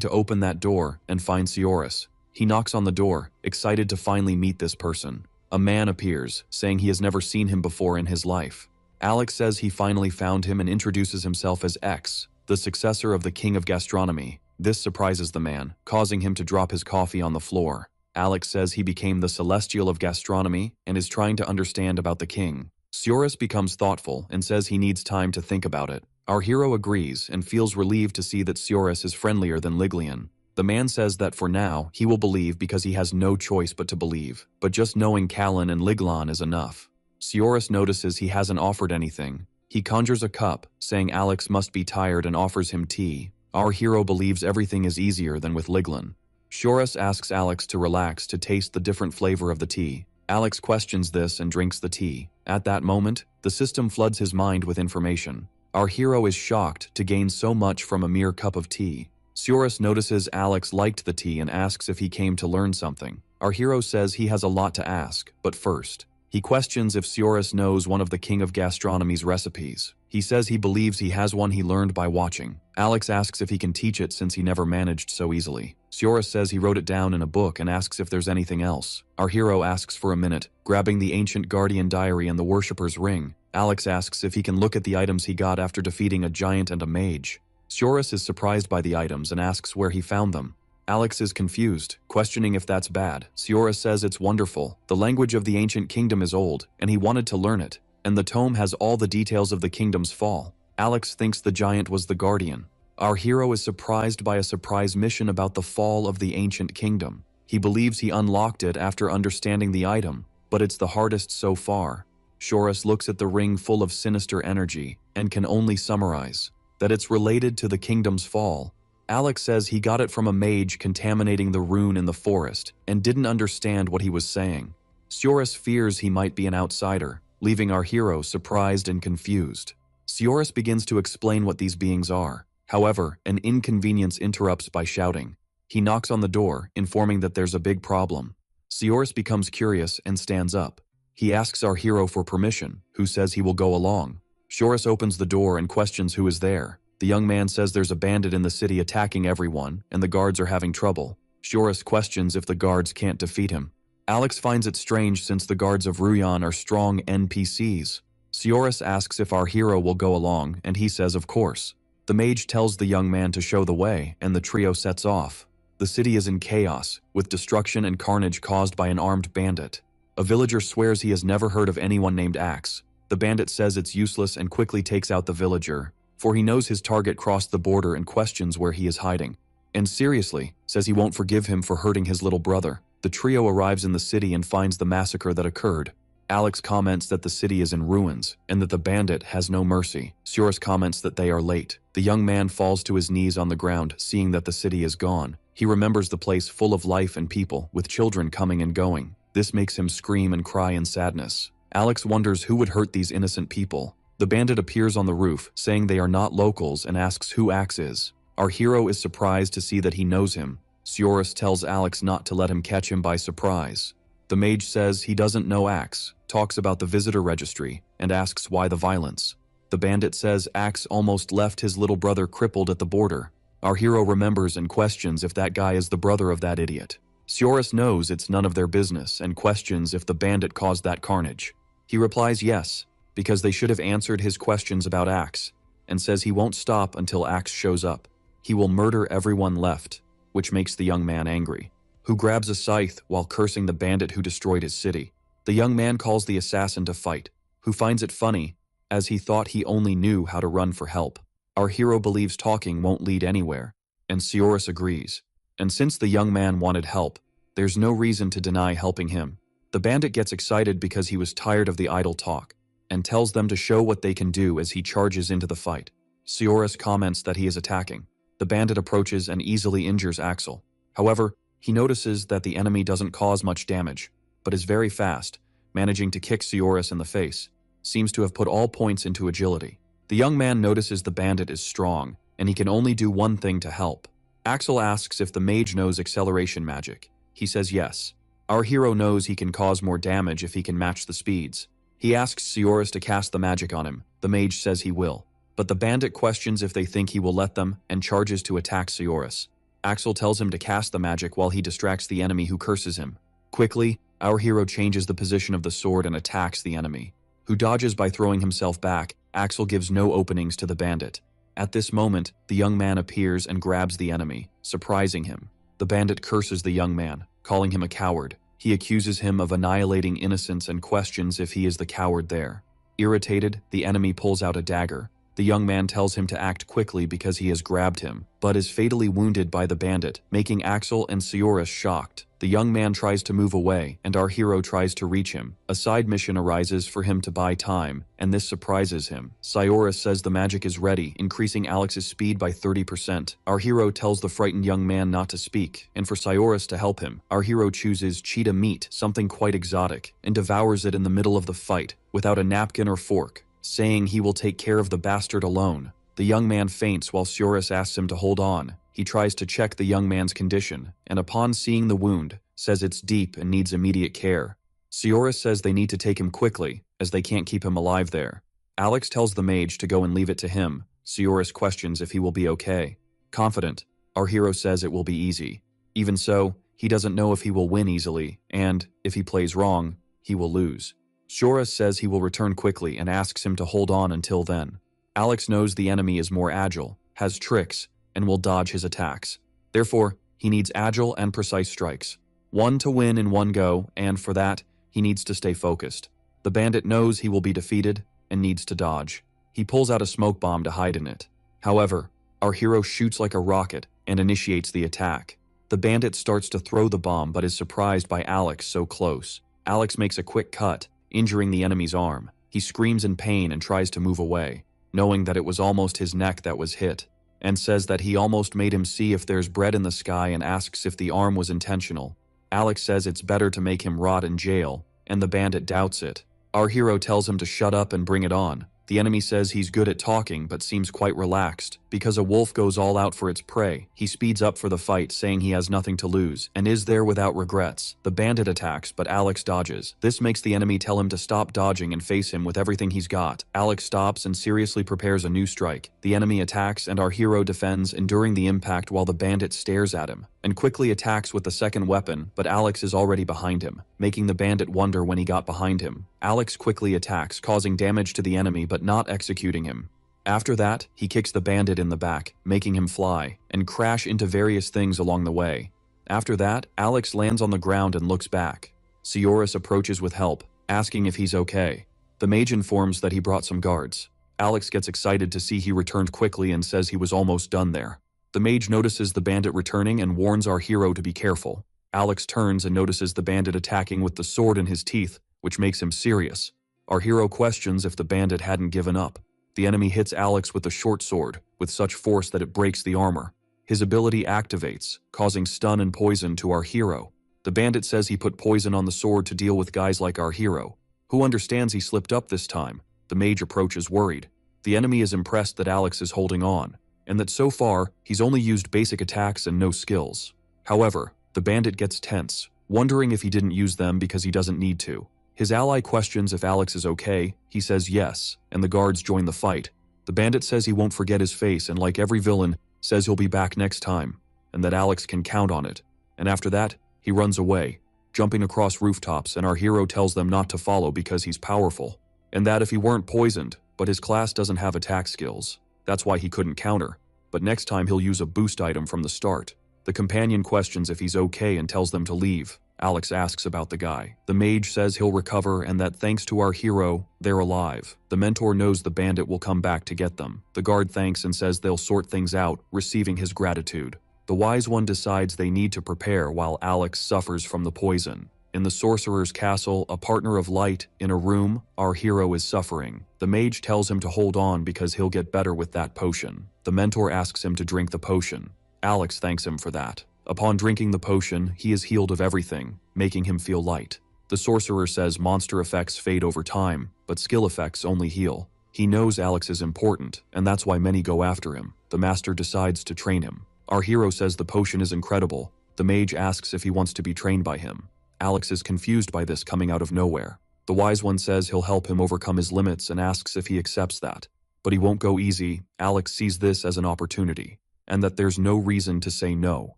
to open that door and find Sioris. He knocks on the door, excited to finally meet this person. A man appears, saying he has never seen him before in his life. Alex says he finally found him and introduces himself as X, the successor of the king of gastronomy. This surprises the man, causing him to drop his coffee on the floor. Alex says he became the celestial of gastronomy and is trying to understand about the king. Sioris becomes thoughtful and says he needs time to think about it. Our hero agrees and feels relieved to see that Sioris is friendlier than Liglian. The man says that for now, he will believe because he has no choice but to believe, but just knowing Callan and Liglan is enough. Sioris notices he hasn't offered anything. He conjures a cup, saying Alex must be tired and offers him tea. Our hero believes everything is easier than with Liglan. Sioris asks Alex to relax to taste the different flavor of the tea. Alex questions this and drinks the tea. At that moment, the system floods his mind with information. Our hero is shocked to gain so much from a mere cup of tea. Sioris notices Alex liked the tea and asks if he came to learn something. Our hero says he has a lot to ask, but first, he questions if Sioris knows one of the king of gastronomy's recipes. He says he believes he has one he learned by watching. Alex asks if he can teach it since he never managed so easily. Sioris says he wrote it down in a book and asks if there's anything else. Our hero asks for a minute, grabbing the ancient guardian diary and the worshipper's ring. Alex asks if he can look at the items he got after defeating a giant and a mage. Sioris is surprised by the items and asks where he found them. Alex is confused, questioning if that's bad. Sioris says it's wonderful. The language of the ancient kingdom is old, and he wanted to learn it. And the tome has all the details of the kingdom's fall. Alex thinks the giant was the guardian. Our hero is surprised by a surprise mission about the fall of the ancient kingdom. He believes he unlocked it after understanding the item, but it's the hardest so far. Sioris looks at the ring full of sinister energy and can only summarize that it's related to the kingdom's fall. Alex says he got it from a mage contaminating the rune in the forest and didn't understand what he was saying. Sioris fears he might be an outsider, leaving our hero surprised and confused. Sioris begins to explain what these beings are. However, an inconvenience interrupts by shouting. He knocks on the door, informing that there's a big problem. Sioris becomes curious and stands up. He asks our hero for permission, who says he will go along. Sioris opens the door and questions who is there. The young man says there's a bandit in the city attacking everyone, and the guards are having trouble. Sioris questions if the guards can't defeat him. Alex finds it strange since the guards of Ruyan are strong NPCs. Sioris asks if our hero will go along, and he says of course. The mage tells the young man to show the way, and the trio sets off. The city is in chaos, with destruction and carnage caused by an armed bandit. A villager swears he has never heard of anyone named Axe. The bandit says it's useless and quickly takes out the villager, for he knows his target crossed the border and questions where he is hiding. And seriously, says he won't forgive him for hurting his little brother. The trio arrives in the city and finds the massacre that occurred. Alex comments that the city is in ruins, and that the bandit has no mercy. Sioris comments that they are late. The young man falls to his knees on the ground, seeing that the city is gone. He remembers the place full of life and people, with children coming and going. This makes him scream and cry in sadness. Alex wonders who would hurt these innocent people. The bandit appears on the roof, saying they are not locals and asks who Axe is. Our hero is surprised to see that he knows him. Sioris tells Alex not to let him catch him by surprise. The mage says he doesn't know Axe, talks about the visitor registry, and asks why the violence. The bandit says Axe almost left his little brother crippled at the border. Our hero remembers and questions if that guy is the brother of that idiot. Sioris knows it's none of their business and questions if the bandit caused that carnage. He replies yes, because they should have answered his questions about Axe, and says he won't stop until Axe shows up. He will murder everyone left, which makes the young man angry, who grabs a scythe while cursing the bandit who destroyed his city. The young man calls the assassin to fight, who finds it funny, as he thought he only knew how to run for help. Our hero believes talking won't lead anywhere, and Sioris agrees. And since the young man wanted help, there's no reason to deny helping him. The bandit gets excited because he was tired of the idle talk, and tells them to show what they can do as he charges into the fight. Sioris comments that he is attacking. The bandit approaches and easily injures Axel. However, he notices that the enemy doesn't cause much damage, but is very fast, managing to kick Sioris in the face. Seems to have put all points into agility. The young man notices the bandit is strong, and he can only do one thing to help. Axel asks if the mage knows acceleration magic. He says yes. Our hero knows he can cause more damage if he can match the speeds. He asks Sioris to cast the magic on him. The mage says he will. But the bandit questions if they think he will let them and charges to attack Sioris. Axel tells him to cast the magic while he distracts the enemy who curses him. Quickly, our hero changes the position of the sword and attacks the enemy, who dodges by throwing himself back. Axel gives no openings to the bandit. At this moment, the young man appears and grabs the enemy, surprising him. The bandit curses the young man, calling him a coward. He accuses him of annihilating innocents and questions if he is the coward there. Irritated, the enemy pulls out a dagger. The young man tells him to act quickly because he has grabbed him, but is fatally wounded by the bandit, making Axel and Sioris shocked. The young man tries to move away, and our hero tries to reach him. A side mission arises for him to buy time, and this surprises him. Sioris says the magic is ready, increasing Alex's speed by 30%. Our hero tells the frightened young man not to speak, and for Sioris to help him. Our hero chooses cheetah meat, something quite exotic, and devours it in the middle of the fight, without a napkin or fork, saying he will take care of the bastard alone. The young man faints while Sioris asks him to hold on. He tries to check the young man's condition, and upon seeing the wound, says it's deep and needs immediate care. Sioris says they need to take him quickly, as they can't keep him alive there. Alex tells the mage to go and leave it to him. Sioris questions if he will be okay. Confident, our hero says it will be easy. Even so, he doesn't know if he will win easily, and, if he plays wrong, he will lose. Sioris says he will return quickly and asks him to hold on until then. Alex knows the enemy is more agile, has tricks, and will dodge his attacks. Therefore, he needs agile and precise strikes. One to win in one go, and for that, he needs to stay focused. The bandit knows he will be defeated and needs to dodge. He pulls out a smoke bomb to hide in it. However, our hero shoots like a rocket and initiates the attack. The bandit starts to throw the bomb but is surprised by Alex so close. Alex makes a quick cut, injuring the enemy's arm. He screams in pain and tries to move away, knowing that it was almost his neck that was hit, and says that he almost made him see if there's bread in the sky and asks if the arm was intentional. Alex says it's better to make him rot in jail, and the bandit doubts it. Our hero tells him to shut up and bring it on. The enemy says he's good at talking but seems quite relaxed. Because a wolf goes all out for its prey, he speeds up for the fight, saying he has nothing to lose and is there without regrets. The bandit attacks, but Alex dodges. This makes the enemy tell him to stop dodging and face him with everything he's got. Alex stops and seriously prepares a new strike. The enemy attacks and our hero defends, enduring the impact while the bandit stares at him, and quickly attacks with the second weapon, but Alex is already behind him, making the bandit wonder when he got behind him. Alex quickly attacks, causing damage to the enemy but not executing him. After that, he kicks the bandit in the back, making him fly, and crash into various things along the way. After that, Alex lands on the ground and looks back. Sioris approaches with help, asking if he's okay. The mage informs that he brought some guards. Alex gets excited to see he returned quickly and says he was almost done there. The mage notices the bandit returning and warns our hero to be careful. Alex turns and notices the bandit attacking with the sword in his teeth, which makes him serious. Our hero questions if the bandit hadn't given up. The enemy hits Alex with a short sword, with such force that it breaks the armor. His ability activates, causing stun and poison to our hero. The bandit says he put poison on the sword to deal with guys like our hero, who understands he slipped up this time. The mage approaches worried. The enemy is impressed that Alex is holding on, and that so far, he's only used basic attacks and no skills. However, the bandit gets tense, wondering if he didn't use them because he doesn't need to. His ally questions if Alex is okay. He says yes, and the guards join the fight. The bandit says he won't forget his face and, like every villain, says he'll be back next time, and that Alex can count on it. And after that, he runs away, jumping across rooftops, and our hero tells them not to follow because he's powerful, and that if he weren't poisoned, but his class doesn't have attack skills, that's why he couldn't counter. But next time he'll use a boost item from the start. The companion questions if he's okay and tells them to leave. Alex asks about the guy. The mage says he'll recover and that thanks to our hero, they're alive. The mentor knows the bandit will come back to get them. The guard thanks and says they'll sort things out, receiving his gratitude. The wise one decides they need to prepare while Alex suffers from the poison. In the sorcerer's castle, a partner of light, in a room, our hero is suffering. The mage tells him to hold on because he'll get better with that potion. The mentor asks him to drink the potion. Alex thanks him for that. Upon drinking the potion, he is healed of everything, making him feel light. The sorcerer says monster effects fade over time, but skill effects only heal. He knows Alex is important, and that's why many go after him. The master decides to train him. Our hero says the potion is incredible. The mage asks if he wants to be trained by him. Alex is confused by this coming out of nowhere. The wise one says he'll help him overcome his limits and asks if he accepts that. But he won't go easy. Alex sees this as an opportunity, and that there's no reason to say no.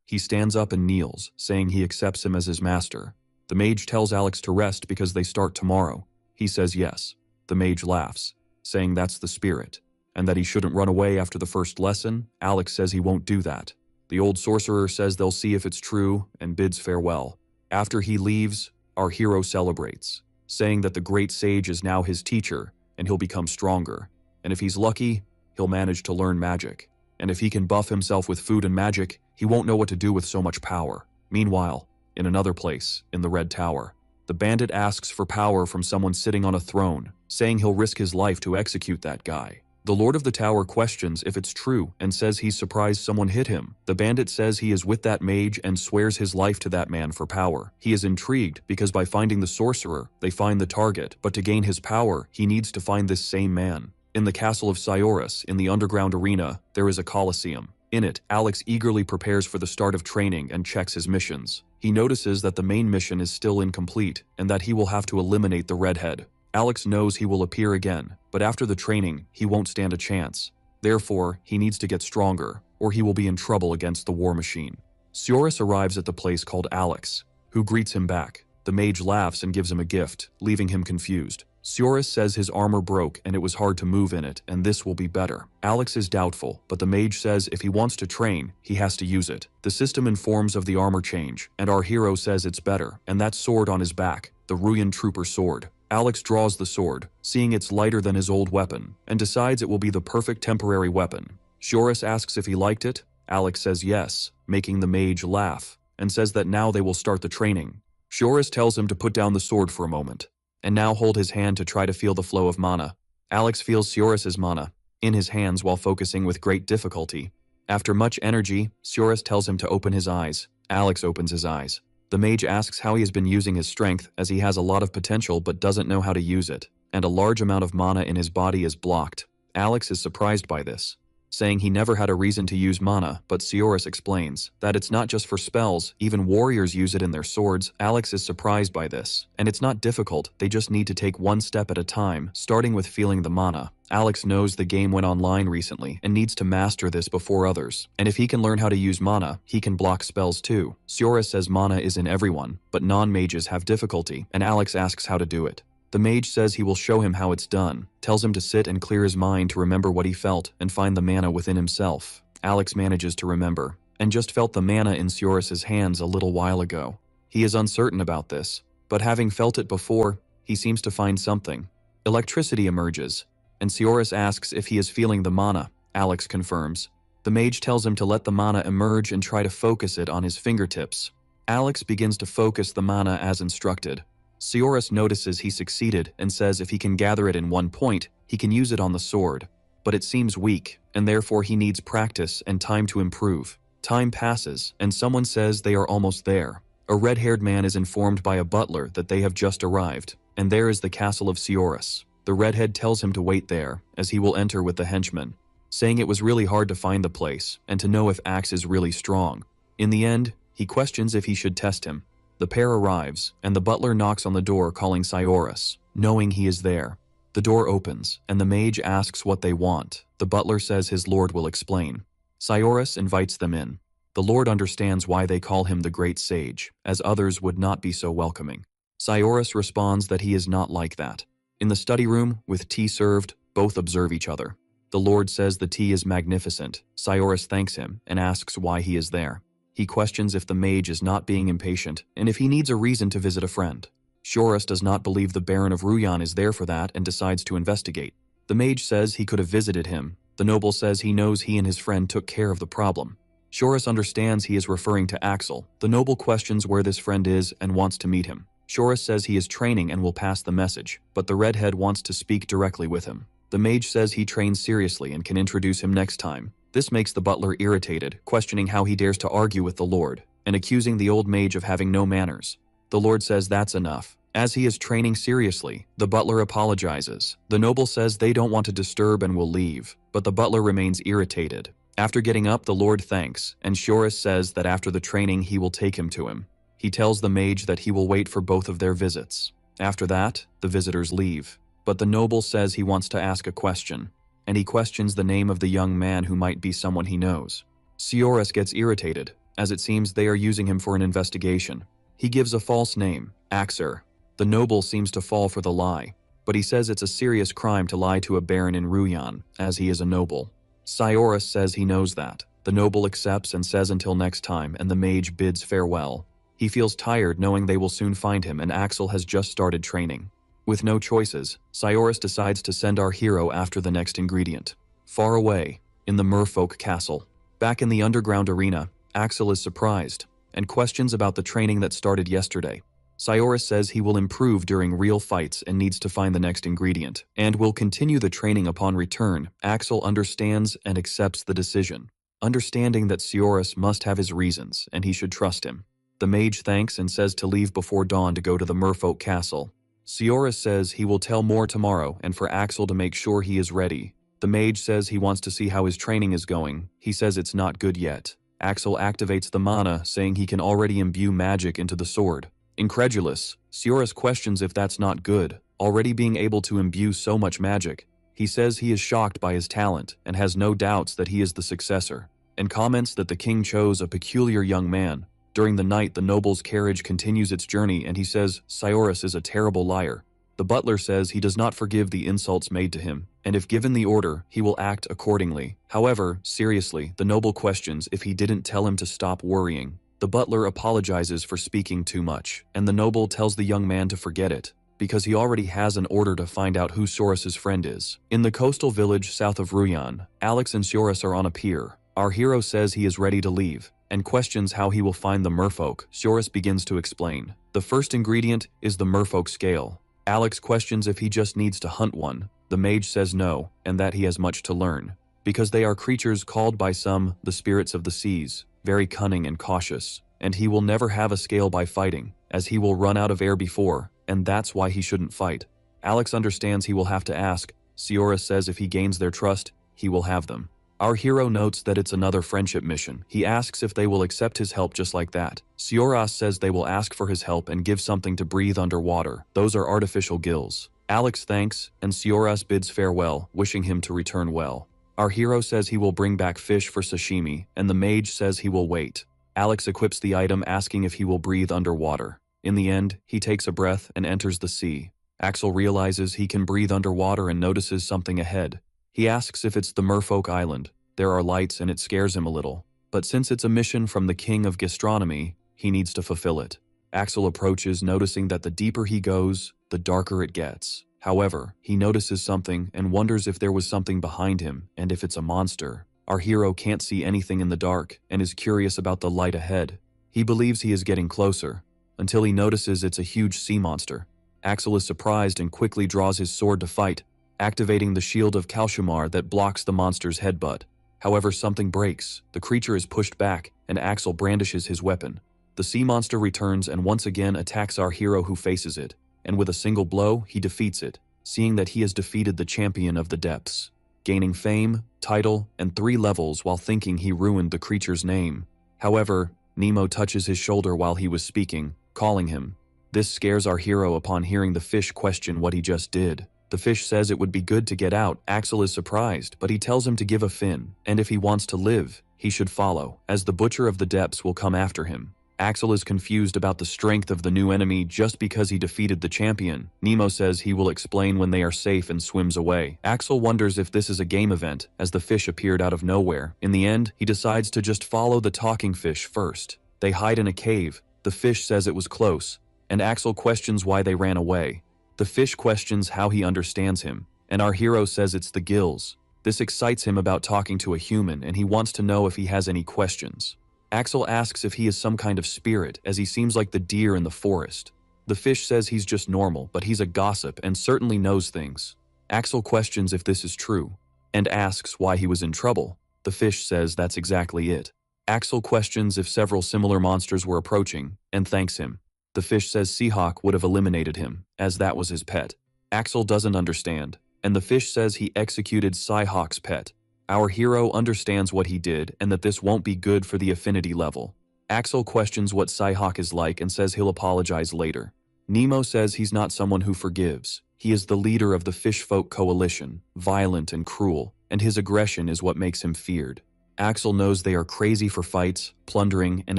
He stands up and kneels, saying he accepts him as his master. The mage tells Alex to rest because they start tomorrow. He says yes. The mage laughs, saying that's the spirit, and that he shouldn't run away after the first lesson. Alex says he won't do that. The old sorcerer says they'll see if it's true and bids farewell. After he leaves, our hero celebrates, saying that the great sage is now his teacher and he'll become stronger. And if he's lucky, he'll manage to learn magic. And if he can buff himself with food and magic, he won't know what to do with so much power. Meanwhile, in another place, in the Red Tower, the bandit asks for power from someone sitting on a throne, saying he'll risk his life to execute that guy. The Lord of the Tower questions if it's true and says he's surprised someone hit him. The bandit says he is with that mage and swears his life to that man for power. He is intrigued because by finding the sorcerer, they find the target, but to gain his power, he needs to find this same man. In the castle of Cyorus, in the underground arena, there is a coliseum. In it, Alex eagerly prepares for the start of training and checks his missions. He notices that the main mission is still incomplete and that he will have to eliminate the redhead. Alex knows he will appear again, but after the training, he won't stand a chance. Therefore, he needs to get stronger, or he will be in trouble against the war machine. Cyorus arrives at the place called Alex, who greets him back. The mage laughs and gives him a gift, leaving him confused. Cyorus says his armor broke and it was hard to move in it, and this will be better. Alex is doubtful, but the mage says if he wants to train, he has to use it. The system informs of the armor change, and our hero says it's better, and that sword on his back, the Ruyan Trooper sword. Alex draws the sword, seeing it's lighter than his old weapon, and decides it will be the perfect temporary weapon. Cyorus asks if he liked it. Alex says yes, making the mage laugh, and says that now they will start the training. Cyorus tells him to put down the sword for a moment, and now hold his hand to try to feel the flow of mana. Alex feels Cyorus's mana in his hands while focusing with great difficulty. After much energy, Cyorus tells him to open his eyes. Alex opens his eyes. The mage asks how he has been using his strength, as he has a lot of potential but doesn't know how to use it, and a large amount of mana in his body is blocked. Alex is surprised by this, saying he never had a reason to use mana, but Cyorus explains that it's not just for spells, even warriors use it in their swords. Alex is surprised by this, and it's not difficult, they just need to take one step at a time, starting with feeling the mana. Alex knows the game went online recently and needs to master this before others, and if he can learn how to use mana, he can block spells too. Cyorus says mana is in everyone, but non-mages have difficulty, and Alex asks how to do it. The mage says he will show him how it's done, tells him to sit and clear his mind to remember what he felt and find the mana within himself. Alex manages to remember, and just felt the mana in Cyorus's hands a little while ago. He is uncertain about this, but having felt it before, he seems to find something. Electricity emerges, and Cyorus asks if he is feeling the mana. Alex confirms. The mage tells him to let the mana emerge and try to focus it on his fingertips. Alex begins to focus the mana as instructed. Cyorus notices he succeeded and says if he can gather it in one point, he can use it on the sword. But it seems weak, and therefore he needs practice and time to improve. Time passes, and someone says they are almost there. A red-haired man is informed by a butler that they have just arrived, and there is the castle of Cyorus. The redhead tells him to wait there, as he will enter with the henchmen, saying it was really hard to find the place, and to know if Axe is really strong. In the end, he questions if he should test him. The pair arrives, and the butler knocks on the door calling Cyorus, knowing he is there. The door opens, and the mage asks what they want. The butler says his lord will explain. Cyorus invites them in. The lord understands why they call him the great sage, as others would not be so welcoming. Cyorus responds that he is not like that. In the study room, with tea served, both observe each other. The lord says the tea is magnificent. Cyorus thanks him and asks why he is there. He questions if the mage is not being impatient, and if he needs a reason to visit a friend. Cyorus does not believe the Baron of Ruyan is there for that and decides to investigate. The mage says he could have visited him. The noble says he knows he and his friend took care of the problem. Cyorus understands he is referring to Axel. The noble questions where this friend is and wants to meet him. Cyorus says he is training and will pass the message, but the redhead wants to speak directly with him. The mage says he trains seriously and can introduce him next time. This makes the butler irritated, questioning how he dares to argue with the lord, and accusing the old mage of having no manners. The lord says that's enough. As he is training seriously, the butler apologizes. The noble says they don't want to disturb and will leave, but the butler remains irritated. After getting up, the lord thanks, and Cyorus says that after the training he will take him to him. He tells the mage that he will wait for both of their visits. After that, the visitors leave, but the noble says he wants to ask a question, and he questions the name of the young man who might be someone he knows. Cyorus gets irritated, as it seems they are using him for an investigation. He gives a false name, Axur. The noble seems to fall for the lie, but he says it's a serious crime to lie to a baron in Ruyan, as he is a noble. Cyorus says he knows that. The noble accepts and says until next time, and the mage bids farewell. He feels tired knowing they will soon find him, and Axel has just started training. With no choices, Cyorus decides to send our hero after the next ingredient. Far away, in the merfolk castle. Back in the underground arena, Axel is surprised, and questions about the training that started yesterday. Cyorus says he will improve during real fights and needs to find the next ingredient, and will continue the training upon return. Axel understands and accepts the decision, understanding that Cyorus must have his reasons, and he should trust him. The mage thanks and says to leave before dawn to go to the merfolk castle. Cyorus says he will tell more tomorrow, and for Axel to make sure he is ready. The mage says he wants to see how his training is going. He says it's not good yet. Axel activates the mana, saying he can already imbue magic into the sword. Incredulous, Cyorus questions if that's not good, already being able to imbue so much magic. He says he is shocked by his talent, and has no doubts that he is the successor, and comments that the king chose a peculiar young man. During the night, the noble's carriage continues its journey, and he says Cyorus is a terrible liar. The butler says he does not forgive the insults made to him, and if given the order, he will act accordingly. However, seriously, the noble questions if he didn't tell him to stop worrying. The butler apologizes for speaking too much, and the noble tells the young man to forget it, because he already has an order to find out who Soros's friend is. In the coastal village south of Ruyan, Alex and Soros are on a pier. Our hero says he is ready to leave, and questions how he will find the merfolk. Soros begins to explain. The first ingredient is the merfolk scale. Alex questions if he just needs to hunt one. The mage says no, and that he has much to learn, because they are creatures called by some the spirits of the seas, very cunning and cautious, and he will never have a scale by fighting, as he will run out of air before, and that's why he shouldn't fight. Alex understands he will have to ask. Cyorus says if he gains their trust, he will have them. Our hero notes that it's another friendship mission. He asks if they will accept his help just like that. Cyorus says they will ask for his help and give something to breathe underwater. Those are artificial gills. Alex thanks, and Cyorus bids farewell, wishing him to return well. Our hero says he will bring back fish for sashimi, and the mage says he will wait. Alex equips the item, asking if he will breathe underwater. In the end, he takes a breath and enters the sea. Axel realizes he can breathe underwater and notices something ahead. He asks if it's the merfolk island. There are lights and it scares him a little. But since it's a mission from the king of gastronomy, he needs to fulfill it. Axel approaches, noticing that the deeper he goes, the darker it gets. However, he notices something and wonders if there was something behind him and if it's a monster. Our hero can't see anything in the dark and is curious about the light ahead. He believes he is getting closer, until he notices it's a huge sea monster. Axel is surprised and quickly draws his sword to fight, activating the shield of Kalshumar that blocks the monster's headbutt. However, something breaks, the creature is pushed back, and Axel brandishes his weapon. The sea monster returns and once again attacks our hero, who faces it, and with a single blow, he defeats it, seeing that he has defeated the champion of the depths, gaining fame, title, and 3 levels while thinking he ruined the creature's name. However, Nemo touches his shoulder while he was speaking, calling him. This scares our hero upon hearing the fish question what he just did. The fish says it would be good to get out. Axel is surprised, but he tells him to give a fin, and if he wants to live, he should follow, as the butcher of the depths will come after him. Axel is confused about the strength of the new enemy just because he defeated the champion. Nemo says he will explain when they are safe and swims away. Axel wonders if this is a game event, as the fish appeared out of nowhere. In the end, he decides to just follow the talking fish first. They hide in a cave. The fish says it was close, and Axel questions why they ran away. The fish questions how he understands him, and our hero says it's the gills. This excites him about talking to a human, and he wants to know if he has any questions. Axel asks if he is some kind of spirit, as he seems like the deer in the forest. The fish says he's just normal, but he's a gossip and certainly knows things. Axel questions if this is true, and asks why he was in trouble. The fish says that's exactly it. Axel questions if several similar monsters were approaching, and thanks him. The fish says Seahawk would have eliminated him, as that was his pet. Axel doesn't understand, and the fish says he executed Seahawk's pet. Our hero understands what he did and that this won't be good for the affinity level. Axel questions what Seahawk is like and says he'll apologize later. Nemo says he's not someone who forgives. He is the leader of the Fishfolk Coalition, violent and cruel, and his aggression is what makes him feared. Axel knows they are crazy for fights, plundering, and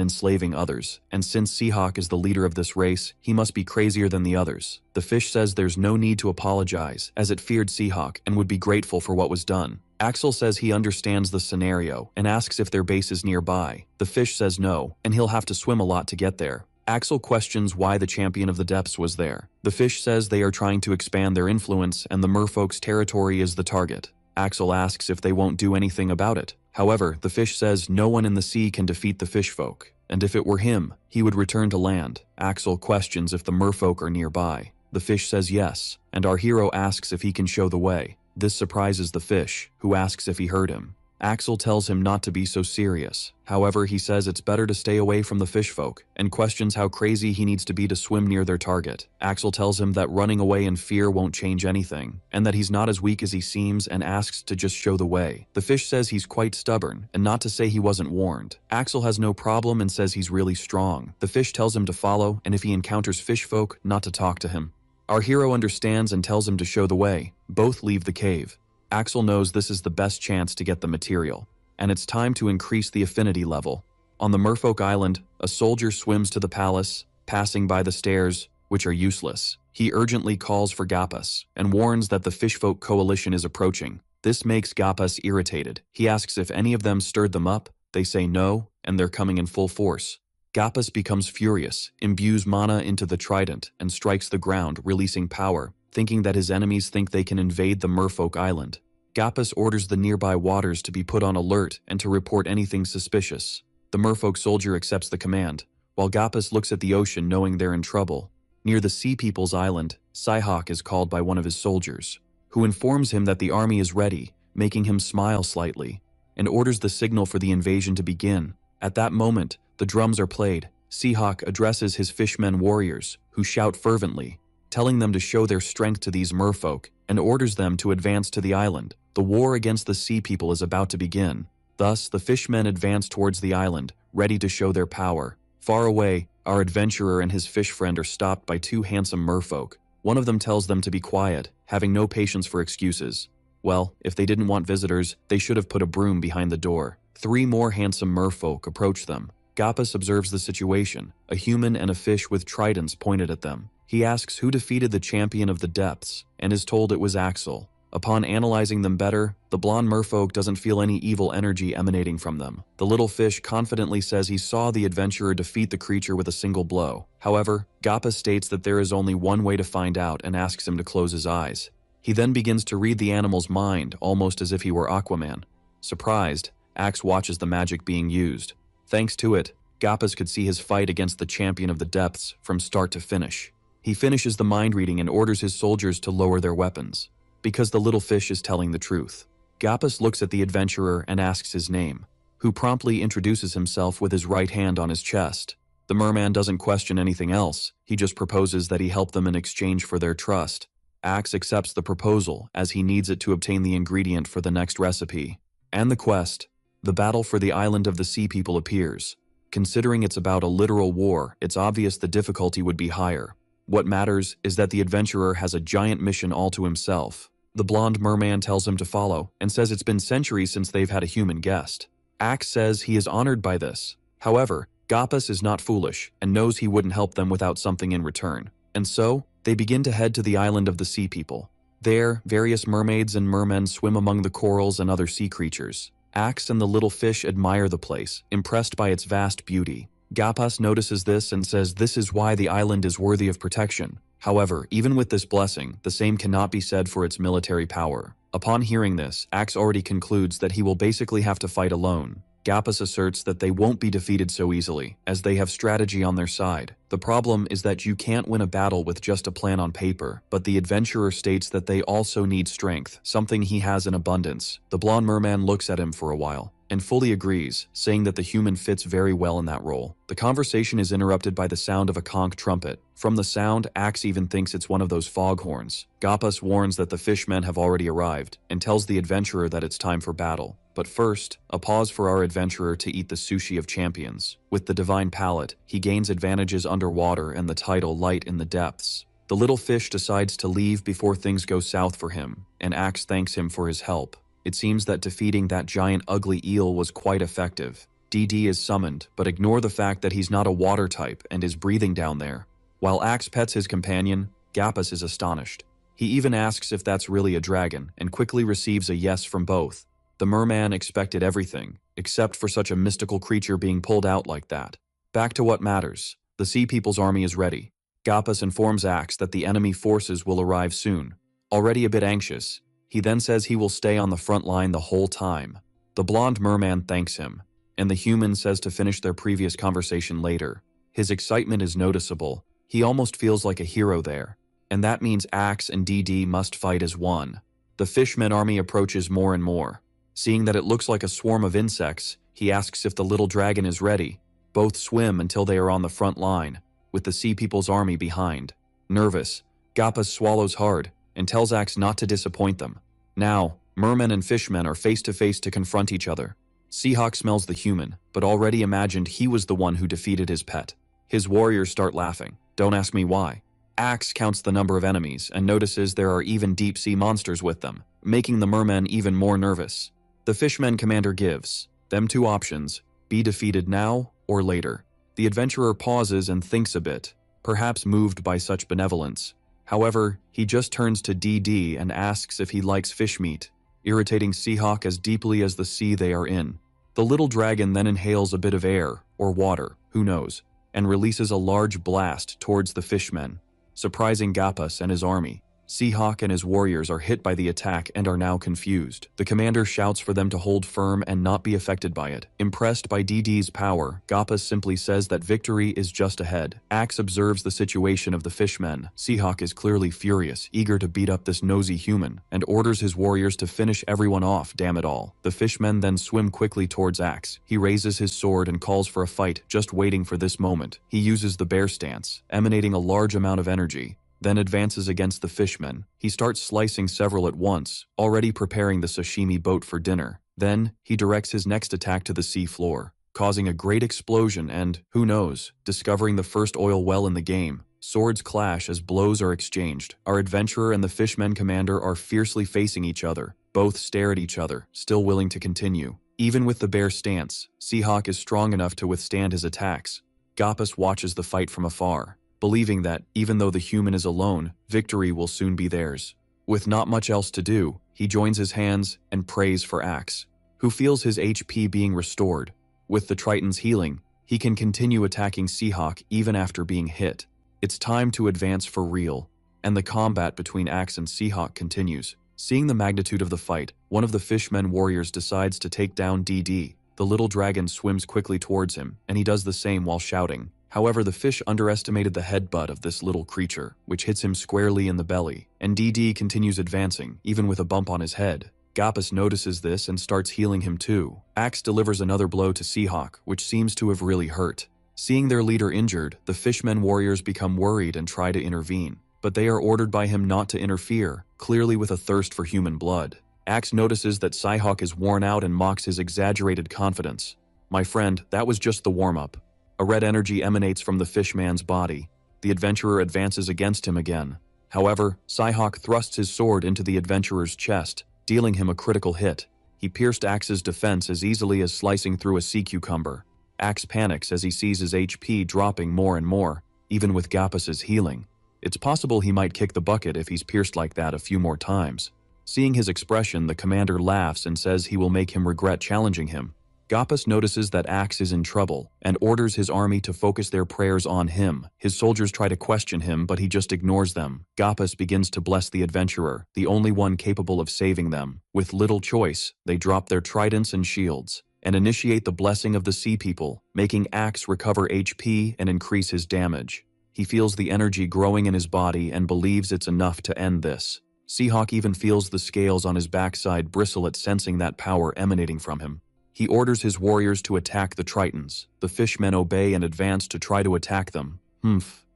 enslaving others, and since Seahawk is the leader of this race, he must be crazier than the others. The fish says there's no need to apologize, as it feared Seahawk and would be grateful for what was done. Axel says he understands the scenario and asks if their base is nearby. The fish says no, and he'll have to swim a lot to get there. Axel questions why the champion of the depths was there. The fish says they are trying to expand their influence and the merfolk's territory is the target. Axel asks if they won't do anything about it. However, the fish says no one in the sea can defeat the fish folk, and if it were him, he would return to land. Axel questions if the merfolk are nearby. The fish says yes, and our hero asks if he can show the way. This surprises the fish, who asks if he heard him. Axel tells him not to be so serious. However, he says it's better to stay away from the fish folk, and questions how crazy he needs to be to swim near their target. Axel tells him that running away in fear won't change anything, and that he's not as weak as he seems and asks to just show the way. The fish says he's quite stubborn, and not to say he wasn't warned. Axel has no problem and says he's really strong. The fish tells him to follow, and if he encounters fish folk, not to talk to him. Our hero understands and tells him to show the way. Both leave the cave. Axel knows this is the best chance to get the material, and it's time to increase the affinity level. On the Merfolk Island, a soldier swims to the palace, passing by the stairs, which are useless. He urgently calls for Gappas, and warns that the Fishfolk coalition is approaching. This makes Gappas irritated. He asks if any of them stirred them up. They say no, and they're coming in full force. Gappas becomes furious, imbues mana into the trident, and strikes the ground, releasing power, thinking that his enemies think they can invade the Merfolk Island. Gappas orders the nearby waters to be put on alert and to report anything suspicious. The merfolk soldier accepts the command, while Gappas looks at the ocean knowing they're in trouble. Near the Sea People's Island, Seahawk is called by one of his soldiers, who informs him that the army is ready, making him smile slightly, and orders the signal for the invasion to begin. At that moment, the drums are played. Seahawk addresses his fishmen warriors, who shout fervently, telling them to show their strength to these merfolk, and orders them to advance to the island. The war against the Sea People is about to begin. Thus, the fishmen advance towards the island, ready to show their power. Far away, our adventurer and his fish friend are stopped by two handsome merfolk. One of them tells them to be quiet, having no patience for excuses. Well, if they didn't want visitors, they should have put a broom behind the door. Three more handsome merfolk approach them. Gappas observes the situation, a human and a fish with tridents pointed at them. He asks who defeated the champion of the depths, and is told it was Axel. Upon analyzing them better, the blonde merfolk doesn't feel any evil energy emanating from them. The little fish confidently says he saw the adventurer defeat the creature with a single blow. However, Gappas states that there is only one way to find out and asks him to close his eyes. He then begins to read the animal's mind, almost as if he were Aquaman. Surprised, Axe watches the magic being used. Thanks to it, Gappas could see his fight against the champion of the depths from start to finish. He finishes the mind reading and orders his soldiers to lower their weapons, because the little fish is telling the truth. Gappas looks at the adventurer and asks his name, who promptly introduces himself with his right hand on his chest. The merman doesn't question anything else, he just proposes that he help them in exchange for their trust. Axe accepts the proposal, as he needs it to obtain the ingredient for the next recipe. And the quest. The battle for the island of the Sea People appears. Considering it's about a literal war, it's obvious the difficulty would be higher. What matters is that the adventurer has a giant mission all to himself. The blonde merman tells him to follow, and says it's been centuries since they've had a human guest. Axe says he is honored by this. However, Gappas is not foolish, and knows he wouldn't help them without something in return. And so, they begin to head to the island of the Sea People. There, various mermaids and mermen swim among the corals and other sea creatures. Axe and the little fish admire the place, impressed by its vast beauty. Gappas notices this and says this is why the island is worthy of protection. However, even with this blessing, the same cannot be said for its military power. Upon hearing this, Axe already concludes that he will basically have to fight alone. Gappas asserts that they won't be defeated so easily, as they have strategy on their side. The problem is that you can't win a battle with just a plan on paper, but the adventurer states that they also need strength, something he has in abundance. The blonde merman looks at him for a while, and fully agrees, saying that the human fits very well in that role. The conversation is interrupted by the sound of a conch trumpet. From the sound, Axe even thinks it's one of those foghorns. Gappas warns that the fishmen have already arrived, and tells the adventurer that it's time for battle. But first, a pause for our adventurer to eat the sushi of champions. With the divine palate, he gains advantages underwater and the title Light in the Depths. The little fish decides to leave before things go south for him, and Axe thanks him for his help. It seems that defeating that giant ugly eel was quite effective. DD is summoned, but ignore the fact that he's not a water type and is breathing down there. While Axe pets his companion, Gappas is astonished. He even asks if that's really a dragon, and quickly receives a yes from both. The merman expected everything, except for such a mystical creature being pulled out like that. Back to what matters. The Sea People's army is ready. Gappas informs Axe that the enemy forces will arrive soon. Already a bit anxious, he then says he will stay on the front line the whole time. The blonde merman thanks him, and the human says to finish their previous conversation later. His excitement is noticeable. He almost feels like a hero there. And that means Axe and DD must fight as one. The Fishman army approaches more and more. Seeing that it looks like a swarm of insects, he asks if the little dragon is ready. Both swim until they are on the front line, with the Sea People's army behind. Nervous, Gappas swallows hard and tells Axe not to disappoint them. Now, mermen and fishmen are face to face to confront each other. Seahawk smells the human, but already imagined he was the one who defeated his pet. His warriors start laughing. Don't ask me why. Axe counts the number of enemies and notices there are even deep-sea monsters with them, making the mermen even more nervous. The Fishman commander gives them two options: be defeated now or later. The adventurer pauses and thinks a bit, perhaps moved by such benevolence. However, he just turns to DD and asks if he likes fish meat, irritating Seahawk as deeply as the sea they are in. The little dragon then inhales a bit of air, or water, who knows, and releases a large blast towards the fishmen, surprising Gappas and his army. Seahawk and his warriors are hit by the attack and are now confused. The commander shouts for them to hold firm and not be affected by it. Impressed by DD's power, Gappas simply says that victory is just ahead. Axe observes the situation of the fishmen. Seahawk is clearly furious, eager to beat up this nosy human, and orders his warriors to finish everyone off, damn it all. The fishmen then swim quickly towards Axe. He raises his sword and calls for a fight, just waiting for this moment. He uses the bear stance, emanating a large amount of energy, then advances against the fishmen. He starts slicing several at once, already preparing the sashimi boat for dinner. Then, he directs his next attack to the sea floor, causing a great explosion and, who knows, discovering the first oil well in the game. Swords clash as blows are exchanged. Our adventurer and the Fishman commander are fiercely facing each other. Both stare at each other, still willing to continue. Even with the bear stance, Seahawk is strong enough to withstand his attacks. Gappas watches the fight from afar, believing that, even though the human is alone, victory will soon be theirs. With not much else to do, he joins his hands and prays for Axe, who feels his HP being restored. With the Triton's healing, he can continue attacking Seahawk even after being hit. It's time to advance for real, and the combat between Axe and Seahawk continues. Seeing the magnitude of the fight, one of the Fishmen warriors decides to take down DD. The little dragon swims quickly towards him, and he does the same while shouting. However, the fish underestimated the headbutt of this little creature, which hits him squarely in the belly, and DD continues advancing, even with a bump on his head. Gappas notices this and starts healing him too. Axe delivers another blow to Seahawk, which seems to have really hurt. Seeing their leader injured, the Fishmen warriors become worried and try to intervene, but they are ordered by him not to interfere, clearly with a thirst for human blood. Axe notices that Seahawk is worn out and mocks his exaggerated confidence. "My friend, that was just the warm-up." A red energy emanates from the fishman's body. The adventurer advances against him again. However, Seahawk thrusts his sword into the adventurer's chest, dealing him a critical hit. He pierced Axe's defense as easily as slicing through a sea cucumber. Axe panics as he sees his HP dropping more and more, even with Gappas's healing. It's possible he might kick the bucket if he's pierced like that a few more times. Seeing his expression, the commander laughs and says he will make him regret challenging him. Gappas notices that Axe is in trouble and orders his army to focus their prayers on him. His soldiers try to question him, but he just ignores them. Gappas begins to bless the adventurer, the only one capable of saving them. With little choice, they drop their tridents and shields and initiate the blessing of the Sea People, making Axe recover HP and increase his damage. He feels the energy growing in his body and believes it's enough to end this. Seahawk even feels the scales on his backside bristle at sensing that power emanating from him. He orders his warriors to attack the Tritons. The fishmen obey and advance to try to attack them.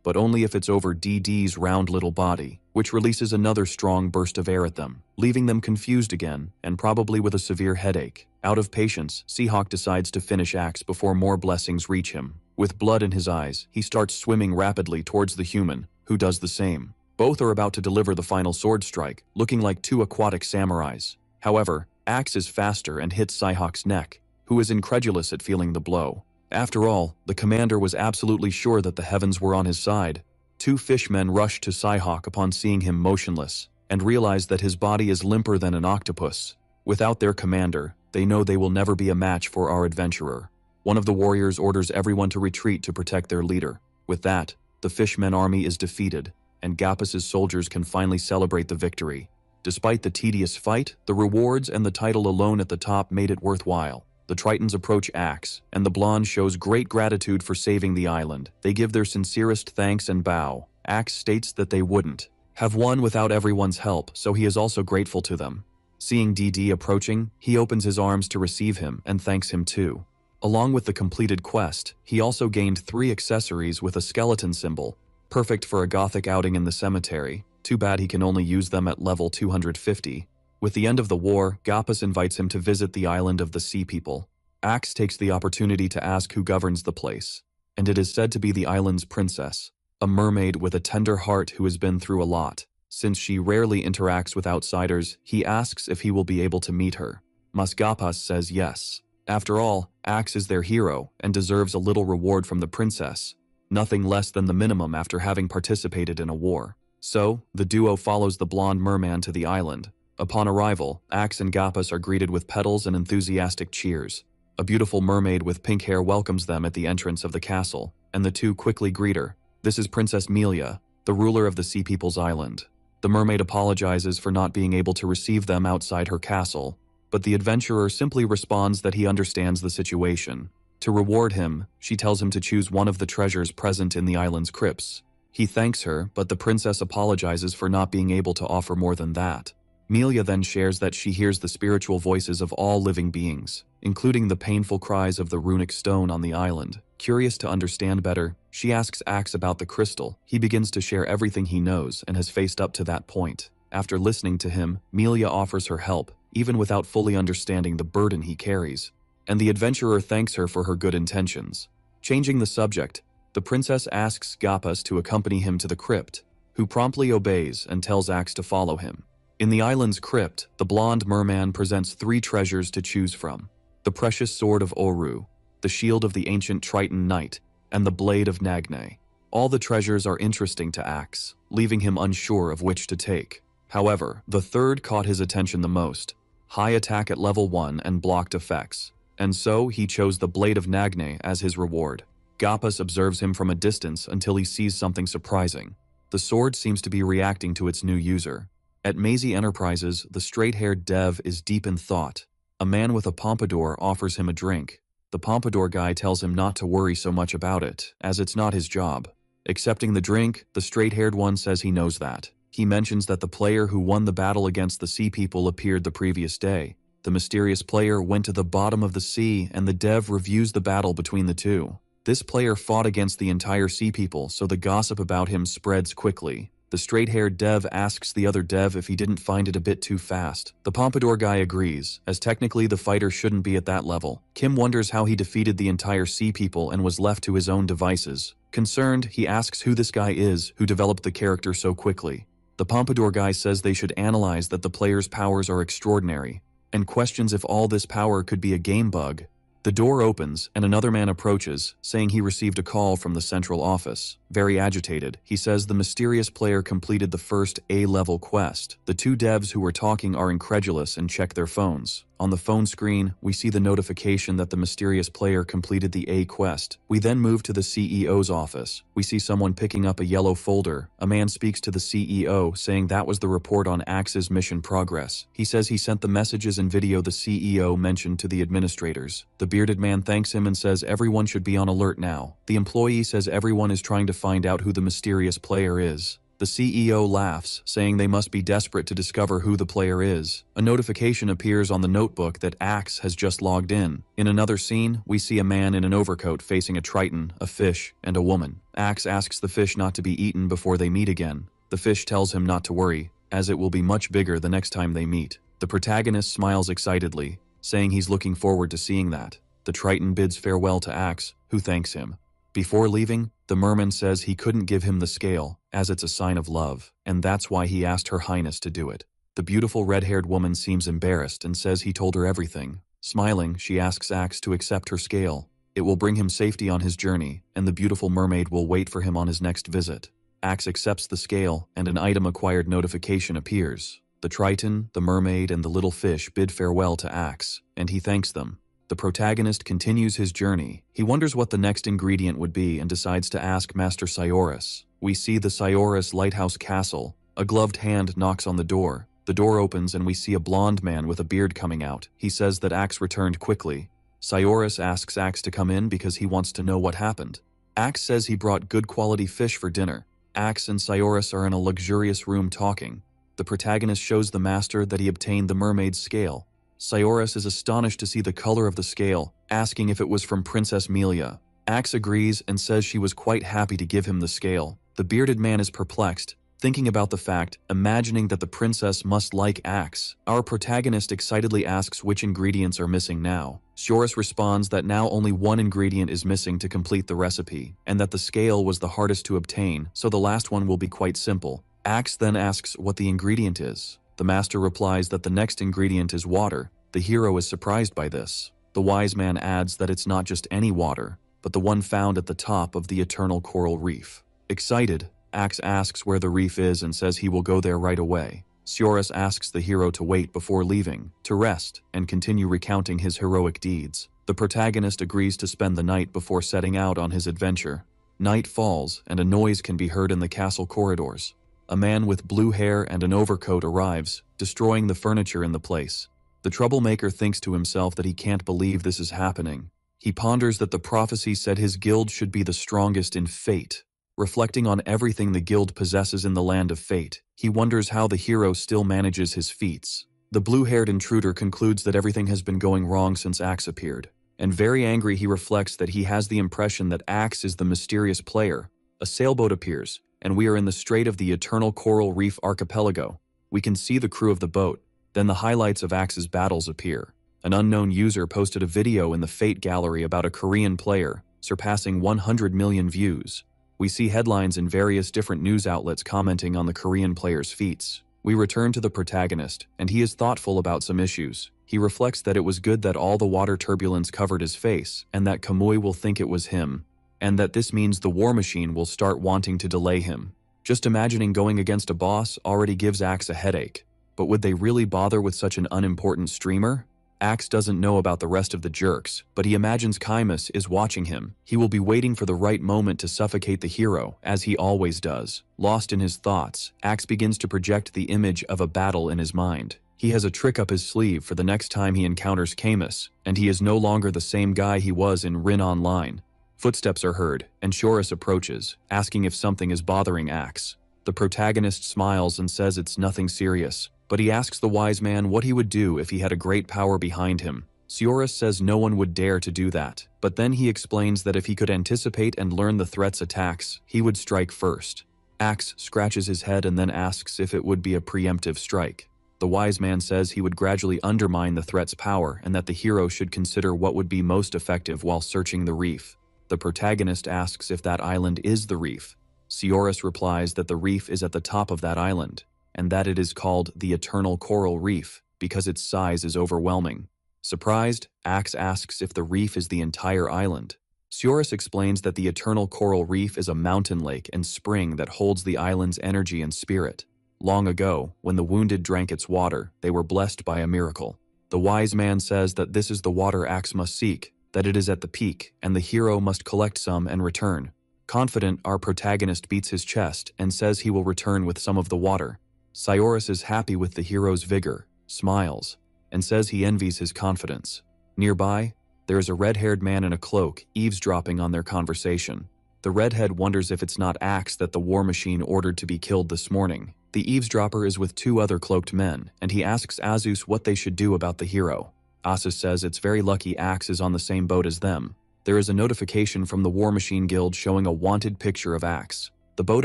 But only if it's over DD's round little body, which releases another strong burst of air at them, leaving them confused again, and probably with a severe headache. Out of patience, Seahawk decides to finish Axe before more blessings reach him. With blood in his eyes, he starts swimming rapidly towards the human, who does the same. Both are about to deliver the final sword strike, looking like two aquatic samurais. However, Axe is faster and hits Psyhawk's neck, who is incredulous at feeling the blow. After all, the commander was absolutely sure that the heavens were on his side. Two fishmen rush to Psyhawk upon seeing him motionless, and realize that his body is limper than an octopus. Without their commander, they know they will never be a match for our adventurer. One of the warriors orders everyone to retreat to protect their leader. With that, the fishmen army is defeated, and Gappus's soldiers can finally celebrate the victory. Despite the tedious fight, the rewards and the title alone at the top made it worthwhile. The Tritons approach Axe, and the blonde shows great gratitude for saving the island. They give their sincerest thanks and bow. Axe states that they wouldn't have won without everyone's help, so he is also grateful to them. Seeing DD approaching, he opens his arms to receive him and thanks him too. Along with the completed quest, he also gained 3 accessories with a skeleton symbol, perfect for a gothic outing in the cemetery. Too bad he can only use them at level 250. With the end of the war, Gappus invites him to visit the island of the Sea People. Axe takes the opportunity to ask who governs the place, and it is said to be the island's princess, a mermaid with a tender heart who has been through a lot. Since she rarely interacts with outsiders, he asks if he will be able to meet her. Gappus says yes. After all, Axe is their hero and deserves a little reward from the princess, nothing less than the minimum after having participated in a war. So, the duo follows the blonde merman to the island. Upon arrival, Axe and Gappus are greeted with petals and enthusiastic cheers. A beautiful mermaid with pink hair welcomes them at the entrance of the castle, and the two quickly greet her. This is Princess Melia, the ruler of the Sea People's island. The mermaid apologizes for not being able to receive them outside her castle, but the adventurer simply responds that he understands the situation. To reward him, she tells him to choose one of the treasures present in the island's crypts. He thanks her, but the princess apologizes for not being able to offer more than that. Melia then shares that she hears the spiritual voices of all living beings, including the painful cries of the runic stone on the island. Curious to understand better, she asks Axe about the crystal. He begins to share everything he knows and has faced up to that point. After listening to him, Melia offers her help, even without fully understanding the burden he carries, and the adventurer thanks her for her good intentions. Changing the subject, the princess asks Gappus to accompany him to the crypt, who promptly obeys and tells Axe to follow him. In the island's crypt, the blonde merman presents 3 treasures to choose from: the precious sword of Oru, the shield of the ancient Triton knight, and the blade of Nagne. All the treasures are interesting to Axe, leaving him unsure of which to take. However, the third caught his attention the most: high attack at level 1 and blocked effects, and so he chose the blade of Nagne as his reward. Gappus observes him from a distance until he sees something surprising. The sword seems to be reacting to its new user. At Maisie Enterprises, the straight-haired dev is deep in thought. A man with a pompadour offers him a drink. The pompadour guy tells him not to worry so much about it, as it's not his job. Accepting the drink, the straight-haired one says he knows that. He mentions that the player who won the battle against the Sea People appeared the previous day. The mysterious player went to the bottom of the sea, and the dev reviews the battle between the two. This player fought against the entire Sea People, so the gossip about him spreads quickly. The straight-haired dev asks the other dev if he didn't find it a bit too fast. The pompadour guy agrees, as technically the fighter shouldn't be at that level. Kim wonders how he defeated the entire Sea People and was left to his own devices. Concerned, he asks who this guy is who developed the character so quickly. The pompadour guy says they should analyze that the player's powers are extraordinary, and questions if all this power could be a game bug. The door opens, and another man approaches, saying he received a call from the central office. Very agitated, he says the mysterious player completed the first A-level quest. The two devs who were talking are incredulous and check their phones. On the phone screen, we see the notification that the mysterious player completed the A quest. We then move to the CEO's office. We see someone picking up a yellow folder. A man speaks to the CEO, saying that was the report on Axe's mission progress. He says he sent the messages and video the CEO mentioned to the administrators. The bearded man thanks him and says everyone should be on alert now. The employee says everyone is trying to find out who the mysterious player is. The CEO laughs, saying they must be desperate to discover who the player is. A notification appears on the notebook that Axe has just logged in. In another scene, we see a man in an overcoat facing a Triton, a fish, and a woman. Axe asks the fish not to be eaten before they meet again. The fish tells him not to worry, as it will be much bigger the next time they meet. The protagonist smiles excitedly, saying he's looking forward to seeing that. The Triton bids farewell to Axe, who thanks him. Before leaving, the merman says he couldn't give him the scale, as it's a sign of love, and that's why he asked Her Highness to do it. The beautiful red-haired woman seems embarrassed and says he told her everything. Smiling, she asks Axe to accept her scale. It will bring him safety on his journey, and the beautiful mermaid will wait for him on his next visit. Axe accepts the scale, and an item-acquired notification appears. The Triton, the mermaid, and the little fish bid farewell to Axe, and he thanks them. The protagonist continues his journey. He wonders what the next ingredient would be and decides to ask Master Cyorus. We see the Cyorus Lighthouse Castle. A gloved hand knocks on the door. The door opens and we see a blonde man with a beard coming out. He says that Axe returned quickly. Cyorus asks Axe to come in because he wants to know what happened. Axe says he brought good quality fish for dinner. Axe and Cyorus are in a luxurious room talking. The protagonist shows the master that he obtained the mermaid's scale. Cyorus is astonished to see the color of the scale, asking if it was from Princess Melia. Axe agrees and says she was quite happy to give him the scale. The bearded man is perplexed, thinking about the fact, imagining that the princess must like Axe. Our protagonist excitedly asks which ingredients are missing now. Cyorus responds that now only one ingredient is missing to complete the recipe, and that the scale was the hardest to obtain, so the last one will be quite simple. Axe then asks what the ingredient is. The master replies that the next ingredient is water. The hero is surprised by this. The wise man adds that it's not just any water, but the one found at the top of the eternal coral reef. Excited, Axe asks where the reef is and says he will go there right away. Cyorus asks the hero to wait before leaving, to rest, and continue recounting his heroic deeds. The protagonist agrees to spend the night before setting out on his adventure. Night falls, and a noise can be heard in the castle corridors. A man with blue hair and an overcoat arrives, destroying the furniture in the place. The troublemaker thinks to himself that he can't believe this is happening. He ponders that the prophecy said his guild should be the strongest in fate. Reflecting on everything the guild possesses in the land of fate, he wonders how the hero still manages his feats. The blue-haired intruder concludes that everything has been going wrong since Axe appeared, and very angry he reflects that he has the impression that Axe is the mysterious player. A sailboat appears, and we are in the strait of the Eternal Coral Reef Archipelago. We can see the crew of the boat. Then the highlights of Axe's battles appear. An unknown user posted a video in the Fate Gallery about a Korean player, surpassing 100 million views. We see headlines in various different news outlets commenting on the Korean player's feats. We return to the protagonist, and he is thoughtful about some issues. He reflects that it was good that all the water turbulence covered his face, and that Kamui will think it was him, and that this means the war machine will start wanting to delay him. Just imagining going against a boss already gives Axe a headache. But would they really bother with such an unimportant streamer? Axe doesn't know about the rest of the jerks, but he imagines Kaimus is watching him. He will be waiting for the right moment to suffocate the hero, as he always does. Lost in his thoughts, Axe begins to project the image of a battle in his mind. He has a trick up his sleeve for the next time he encounters Kaimus, and he is no longer the same guy he was in Rin Online. Footsteps are heard, and Cyorus approaches, asking if something is bothering Axe. The protagonist smiles and says it's nothing serious, but he asks the wise man what he would do if he had a great power behind him. Cyorus says no one would dare to do that, but then he explains that if he could anticipate and learn the threat's attacks, he would strike first. Axe scratches his head and then asks if it would be a preemptive strike. The wise man says he would gradually undermine the threat's power and that the hero should consider what would be most effective while searching the reef. The protagonist asks if that island is the reef. Cyorus replies that the reef is at the top of that island, and that it is called the Eternal Coral Reef because its size is overwhelming. Surprised, Axe asks if the reef is the entire island. Cyorus explains that the Eternal Coral Reef is a mountain lake and spring that holds the island's energy and spirit. Long ago, when the wounded drank its water, they were blessed by a miracle. The wise man says that this is the water Axe must seek, that it is at the peak, and the hero must collect some and return. Confident, our protagonist beats his chest and says he will return with some of the water. Cyorus is happy with the hero's vigor, smiles, and says he envies his confidence. Nearby, there is a red-haired man in a cloak eavesdropping on their conversation. The redhead wonders if it's not Axe that the war machine ordered to be killed this morning. The eavesdropper is with two other cloaked men, and he asks Azus what they should do about the hero. Asus says it's very lucky Axe is on the same boat as them. There is a notification from the War Machine Guild showing a wanted picture of Axe. The boat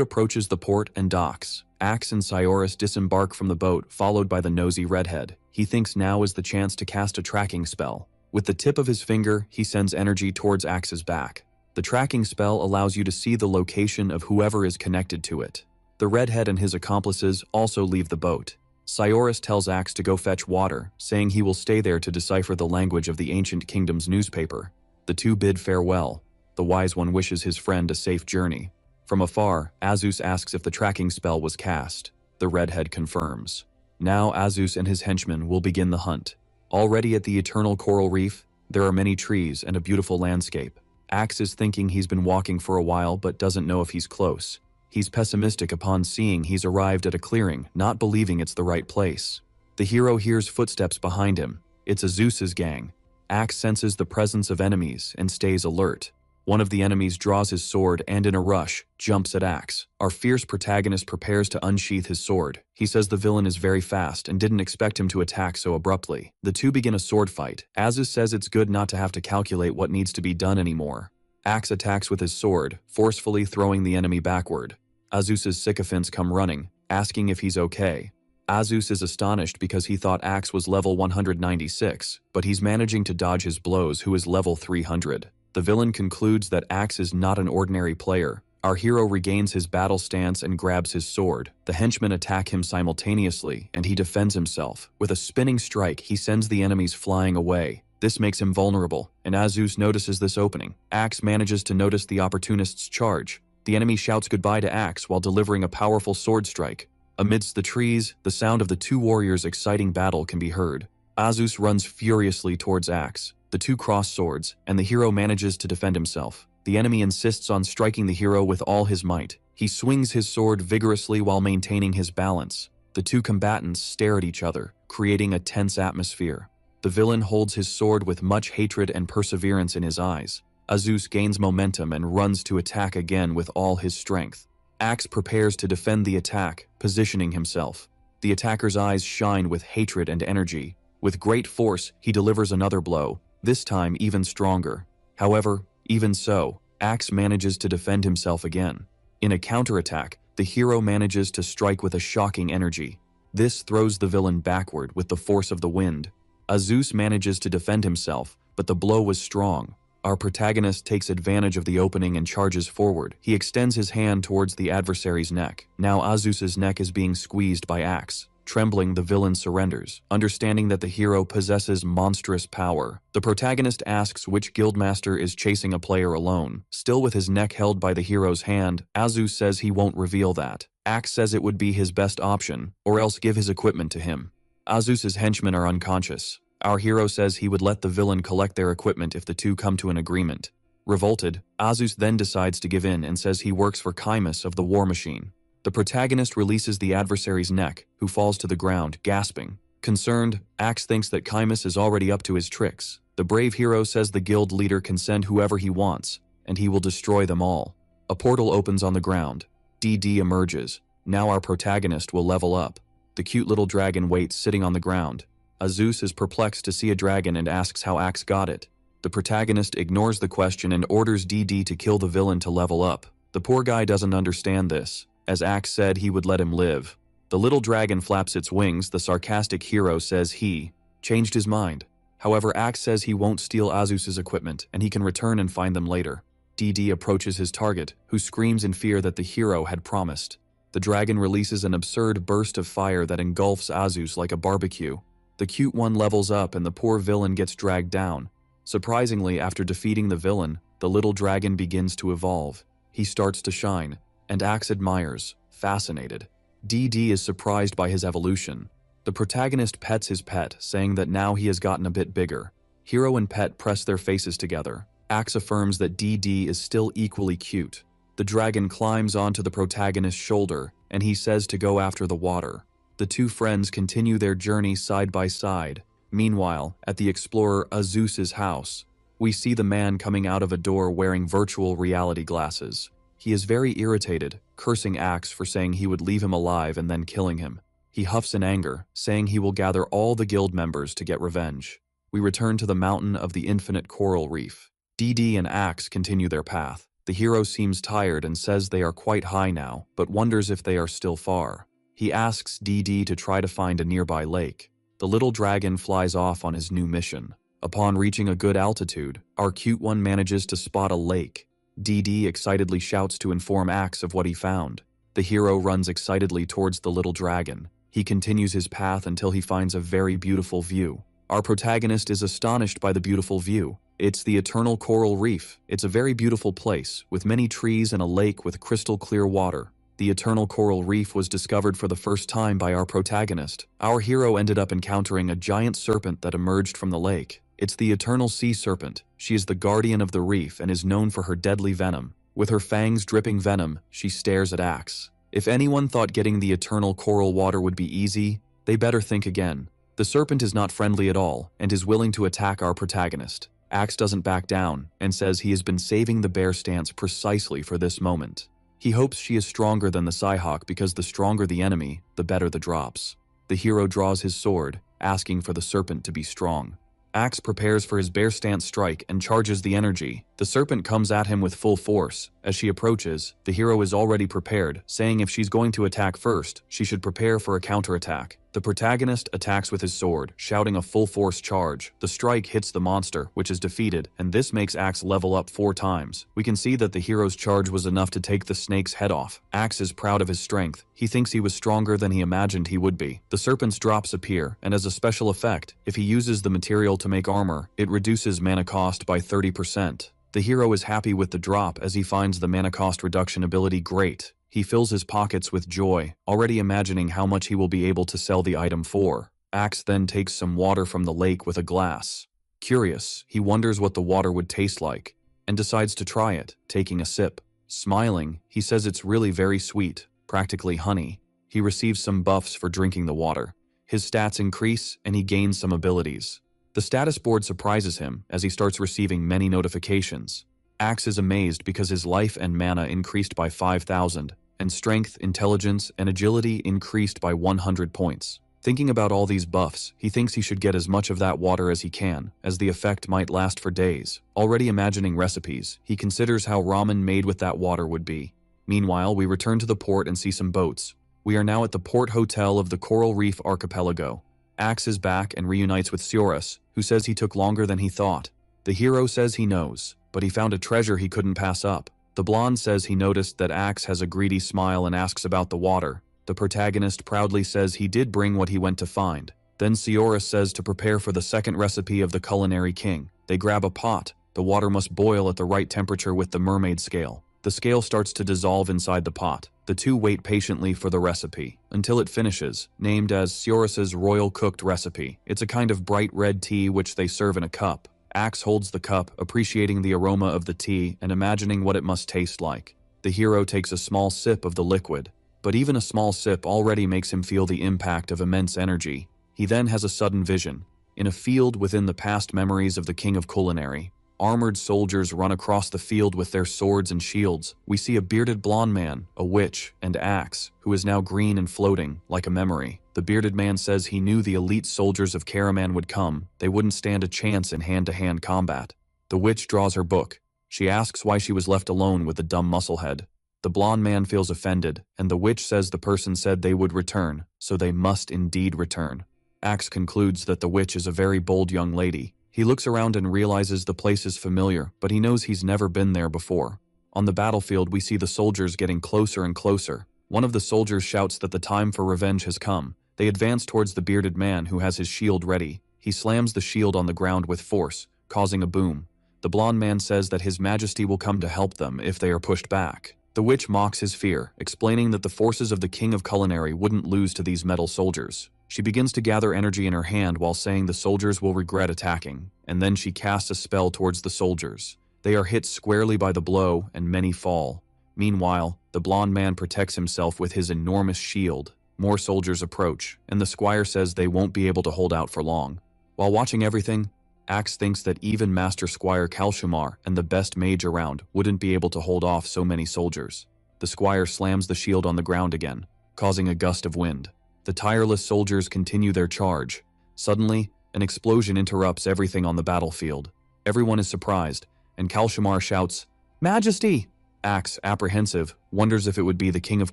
approaches the port and docks. Axe and Cyorus disembark from the boat, followed by the nosy redhead. He thinks now is the chance to cast a tracking spell. With the tip of his finger, he sends energy towards Axe's back. The tracking spell allows you to see the location of whoever is connected to it. The redhead and his accomplices also leave the boat. Cyorus tells Axe to go fetch water, saying he will stay there to decipher the language of the ancient kingdom's newspaper. The two bid farewell. The wise one wishes his friend a safe journey. From afar, Azus asks if the tracking spell was cast. The redhead confirms. Now Azus and his henchmen will begin the hunt. Already at the eternal coral reef, there are many trees and a beautiful landscape. Axe is thinking he's been walking for a while but doesn't know if he's close. He's pessimistic upon seeing he's arrived at a clearing, not believing it's the right place. The hero hears footsteps behind him. It's Azuz's gang. Axe senses the presence of enemies and stays alert. One of the enemies draws his sword and in a rush, jumps at Axe. Our fierce protagonist prepares to unsheath his sword. He says the villain is very fast and didn't expect him to attack so abruptly. The two begin a sword fight. Azus says it's good not to have to calculate what needs to be done anymore. Axe attacks with his sword, forcefully throwing the enemy backward. Azuz's sycophants come running, asking if he's okay. Azus is astonished because he thought Axe was level 196, but he's managing to dodge his blows who is level 300. The villain concludes that Axe is not an ordinary player. Our hero regains his battle stance and grabs his sword. The henchmen attack him simultaneously, and he defends himself. With a spinning strike, he sends the enemies flying away. This makes him vulnerable, and Azus notices this opening. Axe manages to notice the opportunist's charge. The enemy shouts goodbye to Axe while delivering a powerful sword strike. Amidst the trees, the sound of the two warriors' exciting battle can be heard. Azus runs furiously towards Axe. The two cross swords, and the hero manages to defend himself. The enemy insists on striking the hero with all his might. He swings his sword vigorously while maintaining his balance. The two combatants stare at each other, creating a tense atmosphere. The villain holds his sword with much hatred and perseverance in his eyes. Azus gains momentum and runs to attack again with all his strength. Axe prepares to defend the attack, positioning himself. The attacker's eyes shine with hatred and energy. With great force, he delivers another blow, this time even stronger. However, even so, Axe manages to defend himself again. In a counterattack, the hero manages to strike with a shocking energy. This throws the villain backward with the force of the wind. Azus manages to defend himself, but the blow was strong. Our protagonist takes advantage of the opening and charges forward. He extends his hand towards the adversary's neck. Now Azuz's neck is being squeezed by Axe. Trembling, the villain surrenders, understanding that the hero possesses monstrous power. The protagonist asks which guildmaster is chasing a player alone. Still with his neck held by the hero's hand, Azus says he won't reveal that. Axe says it would be his best option, or else give his equipment to him. Azuz's henchmen are unconscious. Our hero says he would let the villain collect their equipment if the two come to an agreement. Revolted, Azus then decides to give in and says he works for Chimus of the War Machine. The protagonist releases the adversary's neck, who falls to the ground, gasping. Concerned, Axe thinks that Chimus is already up to his tricks. The brave hero says the guild leader can send whoever he wants, and he will destroy them all. A portal opens on the ground. DD emerges. Now our protagonist will level up. The cute little dragon waits sitting on the ground. Azus is perplexed to see a dragon and asks how Axe got it. The protagonist ignores the question and orders DD to kill the villain to level up. The poor guy doesn't understand this, as Axe said he would let him live. The little dragon flaps its wings. The sarcastic hero says he changed his mind. However, Axe says he won't steal Azuz's equipment and he can return and find them later. DD approaches his target, who screams in fear that the hero had promised. The dragon releases an absurd burst of fire that engulfs Azuz like a barbecue. The cute one levels up and the poor villain gets dragged down. Surprisingly, after defeating the villain, the little dragon begins to evolve. He starts to shine, and Axe admires, fascinated. DD is surprised by his evolution. The protagonist pets his pet, saying that now he has gotten a bit bigger. Hero and pet press their faces together. Axe affirms that DD is still equally cute. The dragon climbs onto the protagonist's shoulder, and he says to go after the water. The two friends continue their journey side by side. Meanwhile, at the explorer Azuz's house, we see the man coming out of a door wearing virtual reality glasses. He is very irritated, cursing Axe for saying he would leave him alive and then killing him. He huffs in anger, saying he will gather all the guild members to get revenge. We return to the mountain of the infinite coral reef. DD and Axe continue their path. The hero seems tired and says they are quite high now, but wonders if they are still far. He asks DD to try to find a nearby lake. The little dragon flies off on his new mission. Upon reaching a good altitude, our cute one manages to spot a lake. DD excitedly shouts to inform Axe of what he found. The hero runs excitedly towards the little dragon. He continues his path until he finds a very beautiful view. Our protagonist is astonished by the beautiful view. It's the eternal coral reef. It's a very beautiful place, with many trees and a lake with crystal clear water. The eternal coral reef was discovered for the first time by our protagonist. Our hero ended up encountering a giant serpent that emerged from the lake. It's the eternal sea serpent. She is the guardian of the reef and is known for her deadly venom. With her fangs dripping venom, she stares at Axe. If anyone thought getting the eternal coral water would be easy, they better think again. The serpent is not friendly at all and is willing to attack our protagonist. Axe doesn't back down and says he has been saving the bear stance precisely for this moment. He hopes she is stronger than the Psyhawk because the stronger the enemy, the better the drops. The hero draws his sword, asking for the serpent to be strong. Axe prepares for his bear stance strike and charges the energy. The serpent comes at him with full force. As she approaches, the hero is already prepared, saying if she's going to attack first, she should prepare for a counterattack. The protagonist attacks with his sword, shouting a full force charge. The strike hits the monster, which is defeated, and this makes Axe level up 4 times. We can see that the hero's charge was enough to take the snake's head off. Axe is proud of his strength. He thinks he was stronger than he imagined he would be. The serpent's drops appear, and as a special effect, if he uses the material to make armor, it reduces mana cost by 30%. The hero is happy with the drop as he finds the mana cost reduction ability great. He fills his pockets with joy, already imagining how much he will be able to sell the item for. Axe then takes some water from the lake with a glass. Curious, he wonders what the water would taste like, and decides to try it, taking a sip. Smiling, he says it's really very sweet, practically honey. He receives some buffs for drinking the water. His stats increase, and he gains some abilities. The status board surprises him as he starts receiving many notifications. Axe is amazed because his life and mana increased by 5,000, and strength, intelligence, and agility increased by 100 points. Thinking about all these buffs, he thinks he should get as much of that water as he can, as the effect might last for days. Already imagining recipes, he considers how ramen made with that water would be. Meanwhile, we return to the port and see some boats. We are now at the port hotel of the Coral Reef Archipelago. Axe is back and reunites with Seorus, who says he took longer than he thought. The hero says he knows, but he found a treasure he couldn't pass up. The blonde says he noticed that Axe has a greedy smile and asks about the water. The protagonist proudly says he did bring what he went to find. Then Seorus says to prepare for the second recipe of the culinary king. They grab a pot. The water must boil at the right temperature with the mermaid scale. The scale starts to dissolve inside the pot. The two wait patiently for the recipe, until it finishes, named as Seorus's Royal Cooked Recipe. It's a kind of bright red tea which they serve in a cup. Axe holds the cup, appreciating the aroma of the tea and imagining what it must taste like. The hero takes a small sip of the liquid, but even a small sip already makes him feel the impact of immense energy. He then has a sudden vision. In a field within the past memories of the King of Culinary, armored soldiers run across the field with their swords and shields. We see a bearded blonde man, a witch, and Axe, who is now green and floating, like a memory. The bearded man says he knew the elite soldiers of Karaman would come. They wouldn't stand a chance in hand-to-hand combat. The witch draws her book. She asks why she was left alone with the dumb musclehead. The blonde man feels offended, and the witch says the person said they would return, so they must indeed return. Axe concludes that the witch is a very bold young lady. He looks around and realizes the place is familiar, but he knows he's never been there before. On the battlefield, we see the soldiers getting closer and closer. One of the soldiers shouts that the time for revenge has come. They advance towards the bearded man who has his shield ready. He slams the shield on the ground with force, causing a boom. The blonde man says that His Majesty will come to help them if they are pushed back. The witch mocks his fear, explaining that the forces of the King of Culinary wouldn't lose to these metal soldiers. She begins to gather energy in her hand while saying the soldiers will regret attacking, and then she casts a spell towards the soldiers. They are hit squarely by the blow, and many fall. Meanwhile, the blonde man protects himself with his enormous shield. More soldiers approach, and the squire says they won't be able to hold out for long. While watching everything, Axe thinks that even Master Squire Kalshumar and the best mage around wouldn't be able to hold off so many soldiers. The squire slams the shield on the ground again, causing a gust of wind. The tireless soldiers continue their charge. Suddenly, an explosion interrupts everything on the battlefield. Everyone is surprised, and Kalshumar shouts, "Majesty!" Axe, apprehensive, wonders if it would be the King of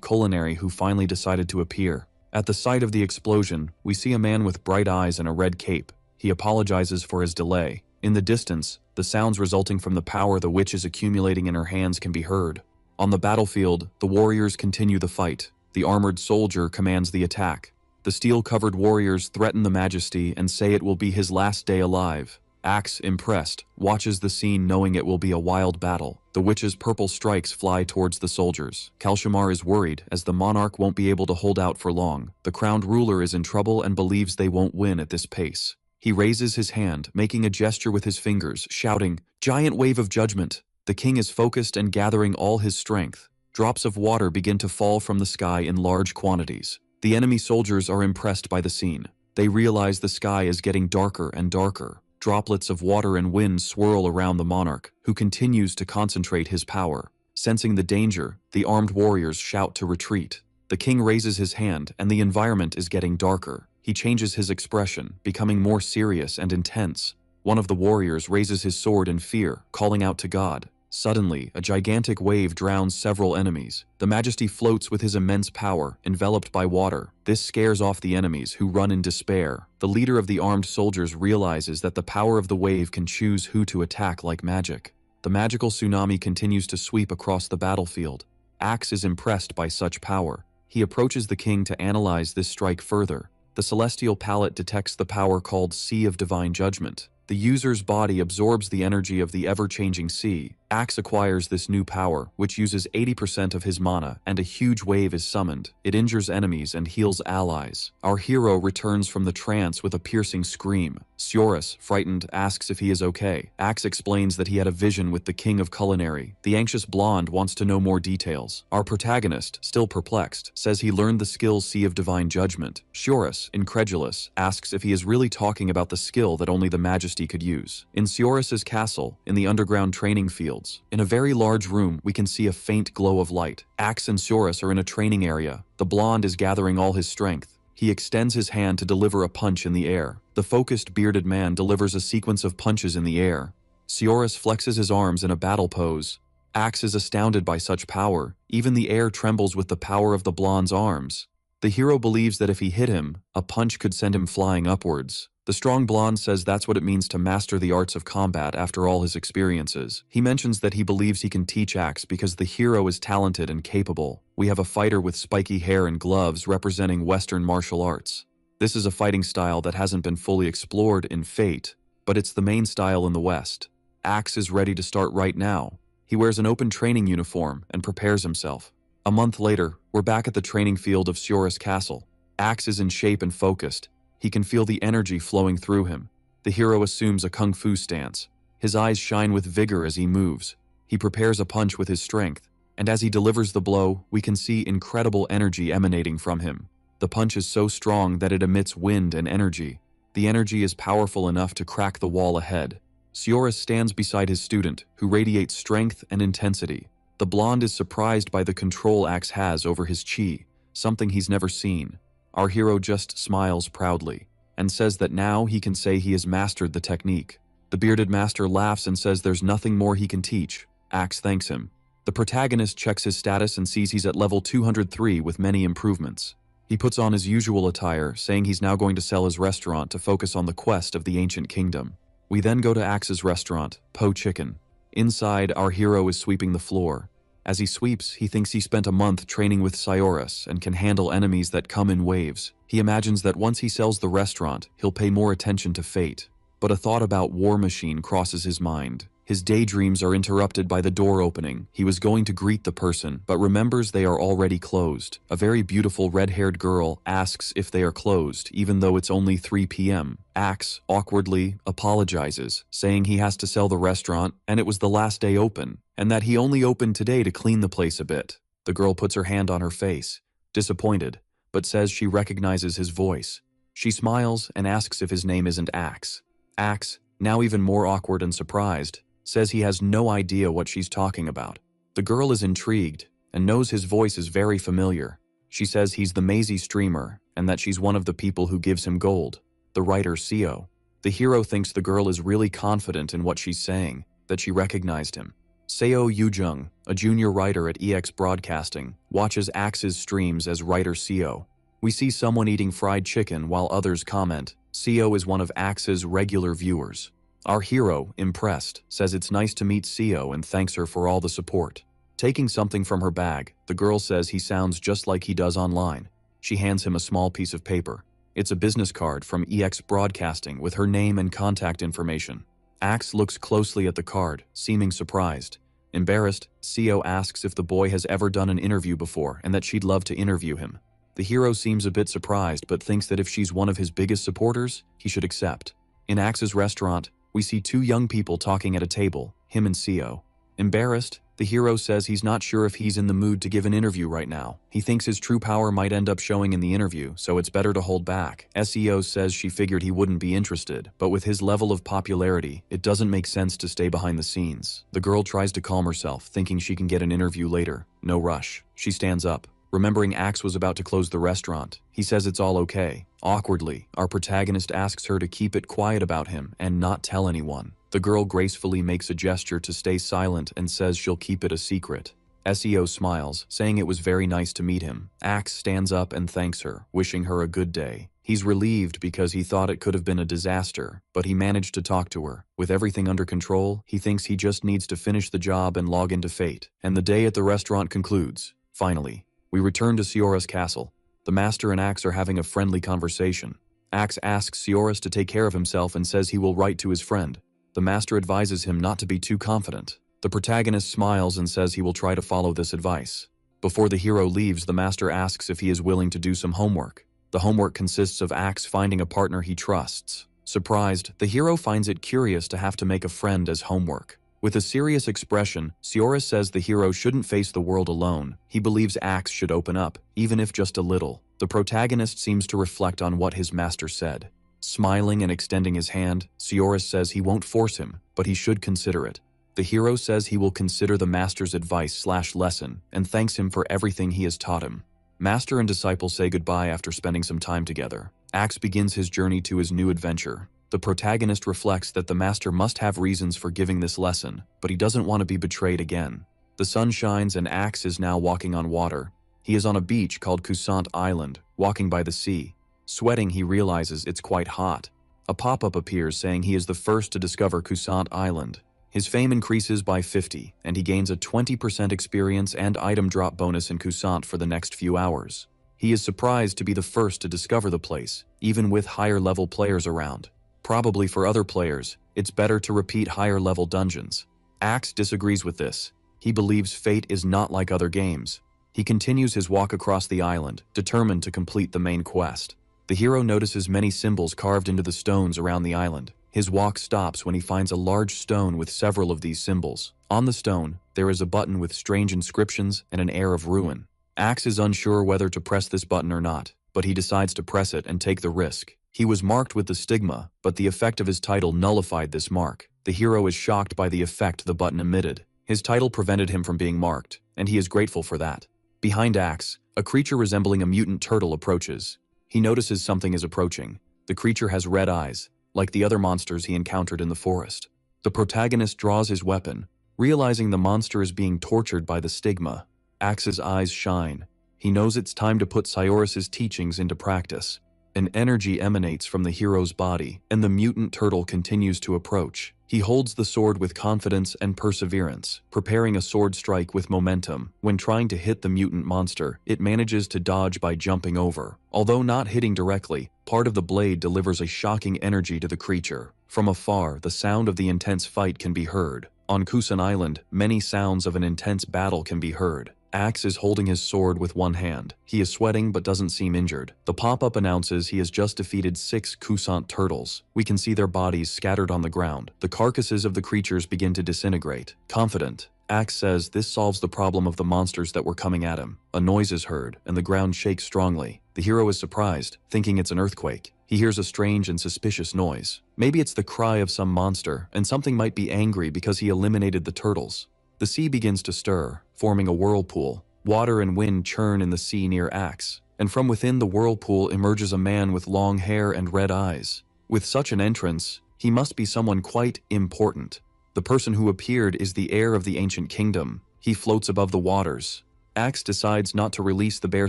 Culinary who finally decided to appear. At the sight of the explosion, we see a man with bright eyes and a red cape. He apologizes for his delay. In the distance, the sounds resulting from the power the witch is accumulating in her hands can be heard. On the battlefield, the warriors continue the fight. The armored soldier commands the attack. The The steel-covered warriors threaten the majesty and say it will be his last day alive. Axe, impressed, watches the scene knowing it will be a wild battle. The witch's purple strikes fly towards the soldiers. Kalshamar is worried, as the monarch won't be able to hold out for long. The crowned ruler is in trouble and believes they won't win at this pace. He raises his hand, making a gesture with his fingers, shouting, "Giant wave of judgment!" The king is focused and gathering all his strength. Drops of water begin to fall from the sky in large quantities. The enemy soldiers are impressed by the scene. They realize the sky is getting darker and darker. Droplets of water and wind swirl around the monarch, who continues to concentrate his power. Sensing the danger, the armed warriors shout to retreat. The king raises his hand, and the environment is getting darker. He changes his expression, becoming more serious and intense. One of the warriors raises his sword in fear, calling out to God. Suddenly, a gigantic wave drowns several enemies. The Majesty floats with his immense power, enveloped by water. This scares off the enemies, who run in despair. The leader of the armed soldiers realizes that the power of the wave can choose who to attack like magic. The magical tsunami continues to sweep across the battlefield. Axe is impressed by such power. He approaches the king to analyze this strike further. The celestial palette detects the power called Sea of Divine Judgment. The user's body absorbs the energy of the ever-changing sea. Axe acquires this new power, which uses 80% of his mana, and a huge wave is summoned. It injures enemies and heals allies. Our hero returns from the trance with a piercing scream. Sioris, frightened, asks if he is okay. Axe explains that he had a vision with the king of culinary. The anxious blonde wants to know more details. Our protagonist, still perplexed, says he learned the skill Sea of Divine Judgment. Sioris, incredulous, asks if he is really talking about the skill that only the Majesty could use. In Sioris's castle, in the underground training fields, in a very large room, we can see a faint glow of light. Axe and Sioris are in a training area. The blonde is gathering all his strength. He extends his hand to deliver a punch in the air. The focused bearded man delivers a sequence of punches in the air. Sioris flexes his arms in a battle pose. Axe is astounded by such power. Even the air trembles with the power of the blonde's arms. The hero believes that if he hit him, a punch could send him flying upwards. The strong blonde says that's what it means to master the arts of combat after all his experiences. He mentions that he believes he can teach Axe because the hero is talented and capable. We have a fighter with spiky hair and gloves representing Western martial arts. This is a fighting style that hasn't been fully explored in Fate, but it's the main style in the West. Axe is ready to start right now. He wears an open training uniform and prepares himself. A month later, we're back at the training field of Sioris Castle. Axe is in shape and focused. He can feel the energy flowing through him. The hero assumes a kung fu stance. His eyes shine with vigor as he moves. He prepares a punch with his strength, and as he delivers the blow, we can see incredible energy emanating from him. The punch is so strong that it emits wind and energy. The energy is powerful enough to crack the wall ahead. Sioris stands beside his student, who radiates strength and intensity. The blonde is surprised by the control Axe has over his chi, something he's never seen. Our hero just smiles proudly, and says that now he can say he has mastered the technique. The bearded master laughs and says there's nothing more he can teach. Axe thanks him. The protagonist checks his status and sees he's at level 203 with many improvements. He puts on his usual attire, saying he's now going to sell his restaurant to focus on the quest of the ancient kingdom. We then go to Axe's restaurant, Po Chicken. Inside, our hero is sweeping the floor. As he sweeps, he thinks he spent a month training with Sioris and can handle enemies that come in waves. He imagines that once he sells the restaurant, he'll pay more attention to Fate. But a thought about War Machine crosses his mind. His daydreams are interrupted by the door opening. He was going to greet the person, but remembers they are already closed. A very beautiful red-haired girl asks if they are closed, even though it's only 3 p.m. Axe, awkwardly, apologizes, saying he has to sell the restaurant and it was the last day open, and that he only opened today to clean the place a bit. The girl puts her hand on her face, disappointed, but says she recognizes his voice. She smiles and asks if his name isn't Axe. Axe, now even more awkward and surprised, says he has no idea what she's talking about. The girl is intrigued and knows his voice is very familiar. She says he's the Maisie streamer and that she's one of the people who gives him gold, the writer Seo. The hero thinks the girl is really confident in what she's saying, that she recognized him. Seo Yoojung, a junior writer at EX Broadcasting, watches Axe's streams as writer Seo. We see someone eating fried chicken while others comment. Seo is one of Axe's regular viewers. Our hero, impressed, says it's nice to meet Seo and thanks her for all the support. Taking something from her bag, the girl says he sounds just like he does online. She hands him a small piece of paper. It's a business card from EX Broadcasting with her name and contact information. Axe looks closely at the card, seeming surprised. Embarrassed, Seo asks if the boy has ever done an interview before and that she'd love to interview him. The hero seems a bit surprised but thinks that if she's one of his biggest supporters, he should accept. In Axe's restaurant, we see two young people talking at a table, him and Seo. Embarrassed, the hero says he's not sure if he's in the mood to give an interview right now. He thinks his true power might end up showing in the interview, so it's better to hold back. Seo says she figured he wouldn't be interested, but with his level of popularity, it doesn't make sense to stay behind the scenes. The girl tries to calm herself, thinking she can get an interview later. No rush. She stands up. Remembering Axe was about to close the restaurant, he says it's all okay. Awkwardly, our protagonist asks her to keep it quiet about him and not tell anyone. The girl gracefully makes a gesture to stay silent and says she'll keep it a secret. Seo smiles, saying it was very nice to meet him. Axe stands up and thanks her, wishing her a good day. He's relieved because he thought it could have been a disaster, but he managed to talk to her. With everything under control, he thinks he just needs to finish the job and log into Fate. And the day at the restaurant concludes. Finally, we return to Siora's castle. The master and Axe are having a friendly conversation. Axe asks Sioras to take care of himself and says he will write to his friend. The master advises him not to be too confident. The protagonist smiles and says he will try to follow this advice. Before the hero leaves, the master asks if he is willing to do some homework. The homework consists of Axe finding a partner he trusts. Surprised, the hero finds it curious to have to make a friend as homework. With a serious expression, Sioras says the hero shouldn't face the world alone. He believes Axe should open up, even if just a little. The protagonist seems to reflect on what his master said. Smiling and extending his hand, Sioras says he won't force him, but he should consider it. The hero says he will consider the master's advice/lesson and thanks him for everything he has taught him. Master and disciple say goodbye after spending some time together. Axe begins his journey to his new adventure. The protagonist reflects that the master must have reasons for giving this lesson, but he doesn't want to be betrayed again. The sun shines and Axe is now walking on water. He is on a beach called Kusant Island, walking by the sea. Sweating, he realizes it's quite hot. A pop-up appears saying he is the first to discover Kusant Island. His fame increases by 50, and he gains a 20% experience and item drop bonus in Kusant for the next few hours. He is surprised to be the first to discover the place, even with higher-level players around. Probably for other players, it's better to repeat higher-level dungeons. Axe disagrees with this. He believes Fate is not like other games. He continues his walk across the island, determined to complete the main quest. The hero notices many symbols carved into the stones around the island. His walk stops when he finds a large stone with several of these symbols. On the stone, there is a button with strange inscriptions and an air of ruin. Axe is unsure whether to press this button or not, but he decides to press it and take the risk. He was marked with the stigma, but the effect of his title nullified this mark. The hero is shocked by the effect the button emitted. His title prevented him from being marked, and he is grateful for that. Behind Axe, a creature resembling a mutant turtle approaches. He notices something is approaching. The creature has red eyes, like the other monsters he encountered in the forest. The protagonist draws his weapon, realizing the monster is being tortured by the stigma. Axe's eyes shine. He knows it's time to put Sioras' teachings into practice. An energy emanates from the hero's body, and the mutant turtle continues to approach. He holds the sword with confidence and perseverance, preparing a sword strike with momentum. When trying to hit the mutant monster, it manages to dodge by jumping over. Although not hitting directly, part of the blade delivers a shocking energy to the creature. From afar, the sound of the intense fight can be heard. On Kusan Island, many sounds of an intense battle can be heard. Axe is holding his sword with one hand. He is sweating but doesn't seem injured. The pop-up announces he has just defeated 6 Kusant turtles. We can see their bodies scattered on the ground. The carcasses of the creatures begin to disintegrate. Confident, Axe says this solves the problem of the monsters that were coming at him. A noise is heard, and the ground shakes strongly. The hero is surprised, thinking it's an earthquake. He hears a strange and suspicious noise. Maybe it's the cry of some monster, and something might be angry because he eliminated the turtles. The sea begins to stir, forming a whirlpool. Water and wind churn in the sea near Axe, and from within the whirlpool emerges a man with long hair and red eyes. With such an entrance, he must be someone quite important. The person who appeared is the heir of the ancient kingdom. He floats above the waters. Axe decides not to release the bear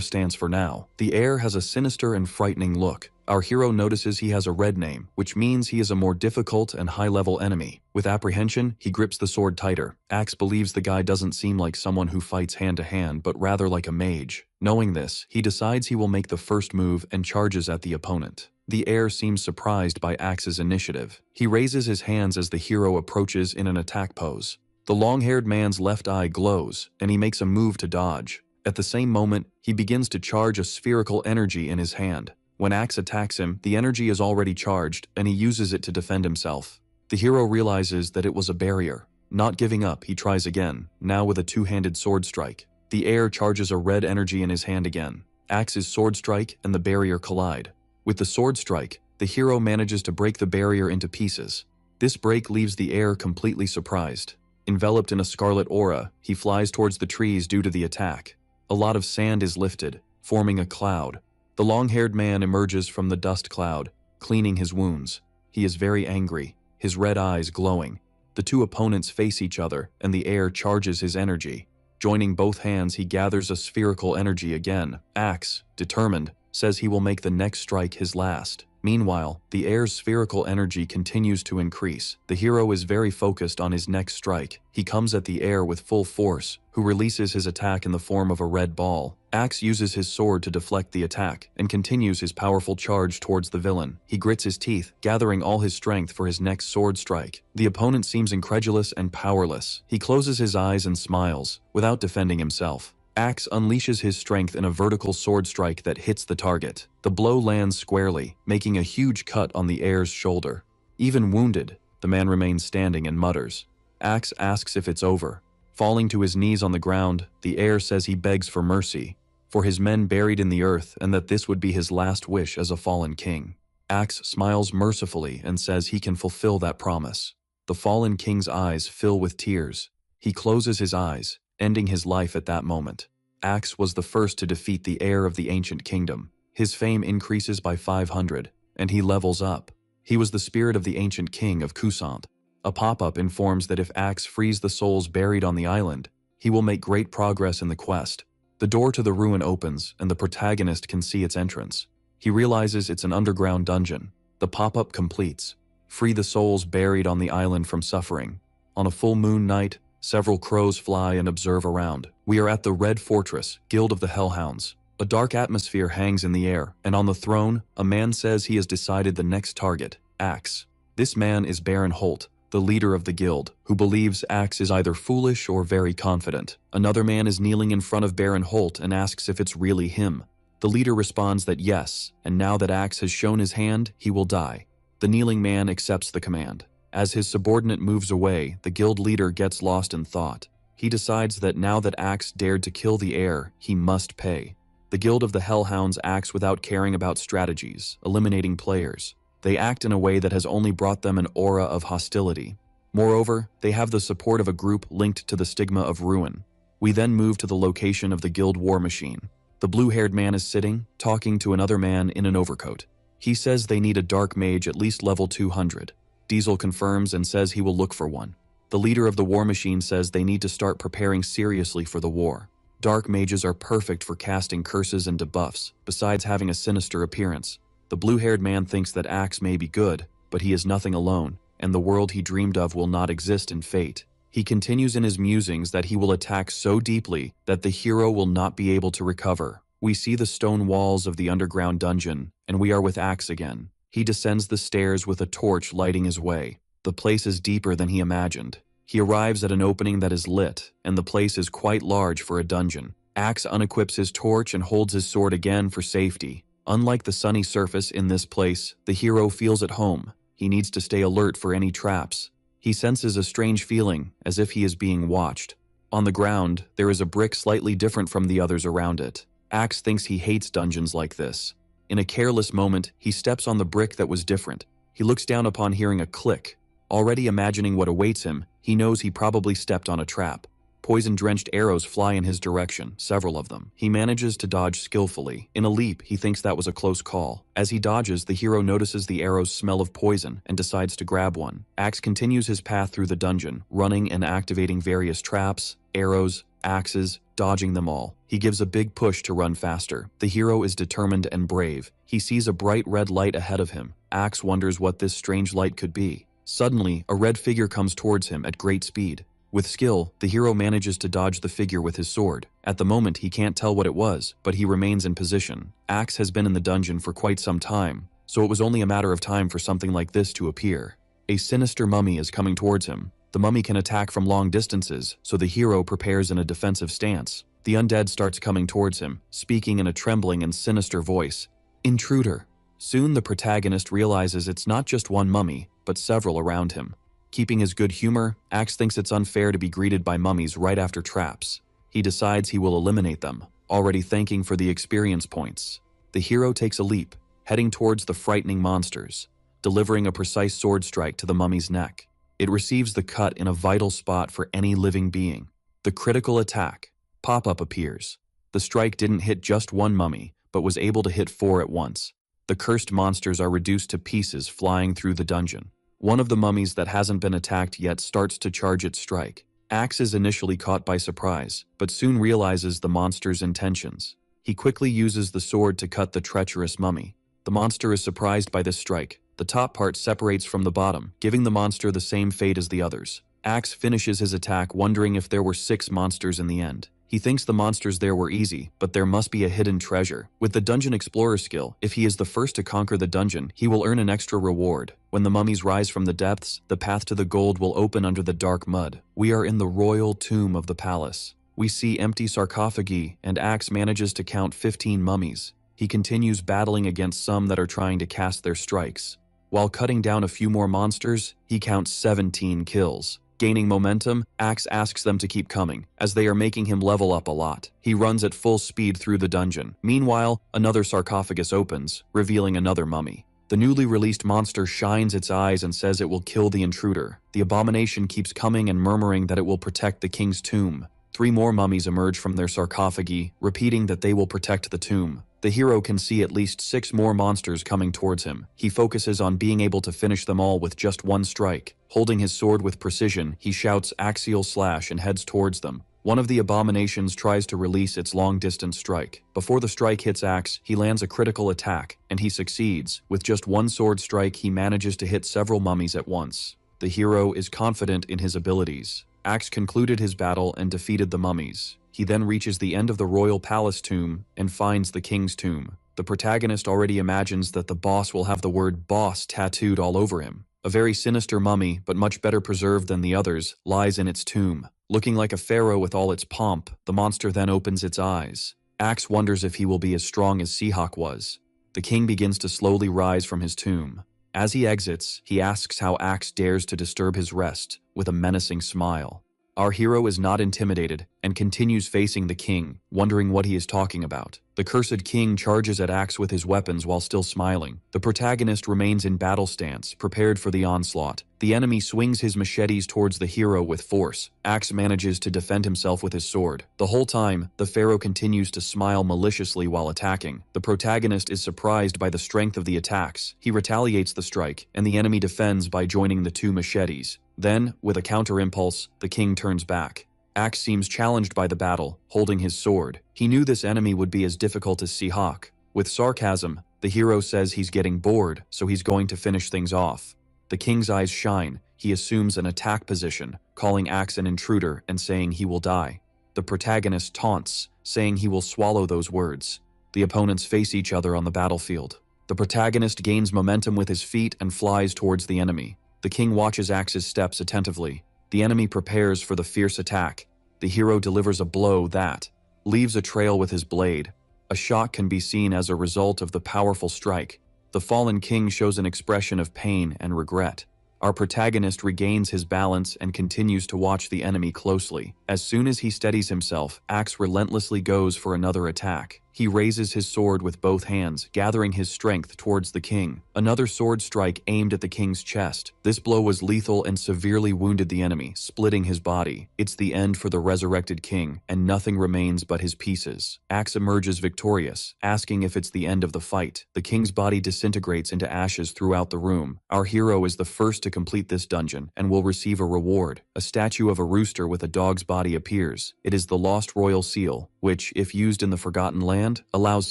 stance for now. The air has a sinister and frightening look. Our hero notices he has a red name, which means he is a more difficult and high-level enemy. With apprehension, he grips the sword tighter. Axe believes the guy doesn't seem like someone who fights hand-to-hand, but rather like a mage. Knowing this, he decides he will make the first move and charges at the opponent. The heir seems surprised by Axe's initiative. He raises his hands as the hero approaches in an attack pose. The long-haired man's left eye glows, and he makes a move to dodge. At the same moment, he begins to charge a spherical energy in his hand. When Axe attacks him, the energy is already charged, and he uses it to defend himself. The hero realizes that it was a barrier. Not giving up, he tries again, now with a two-handed sword strike. The heir charges a red energy in his hand again. Axe's sword strike and the barrier collide. With the sword strike, the hero manages to break the barrier into pieces. This break leaves the heir completely surprised. Enveloped in a scarlet aura, he flies towards the trees due to the attack. A lot of sand is lifted, forming a cloud. The long-haired man emerges from the dust cloud, cleaning his wounds. He is very angry, his red eyes glowing. The two opponents face each other, and the heir charges his energy. Joining both hands, he gathers a spherical energy again. Axe, determined, says he will make the next strike his last. Meanwhile, the heir's spherical energy continues to increase. The hero is very focused on his next strike. He comes at the heir with full force, who releases his attack in the form of a red ball. Axe uses his sword to deflect the attack, and continues his powerful charge towards the villain. He grits his teeth, gathering all his strength for his next sword strike. The opponent seems incredulous and powerless. He closes his eyes and smiles, without defending himself. Axe unleashes his strength in a vertical sword strike that hits the target. The blow lands squarely, making a huge cut on the heir's shoulder. Even wounded, the man remains standing and mutters. Axe asks if it's over. Falling to his knees on the ground, the heir says he begs for mercy, for his men buried in the earth, and that this would be his last wish as a fallen king. Axe smiles mercifully and says he can fulfill that promise. The fallen king's eyes fill with tears. He closes his eyes, ending his life at that moment. Axe was the first to defeat the heir of the ancient kingdom. His fame increases by 500, and he levels up. He was the spirit of the ancient king of Kusant. A pop-up informs that if Axe frees the souls buried on the island, he will make great progress in the quest. The door to the ruin opens, and the protagonist can see its entrance. He realizes it's an underground dungeon. The pop-up completes. Free the souls buried on the island from suffering. On a full moon night, several crows fly and observe around. We are at the Red Fortress, Guild of the Hellhounds. A dark atmosphere hangs in the air, and on the throne, a man says he has decided the next target, Axe. This man is Baron Holt, the leader of the guild, who believes Axe is either foolish or very confident. Another man is kneeling in front of Baron Holt and asks if it's really him. The leader responds that yes, and now that Axe has shown his hand, he will die. The kneeling man accepts the command. As his subordinate moves away, the guild leader gets lost in thought. He decides that now that Axe dared to kill the heir, he must pay. The Guild of the Hellhounds acts without caring about strategies, eliminating players. They act in a way that has only brought them an aura of hostility. Moreover, they have the support of a group linked to the stigma of ruin. We then move to the location of the guild war machine. The blue-haired man is sitting, talking to another man in an overcoat. He says they need a dark mage at least level 200. Diesel confirms and says he will look for one. The leader of the war machine says they need to start preparing seriously for the war. Dark mages are perfect for casting curses and debuffs, besides having a sinister appearance. The blue-haired man thinks that Axe may be good, but he is nothing alone, and the world he dreamed of will not exist in fate. He continues in his musings that he will attack so deeply that the hero will not be able to recover. We see the stone walls of the underground dungeon, and we are with Axe again. He descends the stairs with a torch lighting his way. The place is deeper than he imagined. He arrives at an opening that is lit, and the place is quite large for a dungeon. Axe unequips his torch and holds his sword again for safety. Unlike the sunny surface in this place, the hero feels at home. He needs to stay alert for any traps. He senses a strange feeling, as if he is being watched. On the ground, there is a brick slightly different from the others around it. Axe thinks he hates dungeons like this. In a careless moment, he steps on the brick that was different. He looks down upon hearing a click. Already imagining what awaits him, he knows he probably stepped on a trap. Poison-drenched arrows fly in his direction, several of them. He manages to dodge skillfully. In a leap, he thinks that was a close call. As he dodges, the hero notices the arrows smell of poison and decides to grab one. Axe continues his path through the dungeon, running and activating various traps, arrows, axes, dodging them all. He gives a big push to run faster. The hero is determined and brave. He sees a bright red light ahead of him. Axe wonders what this strange light could be. Suddenly, a red figure comes towards him at great speed. With skill, the hero manages to dodge the figure with his sword. At the moment, he can't tell what it was, but he remains in position. Axe has been in the dungeon for quite some time, so it was only a matter of time for something like this to appear. A sinister mummy is coming towards him. The mummy can attack from long distances, so the hero prepares in a defensive stance. The undead starts coming towards him, speaking in a trembling and sinister voice. Intruder. Soon the protagonist realizes it's not just one mummy, but several around him. Keeping his good humor, Axe thinks it's unfair to be greeted by mummies right after traps. He decides he will eliminate them, already thanking for the experience points. The hero takes a leap, heading towards the frightening monsters, delivering a precise sword strike to the mummy's neck. It receives the cut in a vital spot for any living being. The critical attack. Pop-up appears. The strike didn't hit just one mummy, but was able to hit 4 at once. The cursed monsters are reduced to pieces flying through the dungeon. One of the mummies that hasn't been attacked yet starts to charge its strike. Axe is initially caught by surprise, but soon realizes the monster's intentions. He quickly uses the sword to cut the treacherous mummy. The monster is surprised by this strike. The top part separates from the bottom, giving the monster the same fate as the others. Axe finishes his attack wondering if there were 6 monsters in the end. He thinks the monsters there were easy, but there must be a hidden treasure. With the Dungeon Explorer skill, if he is the first to conquer the dungeon, he will earn an extra reward. When the mummies rise from the depths, the path to the gold will open under the dark mud. We are in the royal tomb of the palace. We see empty sarcophagi, and Axe manages to count 15 mummies. He continues battling against some that are trying to cast their strikes. While cutting down a few more monsters, he counts 17 kills. Gaining momentum, Axe asks them to keep coming, as they are making him level up a lot. He runs at full speed through the dungeon. Meanwhile, another sarcophagus opens, revealing another mummy. The newly released monster shines its eyes and says it will kill the intruder. The abomination keeps coming and murmuring that it will protect the king's tomb. 3 more mummies emerge from their sarcophagi, repeating that they will protect the tomb. The hero can see at least 6 more monsters coming towards him. He focuses on being able to finish them all with just one strike. Holding his sword with precision, he shouts axial slash and heads towards them. One of the abominations tries to release its long-distance strike. Before the strike hits Axe, he lands a critical attack, and he succeeds. With just one sword strike, he manages to hit several mummies at once. The hero is confident in his abilities. Axe concluded his battle and defeated the mummies. He then reaches the end of the royal palace tomb and finds the king's tomb. The protagonist already imagines that the boss will have the word boss tattooed all over him. A very sinister mummy, but much better preserved than the others, lies in its tomb. Looking like a pharaoh with all its pomp, the monster then opens its eyes. Axe wonders if he will be as strong as Seahawk was. The king begins to slowly rise from his tomb. As he exits, he asks how Axe dares to disturb his rest, with a menacing smile. Our hero is not intimidated and continues facing the king, wondering what he is talking about. The cursed king charges at Axe with his weapons while still smiling. The protagonist remains in battle stance, prepared for the onslaught. The enemy swings his machetes towards the hero with force. Axe manages to defend himself with his sword. The whole time, the pharaoh continues to smile maliciously while attacking. The protagonist is surprised by the strength of the attacks. He retaliates the strike, and the enemy defends by joining the 2 machetes. Then, with a counter-impulse, the king turns back. Axe seems challenged by the battle, holding his sword. He knew this enemy would be as difficult as Seahawk. With sarcasm, the hero says he's getting bored, so he's going to finish things off. The king's eyes shine. He assumes an attack position, calling Axe an intruder and saying he will die. The protagonist taunts, saying he will swallow those words. The opponents face each other on the battlefield. The protagonist gains momentum with his feet and flies towards the enemy. The king watches Axe's steps attentively. The enemy prepares for the fierce attack. The hero delivers a blow that leaves a trail with his blade. A shock can be seen as a result of the powerful strike. The fallen king shows an expression of pain and regret. Our protagonist regains his balance and continues to watch the enemy closely. As soon as he steadies himself, Axe relentlessly goes for another attack. He raises his sword with both hands, gathering his strength towards the king. Another sword strike aimed at the king's chest. This blow was lethal and severely wounded the enemy, splitting his body. It's the end for the resurrected king, and nothing remains but his pieces. Axe emerges victorious, asking if it's the end of the fight. The king's body disintegrates into ashes throughout the room. Our hero is the first to complete this dungeon, and will receive a reward. A statue of a rooster with a dog's body appears. It is the lost royal seal, which, if used in the Forgotten Land, allows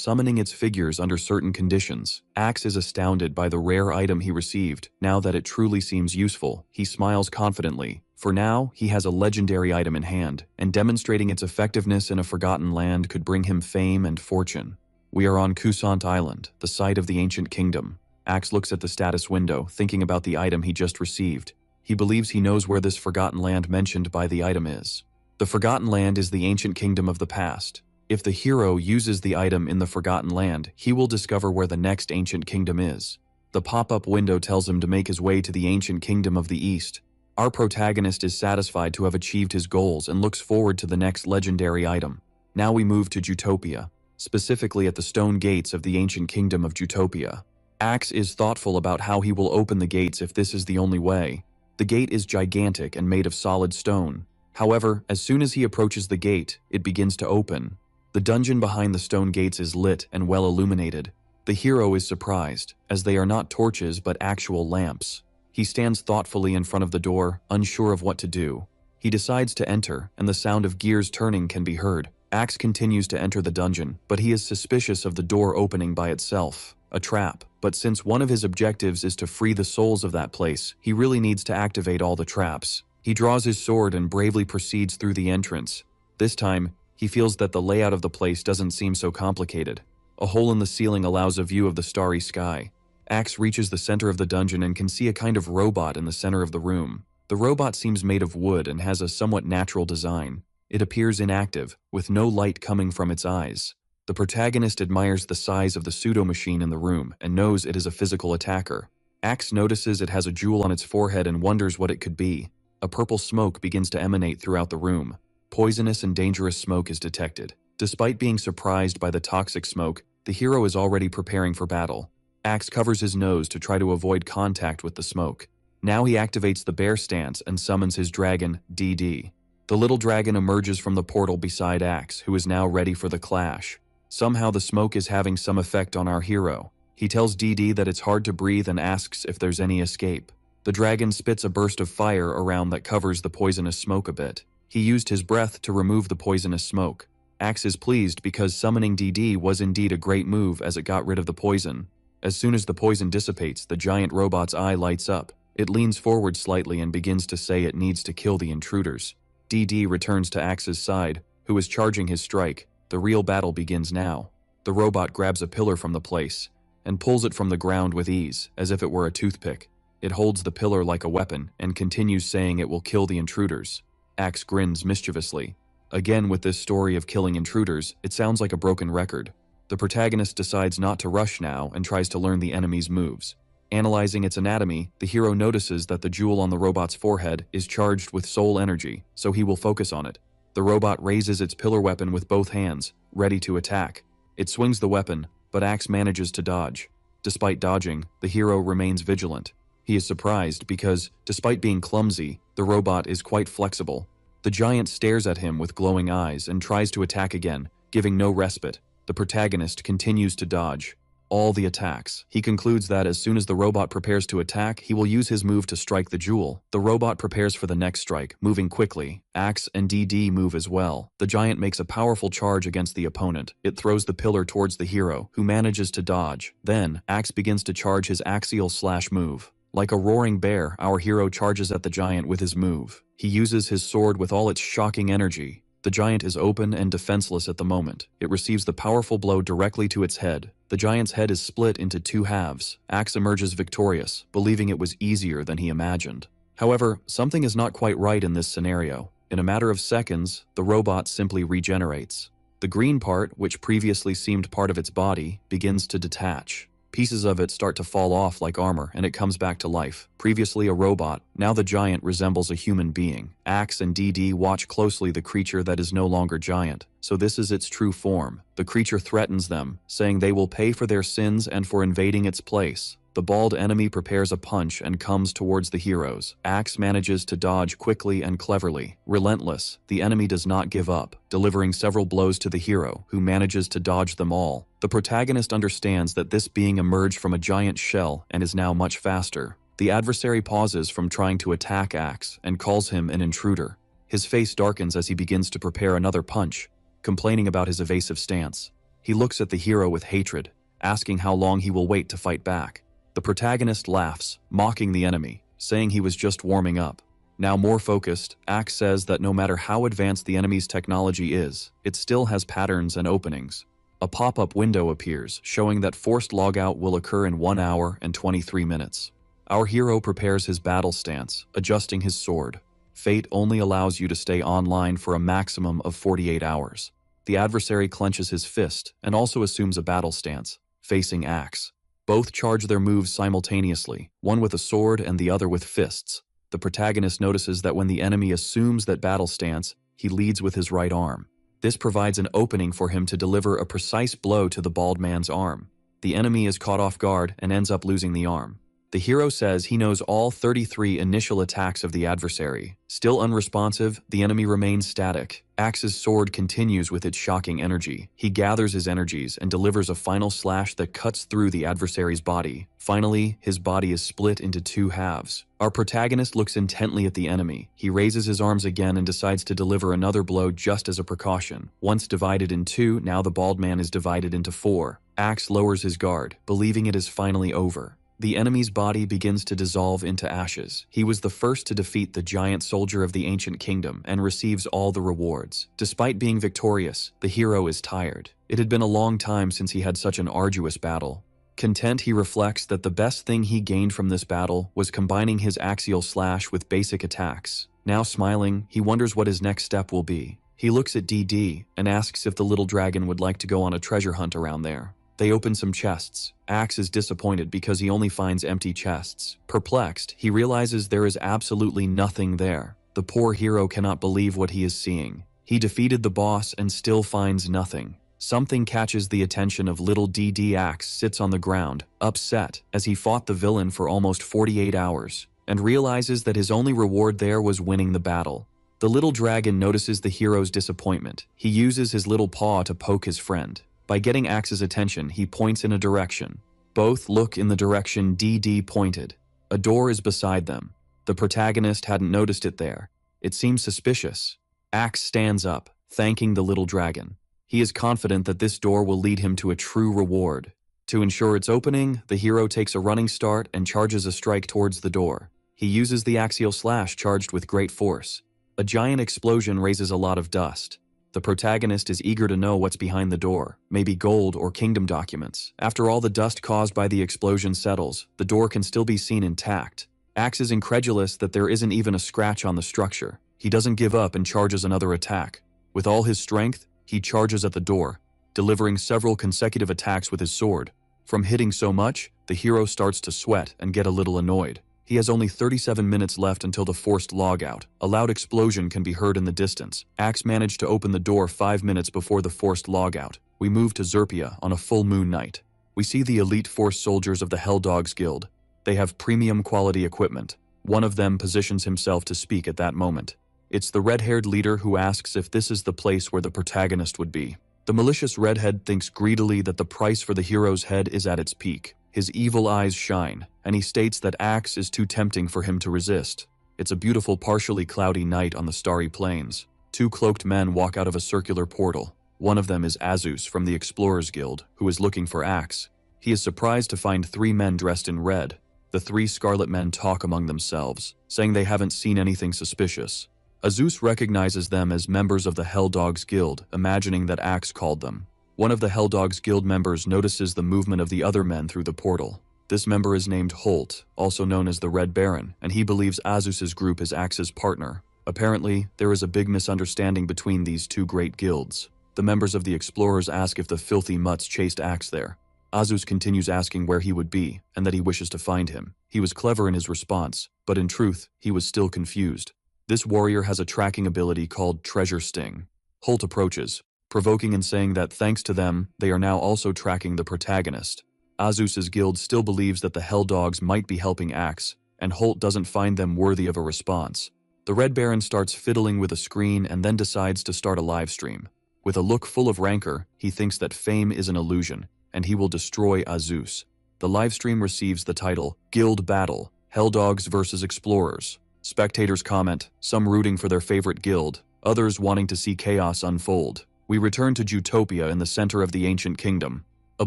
summoning its figures under certain conditions. Axe is astounded by the rare item he received. Now that it truly seems useful, he smiles confidently. For now, he has a legendary item in hand, and demonstrating its effectiveness in a Forgotten Land could bring him fame and fortune. We are on Kusant Island, the site of the ancient kingdom. Axe looks at the status window, thinking about the item he just received. He believes he knows where this Forgotten Land mentioned by the item is. The Forgotten Land is the ancient kingdom of the past. If the hero uses the item in the Forgotten Land, he will discover where the next ancient kingdom is. The pop-up window tells him to make his way to the ancient kingdom of the East. Our protagonist is satisfied to have achieved his goals and looks forward to the next legendary item. Now we move to Jutopia, specifically at the stone gates of the ancient kingdom of Jutopia. Axe is thoughtful about how he will open the gates if this is the only way. The gate is gigantic and made of solid stone. However, as soon as he approaches the gate, it begins to open. The dungeon behind the stone gates is lit and well illuminated. The hero is surprised, as they are not torches but actual lamps. He stands thoughtfully in front of the door, unsure of what to do. He decides to enter, and the sound of gears turning can be heard. Axe continues to enter the dungeon, but he is suspicious of the door opening by itself. A trap. But since one of his objectives is to free the souls of that place, he really needs to activate all the traps. He draws his sword and bravely proceeds through the entrance. This time, he feels that the layout of the place doesn't seem so complicated. A hole in the ceiling allows a view of the starry sky. Axe reaches the center of the dungeon and can see a kind of robot in the center of the room. The robot seems made of wood and has a somewhat natural design. It appears inactive, with no light coming from its eyes. The protagonist admires the size of the pseudo-machine in the room and knows it is a physical attacker. Axe notices it has a jewel on its forehead and wonders what it could be. A purple smoke begins to emanate throughout the room. Poisonous and dangerous smoke is detected. Despite being surprised by the toxic smoke, the hero is already preparing for battle. Axe covers his nose to try to avoid contact with the smoke. Now he activates the bear stance and summons his dragon, DD. The little dragon emerges from the portal beside Axe, who is now ready for the clash. Somehow the smoke is having some effect on our hero. He tells DD that it's hard to breathe and asks if there's any escape. The dragon spits a burst of fire around that covers the poisonous smoke a bit. He used his breath to remove the poisonous smoke. Axe is pleased because summoning DD was indeed a great move as it got rid of the poison. As soon as the poison dissipates, the giant robot's eye lights up. It leans forward slightly and begins to say it needs to kill the intruders. DD returns to Axe's side, who is charging his strike. The real battle begins now. The robot grabs a pillar from the place and pulls it from the ground with ease, as if it were a toothpick. It holds the pillar like a weapon and continues saying it will kill the intruders. Axe grins mischievously. Again, with this story of killing intruders, it sounds like a broken record. The protagonist decides not to rush now and tries to learn the enemy's moves. Analyzing its anatomy, the hero notices that the jewel on the robot's forehead is charged with soul energy, so he will focus on it. The robot raises its pillar weapon with both hands, ready to attack. It swings the weapon, but Axe manages to dodge. Despite dodging, the hero remains vigilant. He is surprised because, despite being clumsy, the robot is quite flexible. The giant stares at him with glowing eyes and tries to attack again, giving no respite. The protagonist continues to dodge all the attacks. He concludes that as soon as the robot prepares to attack, he will use his move to strike the jewel. The robot prepares for the next strike, moving quickly. Axe and DD move as well. The giant makes a powerful charge against the opponent. It throws the pillar towards the hero, who manages to dodge. Then, Axe begins to charge his axial slash move. Like a roaring bear, our hero charges at the giant with his move. He uses his sword with all its shocking energy. The giant is open and defenseless at the moment. It receives the powerful blow directly to its head. The giant's head is split into two halves. Axe emerges victorious, believing it was easier than he imagined. However, something is not quite right in this scenario. In a matter of seconds, the robot simply regenerates. The green part, which previously seemed part of its body, begins to detach. Pieces of it start to fall off like armor and it comes back to life. Previously a robot, now the giant resembles a human being. Axe and DD watch closely the creature that is no longer giant. So this is its true form. The creature threatens them, saying they will pay for their sins and for invading its place. The bald enemy prepares a punch and comes towards the heroes. Axe manages to dodge quickly and cleverly. Relentless, the enemy does not give up, delivering several blows to the hero, who manages to dodge them all. The protagonist understands that this being emerged from a giant shell and is now much faster. The adversary pauses from trying to attack Axe and calls him an intruder. His face darkens as he begins to prepare another punch, complaining about his evasive stance. He looks at the hero with hatred, asking how long he will wait to fight back. The protagonist laughs, mocking the enemy, saying he was just warming up. Now more focused, Axe says that no matter how advanced the enemy's technology is, it still has patterns and openings. A pop-up window appears, showing that forced logout will occur in 1 hour and 23 minutes. Our hero prepares his battle stance, adjusting his sword. Fate only allows you to stay online for a maximum of 48 hours. The adversary clenches his fist and also assumes a battle stance, facing Axe. Both charge their moves simultaneously, one with a sword and the other with fists. The protagonist notices that when the enemy assumes that battle stance, he leads with his right arm. This provides an opening for him to deliver a precise blow to the bald man's arm. The enemy is caught off guard and ends up losing the arm. The hero says he knows all 33 initial attacks of the adversary. Still unresponsive, the enemy remains static. Axe's sword continues with its shocking energy. He gathers his energies and delivers a final slash that cuts through the adversary's body. Finally, his body is split into 2 halves. Our protagonist looks intently at the enemy. He raises his arms again and decides to deliver another blow just as a precaution. Once divided in 2, now the bald man is divided into 4. Axe lowers his guard, believing it is finally over. The enemy's body begins to dissolve into ashes. He was the first to defeat the giant soldier of the ancient kingdom and receives all the rewards. Despite being victorious, the hero is tired. It had been a long time since he had such an arduous battle. Content, he reflects that the best thing he gained from this battle was combining his axial slash with basic attacks. Now smiling, he wonders what his next step will be. He looks at DD and asks if the little dragon would like to go on a treasure hunt around there. They open some chests. Axe is disappointed because he only finds empty chests. Perplexed, he realizes there is absolutely nothing there. The poor hero cannot believe what he is seeing. He defeated the boss and still finds nothing. Something catches the attention of little DD. Axe sits on the ground, upset, as he fought the villain for almost 48 hours, and realizes that his only reward there was winning the battle. The little dragon notices the hero's disappointment. He uses his little paw to poke his friend. By getting Axe's attention, he points in a direction. Both look in the direction DD pointed. A door is beside them. The protagonist hadn't noticed it there. It seems suspicious. Axe stands up, thanking the little dragon. He is confident that this door will lead him to a true reward. To ensure its opening, the hero takes a running start and charges a strike towards the door. He uses the axial slash charged with great force. A giant explosion raises a lot of dust. The protagonist is eager to know what's behind the door, maybe gold or kingdom documents. After all the dust caused by the explosion settles, the door can still be seen intact. Axe is incredulous that there isn't even a scratch on the structure. He doesn't give up and charges another attack. With all his strength, he charges at the door, delivering several consecutive attacks with his sword. From hitting so much, the hero starts to sweat and get a little annoyed. He has only 37 minutes left until the forced logout. A loud explosion can be heard in the distance. Axe managed to open the door 5 minutes before the forced logout. We move to Zerpia on a full moon night. We see the elite force soldiers of the Hell Dogs Guild. They have premium quality equipment. One of them positions himself to speak at that moment. It's the red-haired leader who asks if this is the place where the protagonist would be. The malicious redhead thinks greedily that the price for the hero's head is at its peak. His evil eyes shine, and he states that Axe is too tempting for him to resist. It's a beautiful, partially cloudy night on the starry plains. 2 cloaked men walk out of a circular portal. One of them is Azus from the Explorers Guild, who is looking for Axe. He is surprised to find 3 men dressed in red. The 3 scarlet men talk among themselves, saying they haven't seen anything suspicious. Azus recognizes them as members of the Hell Dogs Guild, imagining that Axe called them. One of the Hell Dogs Guild members notices the movement of the other men through the portal. This member is named Holt, also known as the Red Baron, and he believes Azus's group is Axe's partner. Apparently, there is a big misunderstanding between these 2 great guilds. The members of the Explorers ask if the filthy mutts chased Axe there. Azus continues asking where he would be, and that he wishes to find him. He was clever in his response, but in truth, he was still confused. This warrior has a tracking ability called Treasure Sting. Holt approaches, provoking and saying that thanks to them, they are now also tracking the protagonist. Azus's guild still believes that the Hell Dogs might be helping Axe, and Holt doesn't find them worthy of a response. The Red Baron starts fiddling with a screen and then decides to start a live stream. With a look full of rancor, he thinks that fame is an illusion, and he will destroy Azus. The livestream receives the title, Guild Battle, Helldogs vs. Explorers. Spectators comment, some rooting for their favorite guild, others wanting to see chaos unfold. We return to Jutopia in the center of the ancient kingdom. A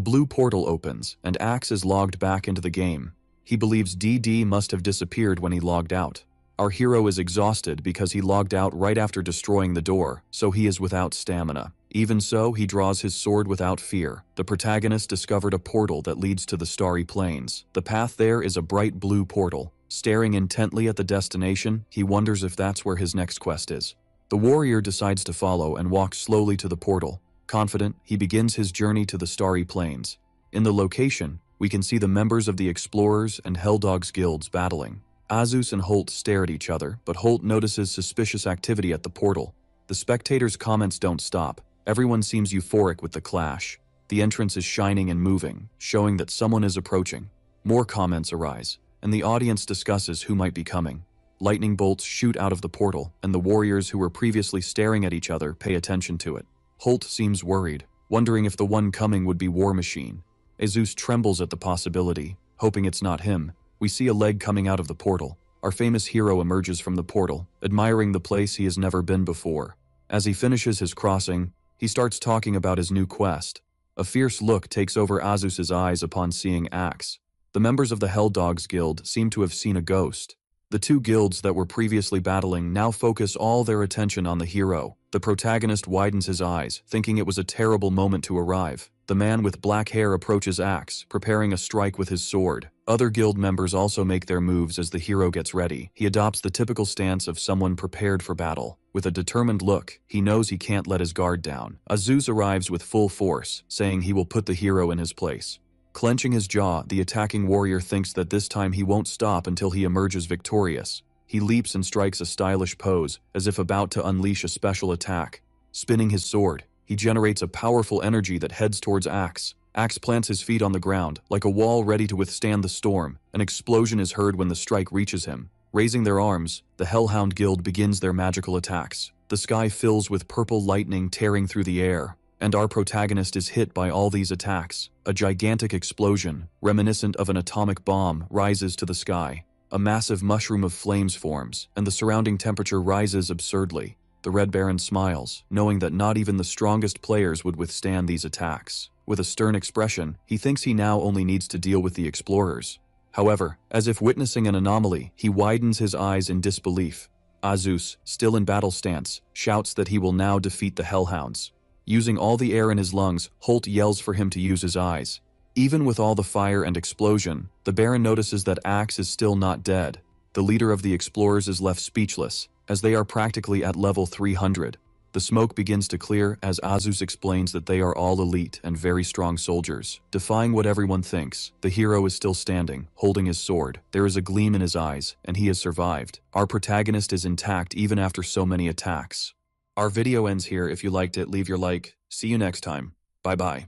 blue portal opens, and Axe is logged back into the game. He believes DD must have disappeared when he logged out. Our hero is exhausted because he logged out right after destroying the door, so he is without stamina. Even so, he draws his sword without fear. The protagonist discovered a portal that leads to the Starry Plains. The path there is a bright blue portal. Staring intently at the destination, he wonders if that's where his next quest is. The warrior decides to follow and walks slowly to the portal. Confident, he begins his journey to the Starry Plains. In the location, we can see the members of the Explorers and Helldogs guilds battling. Azus and Holt stare at each other, but Holt notices suspicious activity at the portal. The spectators' comments don't stop. Everyone seems euphoric with the clash. The entrance is shining and moving, showing that someone is approaching. More comments arise, and the audience discusses who might be coming. Lightning bolts shoot out of the portal, and the warriors who were previously staring at each other pay attention to it. Holt seems worried, wondering if the one coming would be War Machine. Azus trembles at the possibility, hoping it's not him. We see a leg coming out of the portal. Our famous hero emerges from the portal, admiring the place he has never been before. As he finishes his crossing, he starts talking about his new quest. A fierce look takes over Azus's eyes upon seeing Axe. The members of the Helldogs Guild seem to have seen a ghost. The two guilds that were previously battling now focus all their attention on the hero. The protagonist widens his eyes, thinking it was a terrible moment to arrive. The man with black hair approaches Axe, preparing a strike with his sword. Other guild members also make their moves as the hero gets ready. He adopts the typical stance of someone prepared for battle. With a determined look, he knows he can't let his guard down. Azus arrives with full force, saying he will put the hero in his place. Clenching his jaw, the attacking warrior thinks that this time he won't stop until he emerges victorious. He leaps and strikes a stylish pose, as if about to unleash a special attack. Spinning his sword, he generates a powerful energy that heads towards Axe. Axe plants his feet on the ground, like a wall ready to withstand the storm. An explosion is heard when the strike reaches him. Raising their arms, the Hellhound Guild begins their magical attacks. The sky fills with purple lightning tearing through the air, and our protagonist is hit by all these attacks. A gigantic explosion, reminiscent of an atomic bomb, rises to the sky. A massive mushroom of flames forms, and the surrounding temperature rises absurdly. The Red Baron smiles, knowing that not even the strongest players would withstand these attacks. With a stern expression, he thinks he now only needs to deal with the explorers. However, as if witnessing an anomaly, he widens his eyes in disbelief. Azus, still in battle stance, shouts that he will now defeat the Hellhounds. Using all the air in his lungs, Holt yells for him to use his eyes. Even with all the fire and explosion, the Baron notices that Axe is still not dead. The leader of the explorers is left speechless, as they are practically at level 300. The smoke begins to clear as Azus explains that they are all elite and very strong soldiers. Defying what everyone thinks, the hero is still standing, holding his sword. There is a gleam in his eyes, and he has survived. Our protagonist is intact even after so many attacks. Our video ends here. If you liked it, leave your like. See you next time. Bye-bye.